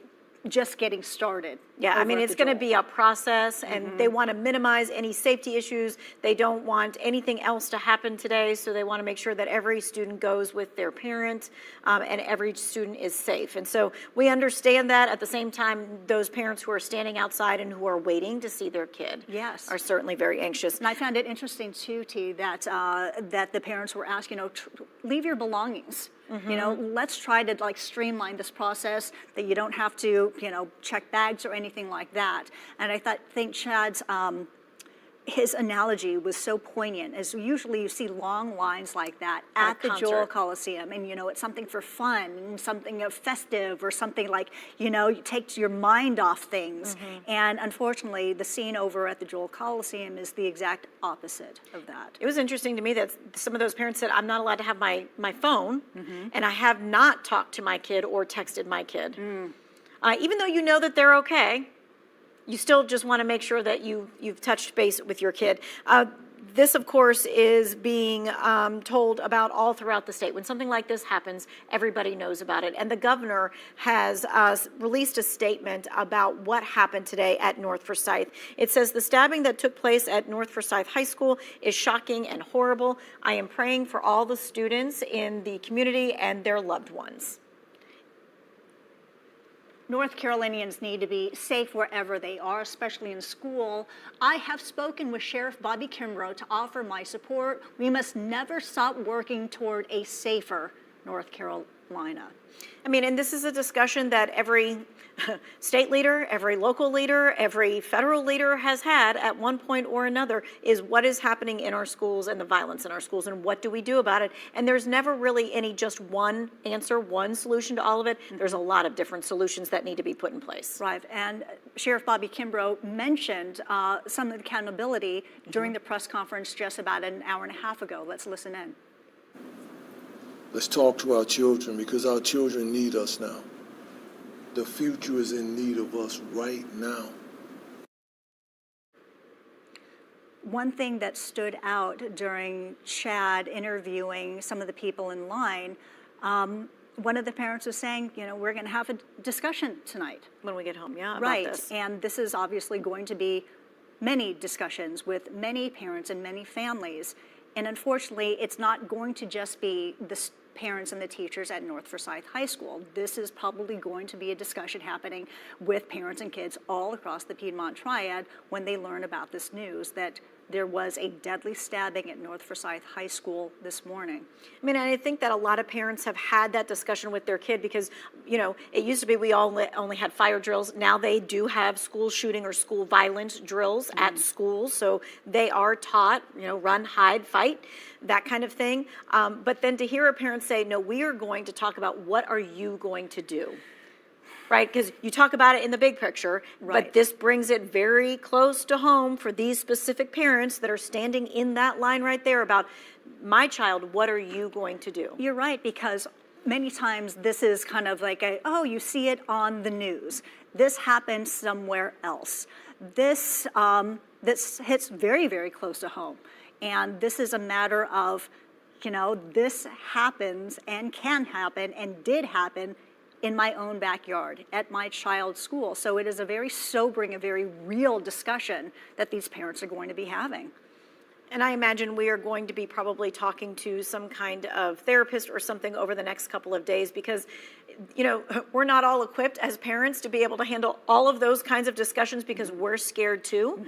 Speaker 13: just getting started.
Speaker 12: Yeah, I mean, it's going to be a process, and they want to minimize any safety issues. They don't want anything else to happen today, so they want to make sure that every student goes with their parent and every student is safe. And so we understand that. At the same time, those parents who are standing outside and who are waiting to see their kid are certainly very anxious.
Speaker 13: And I found it interesting, too, T, that the parents were asked, leave your belongings. Let's try to streamline this process that you don't have to, check bags or anything like that. And I think Chad's his analogy was so poignant, as usually you see long lines like that at the Joel Coliseum, and it's something for fun, and something festive, or something like, you take your mind off things. And unfortunately, the scene over at the Joel Coliseum is the exact opposite of that.
Speaker 12: It was interesting to me that some of those parents said, I'm not allowed to have my phone, and I have not talked to my kid or texted my kid. Even though you know that they're okay, you still just want to make sure that you've touched base with your kid. This, of course, is being told about all throughout the state. When something like this happens, everybody knows about it. And the governor has released a statement about what happened today at North Forsyth. It says, the stabbing that took place at North Forsyth High School is shocking and horrible. I am praying for all the students in the community and their loved ones.
Speaker 13: North Carolinians need to be safe wherever they are, especially in school. I have spoken with Sheriff Bobby Kimbrough to offer my support. We must never stop working toward a safer North Carolina.
Speaker 12: I mean, and this is a discussion that every state leader, every local leader, every federal leader has had at one point or another, is what is happening in our schools and the violence in our schools, and what do we do about it? And there's never really any just one answer, one solution to all of it. There's a lot of different solutions that need to be put in place.
Speaker 13: Right, and Sheriff Bobby Kimbrough mentioned some accountability during the press conference just about an hour and a half ago. Let's listen in.
Speaker 8: Let's talk to our children, because our children need us now. The future is in need of us right now.
Speaker 13: One thing that stood out during Chad interviewing some of the people in line, one of the parents was saying, we're going to have a discussion tonight.
Speaker 12: When we get home, yeah,
Speaker 13: Right,
Speaker 12: about this.
Speaker 13: and this is obviously going to be many discussions with many parents and many families. And unfortunately, it's not going to just be the parents and the teachers at North Forsyth High School. This is probably going to be a discussion happening with parents and kids all across the Piedmont Triad when they learn about this news that there was a deadly stabbing at North Forsyth High School this morning.
Speaker 12: I mean, I think that a lot of parents have had that discussion with their kid because, it used to be we all only had fire drills. Now they do have school shooting or school violence drills at schools. So they are taught, run, hide, fight, that kind of thing. But then to hear a parent say, no, we are going to talk about what are you going to do? Right, because you talk about it in the big picture, but this brings it very close to home for these specific parents that are standing in that line right there about, my child, what are you going to do?
Speaker 13: You're right, because many times this is kind of like you see it on the news. This happened somewhere else. This hits very, very close to home. And this is a matter of, this happens and can happen and did happen in my own backyard, at my child's school. So it is a very sobering, a very real discussion that these parents are going to be having.
Speaker 12: And I imagine we are going to be probably talking to some kind of therapist or something over the next couple of days because, we're not all equipped as parents to be able to handle all of those kinds of discussions because we're scared too.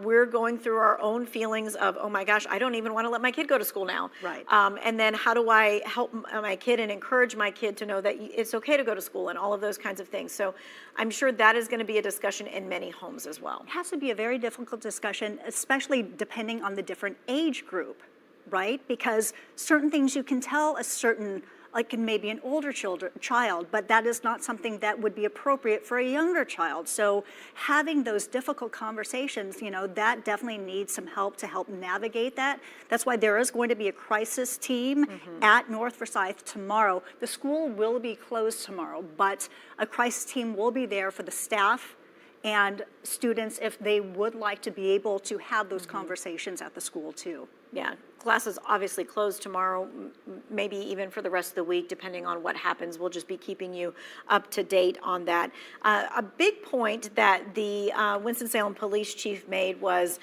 Speaker 12: We're going through our own feelings of, oh my gosh, I don't even want to let my kid go to school now.
Speaker 13: Right.
Speaker 12: And then how do I help my kid and encourage my kid to know that it's okay to go to school and all of those kinds of things. So I'm sure that is going to be a discussion in many homes as well.
Speaker 13: It has to be a very difficult discussion, especially depending on the different age group, right? Because certain things you can tell a certain, like maybe an older child, but that is not something that would be appropriate for a younger child. So having those difficult conversations, that definitely needs some help to help navigate that. That's why there is going to be a crisis team at North Forsyth tomorrow. The school will be closed tomorrow, but a crisis team will be there for the staff and students if they would like to be able to have those conversations at the school too.
Speaker 12: Yeah, classes obviously closed tomorrow, maybe even for the rest of the week, depending on what happens. We'll just be keeping you up to date on that. A big point that the Winston-Salem Police Chief made was,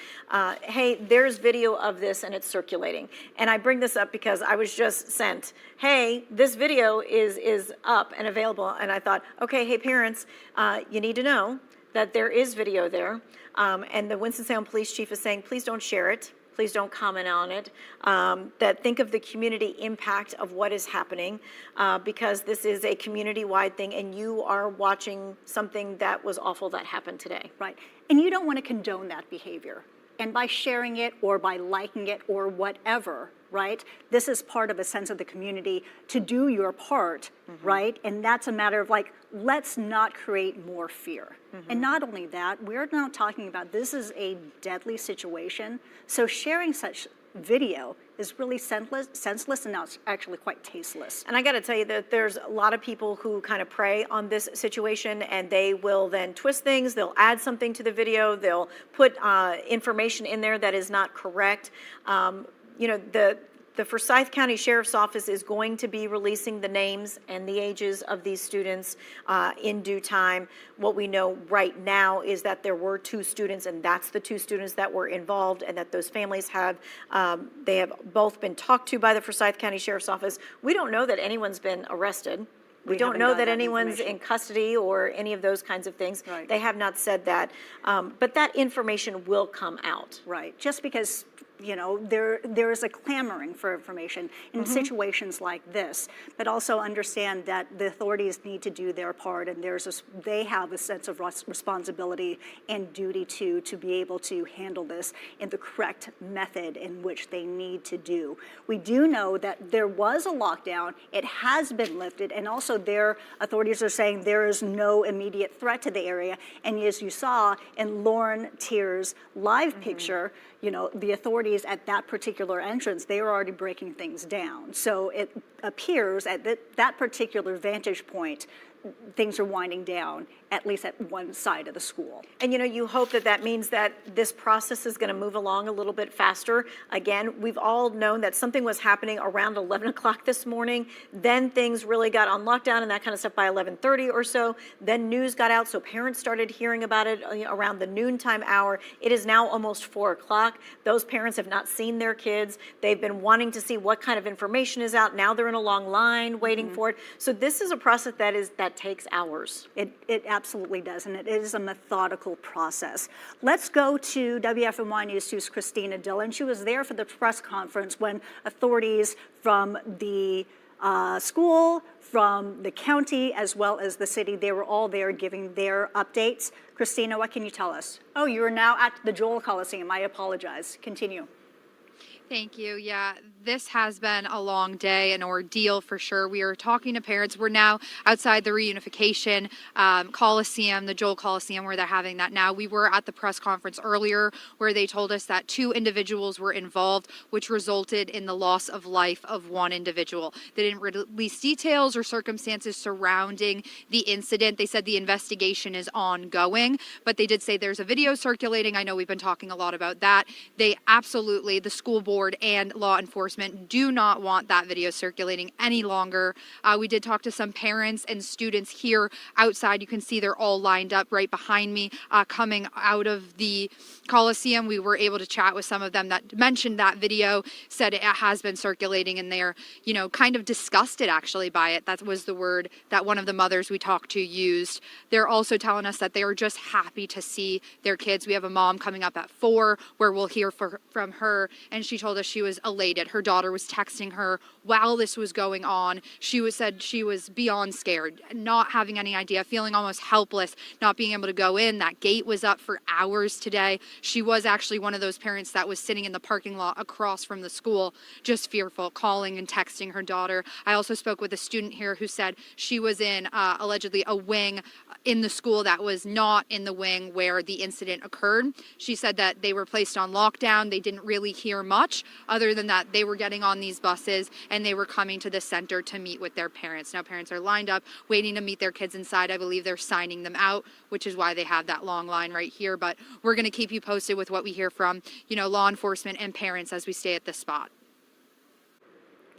Speaker 12: hey, there's video of this and it's circulating. And I bring this up because I was just sent, hey, this video is up and available. And I thought, okay, hey, parents, you need to know that there is video there. And the Winston-Salem Police Chief is saying, please don't share it. Please don't comment on it. That think of the community impact of what is happening because this is a community-wide thing and you are watching something that was awful that happened today.
Speaker 13: Right, and you don't want to condone that behavior. And by sharing it or by liking it or whatever, right, this is part of a sense of the community to do your part, right? And that's a matter of let's not create more fear. And not only that, we're now talking about this is a deadly situation. So sharing such video is really senseless and now it's actually quite tasteless.
Speaker 12: And I got to tell you that there's a lot of people who kind of prey on this situation and they will then twist things, they'll add something to the video, they'll put information in there that is not correct. The Forsyth County Sheriff's Office is going to be releasing the names and the ages of these students in due time. What we know right now is that there were 2 students, and that's the 2 students that were involved, and that those families have both been talked to by the Forsyth County Sheriff's Office. We don't know that anyone's been arrested. We don't know that anyone's in custody or any of those kinds of things.
Speaker 13: Right.
Speaker 12: They have not said that, but that information will come out.
Speaker 13: Right, just because there is a clamoring for information in situations like this, but also understand that the authorities need to do their part, and they have a sense of responsibility and duty to be able to handle this in the correct method in which they need to do. We do know that there was a lockdown, it has been lifted, and also their authorities are saying there is no immediate threat to the area, and as you saw in Lauren Tier's live picture, the authorities at that particular entrance, they were already breaking things down. So it appears at that particular vantage point things are winding down, at least at one side of the school.
Speaker 12: And you hope that that means that this process is going to move along a little bit faster. Again, we've all known that something was happening around 11 o'clock this morning. Then things really got on lockdown and that kind of stuff by 11:30 or so. Then news got out, so parents started hearing about it around the noontime hour. It is now almost 4 o'clock. Those parents have not seen their kids. They've been wanting to see what kind of information is out. Now they're in a long line waiting for it. So this is a process that takes hours.
Speaker 13: It absolutely does, and it is a methodical process. Let's go to WFMY News 2's Christina Dillon. She was there for the press conference when authorities from the school, from the county, as well as the city, they were all there giving their updates. Christina, what can you tell us? Oh, you are now at the Joel Coliseum. I apologize. Continue.
Speaker 15: Thank you. Yeah, this has been a long day, an ordeal for sure. We are talking to parents. We're now outside the reunification Coliseum, the Joel Coliseum, where they're having that now. We were at the press conference earlier where they told us that 2 individuals were involved, which resulted in the loss of life of 1 individual. They didn't release details or circumstances surrounding the incident. They said the investigation is ongoing, but they did say there's a video circulating. I know we've been talking a lot about that. They absolutely, the school board and law enforcement, do not want that video circulating any longer. We did talk to some parents and students here outside. You can see they're all lined up right behind me coming out of the Coliseum. We were able to chat with some of them that mentioned that video, said it has been circulating, and they're, kind of disgusted actually by it. That was the word that one of the mothers we talked to used. They're also telling us that they are just happy to see their kids. We have a mom coming up at 4 where we'll hear from her, and she told us she was elated. Her daughter was texting her while this was going on. Said she was beyond scared, not having any idea, feeling almost helpless, not being able to go in. That gate was up for hours today. She was actually one of those parents that was sitting in the parking lot across from the school, just fearful, calling and texting her daughter. I also spoke with a student here who said she was in allegedly a wing in the school that was not in the wing where the incident occurred. She said that they were placed on lockdown. They didn't really hear much other than that they were getting on these buses and they were coming to the center to meet with their parents. Now parents are lined up waiting to meet their kids inside. I believe they're signing them out, which is why they have that long line right here. But we're going to keep you posted with what we hear from, law enforcement and parents as we stay at this spot.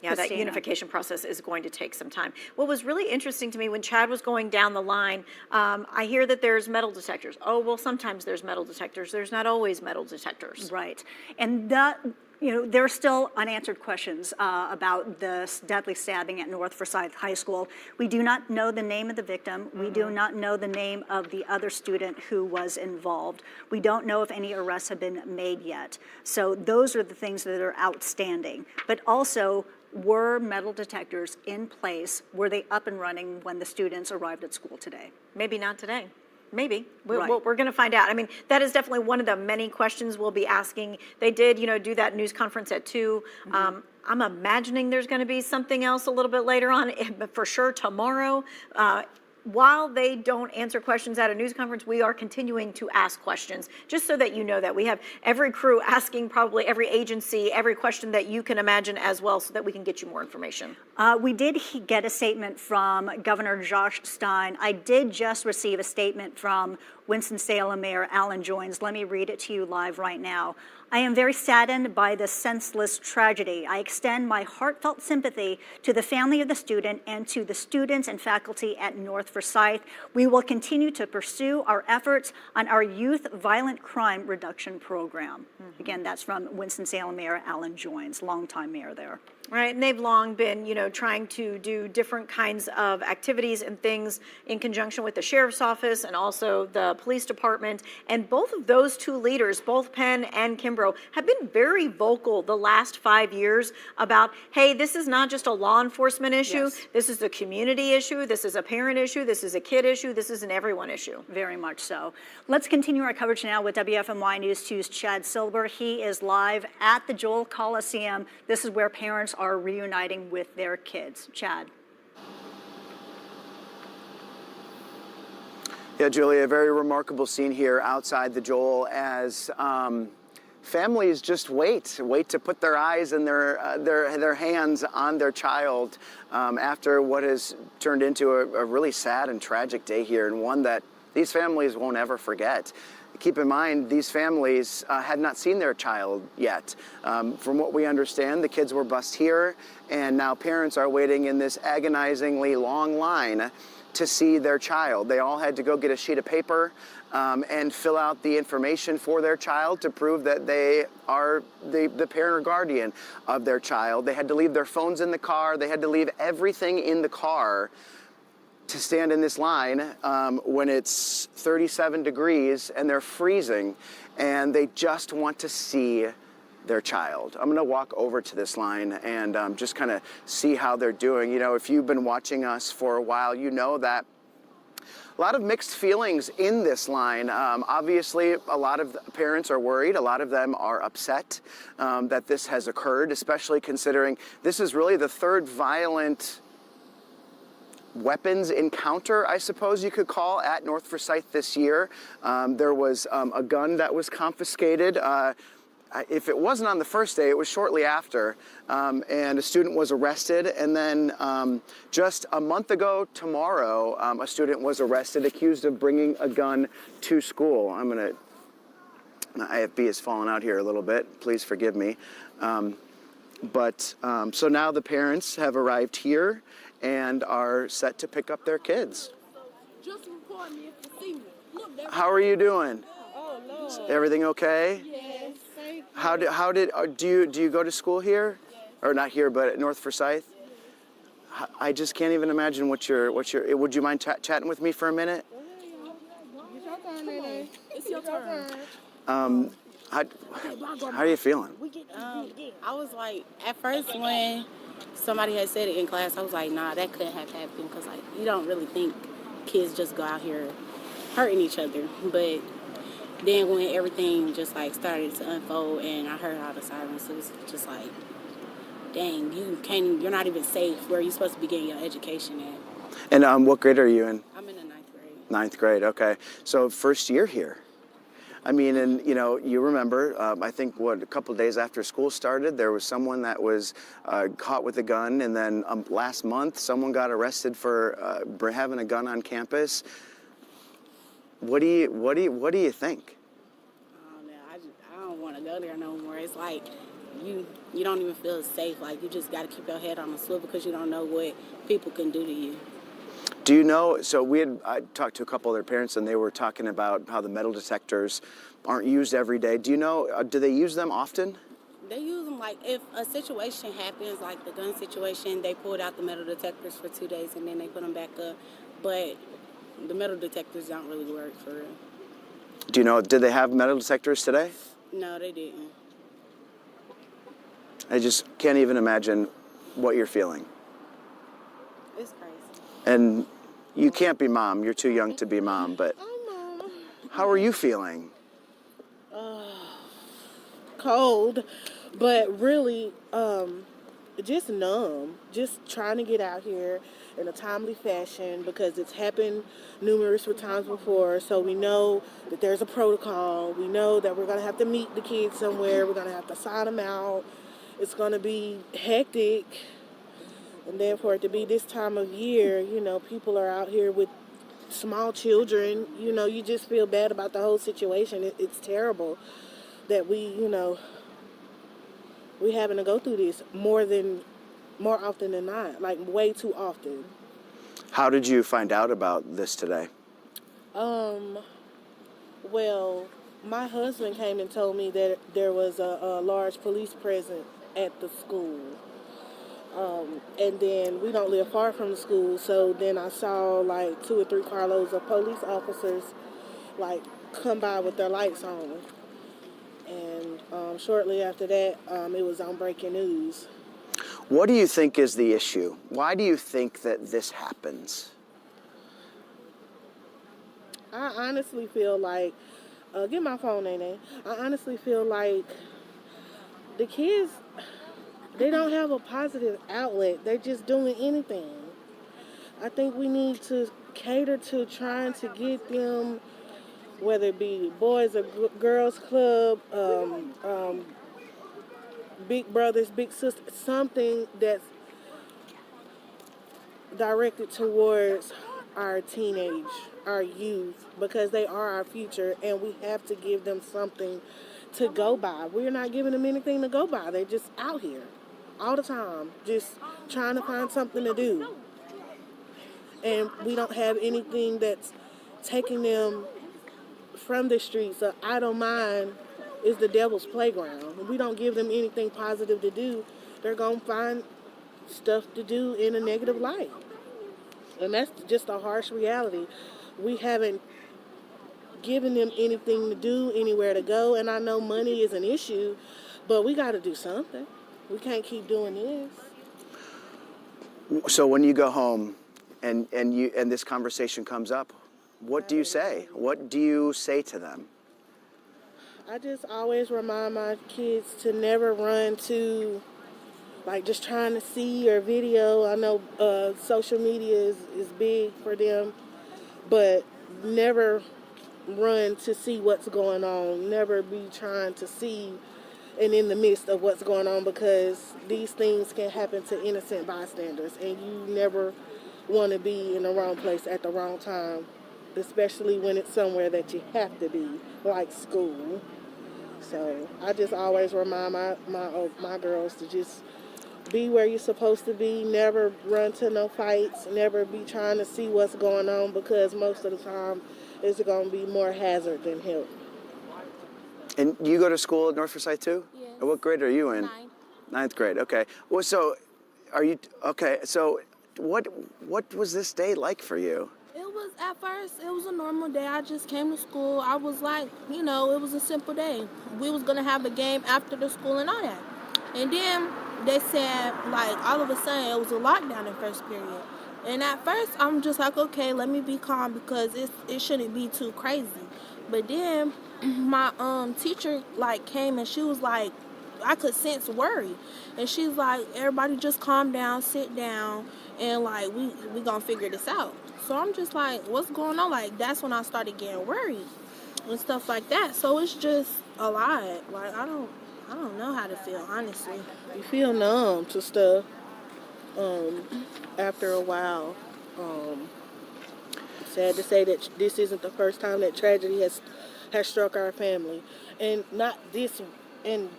Speaker 12: Yeah, that unification process is going to take some time. What was really interesting to me when Chad was going down the line, I hear that there's metal detectors. Oh, well, sometimes there's metal detectors. There's not always metal detectors.
Speaker 13: Right. And there are still unanswered questions about the deadly stabbing at North Forsyth High School. We do not know the name of the victim. We do not know the name of the other student who was involved. We don't know if any arrests have been made yet. So those are the things that are outstanding. But also, were metal detectors in place? Were they up and running when the students arrived at school today?
Speaker 12: Maybe not today. Maybe.
Speaker 13: Right.
Speaker 12: We're going to find out. I mean, that is definitely one of the many questions we'll be asking. They did, do that news conference at 2. I'm imagining there's going to be something else a little bit later on, but for sure tomorrow. While they don't answer questions at a news conference, we are continuing to ask questions, just so that you know that we have every crew asking probably every agency, every question that you can imagine as well, so that we can get you more information.
Speaker 13: We did get a statement from Governor Josh Stein. I did just receive a statement from Winston-Salem Mayor Alan Joynes. Let me read it to you live right now. I am very saddened by this senseless tragedy. I extend my heartfelt sympathy to the family of the student and to the students and faculty at North Forsyth. We will continue to pursue our efforts on our youth violent crime reduction program. Again, that's from Winston-Salem Mayor Alan Joynes, longtime mayor there.
Speaker 12: Right, and they've long been, trying to do different kinds of activities and things in conjunction with the sheriff's office and also the police department. And both of those 2 leaders, both Penn and Kimbrough, have been very vocal the last 5 years about, hey, this is not just a law enforcement issue. Yes. This is a community issue. This is a parent issue. This is a kid issue. This is an everyone issue.
Speaker 13: Very much so. Let's continue our coverage now with WFMY News 2's Chad Silber. He is live at the Joel Coliseum. This is where parents are reuniting with their kids. Chad.
Speaker 17: Yeah, Julia, a very remarkable scene here outside the Joel as families just wait to put their eyes and their hands on their child after what has turned into a really sad and tragic day here, and one that these families won't ever forget. Keep in mind, these families had not seen their child yet. From what we understand, the kids were bused here, and now parents are waiting in this agonizingly long line to see their child. They all had to go get a sheet of paper and fill out the information for their child to prove that they are the parent or guardian of their child. They had to leave their phones in the car. They had to leave everything in the car to stand in this line when it's 37 degrees and they're freezing, and they just want to see their child. I'm gonna walk over to this line and just kind of see how they're doing. You know, if you've been watching us for a while, you know that a lot of mixed feelings in this line. Obviously, a lot of parents are worried. A lot of them are upset that this has occurred, especially considering this is really the third violent weapons encounter, I suppose you could call, at North Forsyth this year. There was a gun that was confiscated. If it wasn't on the first day, it was shortly after, and a student was arrested. And then just a month ago tomorrow, a student was arrested accused of bringing a gun to school. My IFB is falling out here a little bit. Please forgive me. So now the parents have arrived here and are set to pick up their kids. How are you doing? Everything okay?
Speaker 21: Yes.
Speaker 17: Do you go to school here? Yes. Or not here, but at North Forsyth? Yes. I just can't even imagine what your. Would you mind chatting with me for a minute?
Speaker 21: It's your turn.
Speaker 17: How are you feeling?
Speaker 21: I was like, at first when somebody had said it in class, I was like, nah, that couldn't have happened, because like you don't really think kids just go out here hurting each other. But then when everything just like started to unfold and I heard all the sirens, it was just like, dang, you're not even safe where you're supposed to be getting your education at.
Speaker 17: And what grade are you in?
Speaker 21: I'm in the 9th grade.
Speaker 17: 9th grade, okay. So first year here. I mean, and you remember, I think a couple of days after school started, there was someone that was caught with a gun, and then last month, someone got arrested for having a gun on campus. What do you think?
Speaker 21: Oh, man, I don't want to go there no more. It's like you don't even feel safe. Like you just got to keep your head on the swivel because you don't know what people can do to you.
Speaker 17: Do you know, so I talked to a couple of their parents, and they were talking about how the metal detectors aren't used every day. Do you know, do they use them often?
Speaker 21: They use them like if a situation happens, like the gun situation, they pulled out the metal detectors for 2 days and then they put them back up. But the metal detectors don't really work for real.
Speaker 17: Do you know, did they have metal detectors today?
Speaker 21: No, they didn't.
Speaker 17: I just can't even imagine what you're feeling.
Speaker 21: It's crazy.
Speaker 17: And you can't be mom. You're too young to be mom, but how are you feeling?
Speaker 21: Cold, but really just numb. Just trying to get out here in a timely fashion because it's happened numerous times before. So we know that there's a protocol. We know that we're going to have to meet the kids somewhere. We're going to have to sign them out. It's going to be hectic. And then for it to be this time of year, people are out here with small children. You just feel bad about the whole situation. It's terrible that we having to go through this more often than not, like way too often.
Speaker 17: How did you find out about this today?
Speaker 21: Well, my husband came and told me that there was a large police presence at the school. And then we don't live far from the school, so then I saw like 2 or 3 carloads of police officers like come by with their lights on. And shortly after that, it was on breaking news.
Speaker 17: What do you think is the issue? Why do you think that this happens?
Speaker 21: I honestly feel like, get my phone, Nene. I honestly feel like the kids, they don't have a positive outlet. They're just doing anything. I think we need to cater to trying to get them whether it be boys or girls club, big brothers, big sisters, something that's directed towards our teenage, our youth, because they are our future, and we have to give them something to go by. We're not giving them anything to go by. They're just out here all the time, just trying to find something to do. And we don't have anything that's taking them from the streets. So I don't mind is the devil's playground. If we don't give them anything positive to do, they're going to find stuff to do in a negative light. And that's just a harsh reality. We haven't given them anything to do, anywhere to go. And I know money is an issue, but we got to do something. We can't keep doing this.
Speaker 17: So when you go home and this conversation comes up, what do you say? What do you say to them?
Speaker 21: I just always remind my kids to never run to, like, just trying to see or video. I know social media is big for them, but never run to see what's going on. Never be trying to see and in the midst of what's going on, because these things can happen to innocent bystanders, and you never want to be in the wrong place at the wrong time, especially when it's somewhere that you have to be, like school. So I just always remind my girls to just be where you're supposed to be, never run to no fights, never be trying to see what's going on, because most of the time it's going to be more hazard than help.
Speaker 17: And you go to school at North Forsyth too?
Speaker 4: Yes.
Speaker 17: What grade are you in? Ninth grade, okay. Well, so are you, okay, so what was this day like for you?
Speaker 4: It was, at first, it was a normal day. I just came to school. I was like, you know, it was a simple day. We was going to have a game after the school and all that. And then they said, like, all of a sudden, it was a lockdown in first period. And at first, I'm just like, okay, let me be calm, because it shouldn't be too crazy. But then my teacher, like, came and she was like, I could sense worry. And she's like, everybody just calm down, sit down, and, like, we gonna figure this out. So I'm just like, what's going on? Like, that's when I started getting worried and stuff like that. So it's just a lot. Like, I don't know how to feel, honestly.
Speaker 21: You feel numb to stuff after a while. Sad to say that this isn't the first time that tragedy has struck our family, and not this in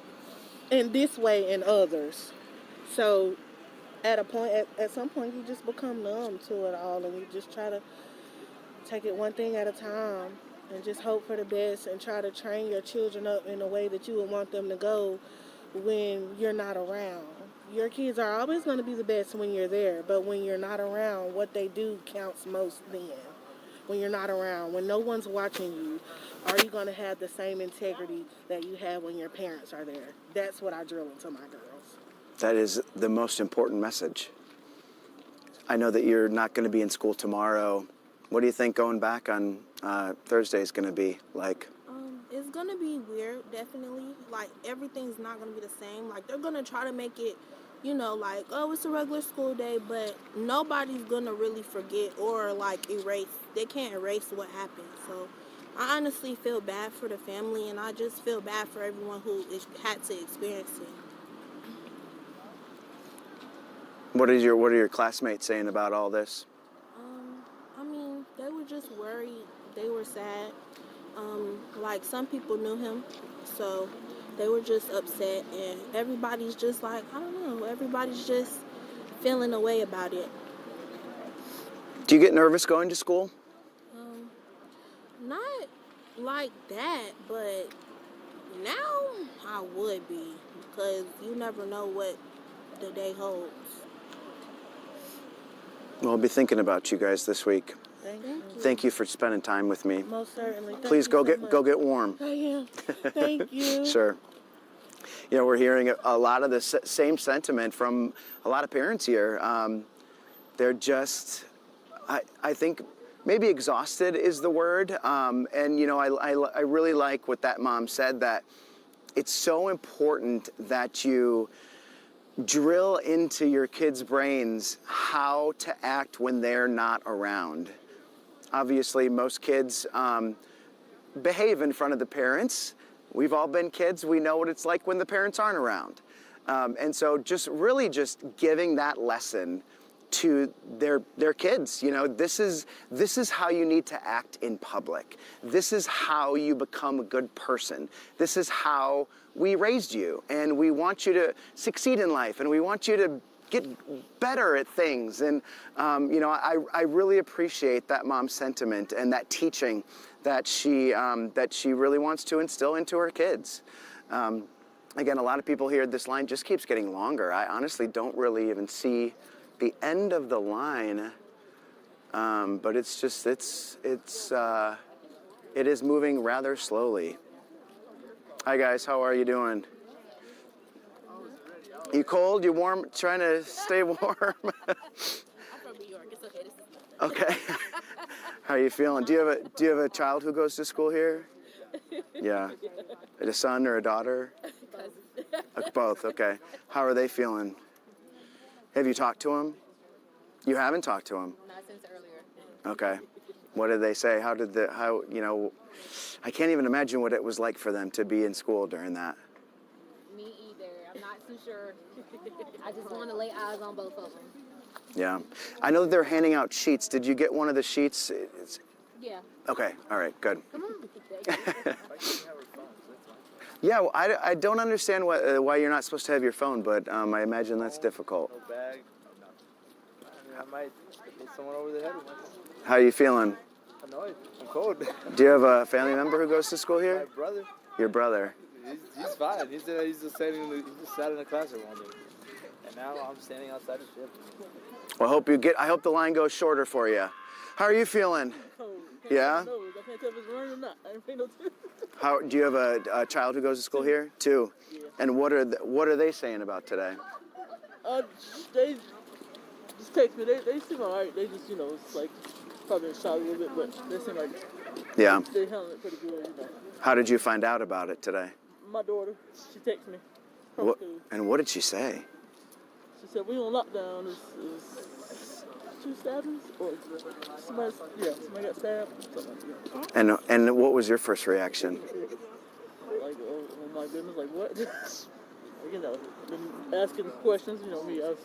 Speaker 21: this way and others. So at some point you just become numb to it all, and you just try to take it one thing at a time and just hope for the best, and try to train your children up in a way that you would want them to go when you're not around. Your kids are always going to be the best when you're there, but when you're not around, what they do counts most then. When you're not around, when no one's watching you, are you going to have the same integrity that you have when your parents are there? That's what I drill into my girls.
Speaker 17: That is the most important message. I know that you're not going to be in school tomorrow. What do you think going back on Thursday is going to be like?
Speaker 4: It's going to be weird, definitely. Like, everything's not going to be the same. Like, they're going to try to make it, you know, like, oh, it's a regular school day, but nobody's going to really forget or, like, erase. They can't erase what happened. So I honestly feel bad for the family, and I just feel bad for everyone who had to experience it.
Speaker 17: What are your classmates saying about all this?
Speaker 4: I mean, they were just worried. They were sad. Like, some people knew him, so they were just upset, and everybody's just like, I don't know, everybody's just feeling a way about it.
Speaker 17: Do you get nervous going to school?
Speaker 4: Not like that, but now I would be, because you never know what the day holds.
Speaker 17: Well, I'll be thinking about you guys this week.
Speaker 21: Thank you.
Speaker 17: Thank you for spending time with me.
Speaker 21: Most certainly.
Speaker 17: Please go get warm.
Speaker 21: I am. Thank you.
Speaker 17: Sure. You know, we're hearing a lot of the same sentiment from a lot of parents here. They're just, I think, maybe exhausted is the word. And, you know, I really like what that mom said, that it's so important that you drill into your kids' brains how to act when they're not around. Obviously, most kids behave in front of the parents. We've all been kids. We know what it's like when the parents aren't around. And so just really just giving that lesson to their kids. You know, this is how you need to act in public. This is how you become a good person. This is how we raised you, and we want you to succeed in life, and we want you to get better at things. And you know, I really appreciate that mom's sentiment and that teaching that she really wants to instill into her kids. Again, a lot of people here, this line just keeps getting longer. I honestly don't really even see the end of the line, but it's just, it is moving rather slowly. Hi guys, how are you doing? You cold? You warm? Trying to stay warm?
Speaker 21: I'm from New York. It's okay.
Speaker 17: Okay. How are you feeling? Do you have a child who goes to school here? Yeah. A son or a daughter? Both. Okay. How are they feeling? Have you talked to them? You haven't talked to them?
Speaker 21: Not since earlier.
Speaker 17: Okay. What did they say? You know, I can't even imagine what it was like for them to be in school during that.
Speaker 21: Me either. I'm not too sure. I just want to lay eyes on both of them.
Speaker 17: Yeah. I know that they're handing out sheets. Did you get one of the sheets?
Speaker 21: Yeah.
Speaker 17: Okay. All right. Good.
Speaker 21: Come on.
Speaker 17: Yeah, well, I don't understand why you're not supposed to have your phone, but I imagine that's difficult.
Speaker 6: No bag. I might hit someone over the head with one.
Speaker 17: How are you feeling?
Speaker 6: Annoyed. I'm cold.
Speaker 17: Do you have a family member who goes to school here?
Speaker 6: My brother.
Speaker 17: Your brother.
Speaker 6: He's fine. He's just sat in the classroom all day. And now I'm standing outside the ship.
Speaker 17: Well, I hope the line goes shorter for you. How are you feeling? Yeah?
Speaker 21: I can't tell if it's raining or not. I ain't paying no attention.
Speaker 17: Do you have a child who goes to school here? Two.
Speaker 21: Yeah.
Speaker 17: And what are they saying about today?
Speaker 21: They just text me. They seem alright. They just, you know, it's like probably in shock a little bit, but they seem like
Speaker 17: Yeah.
Speaker 21: they handling it pretty good, you know.
Speaker 17: How did you find out about it today?
Speaker 21: My daughter, she texted me from
Speaker 17: What,
Speaker 21: school.
Speaker 17: and what did she say?
Speaker 21: She said we on lockdown. Is 2 stabbings or somebody got stabbed. Something like that.
Speaker 17: And what was your first reaction?
Speaker 21: Like, oh my goodness, like what? You know, been asking questions. You know me, I was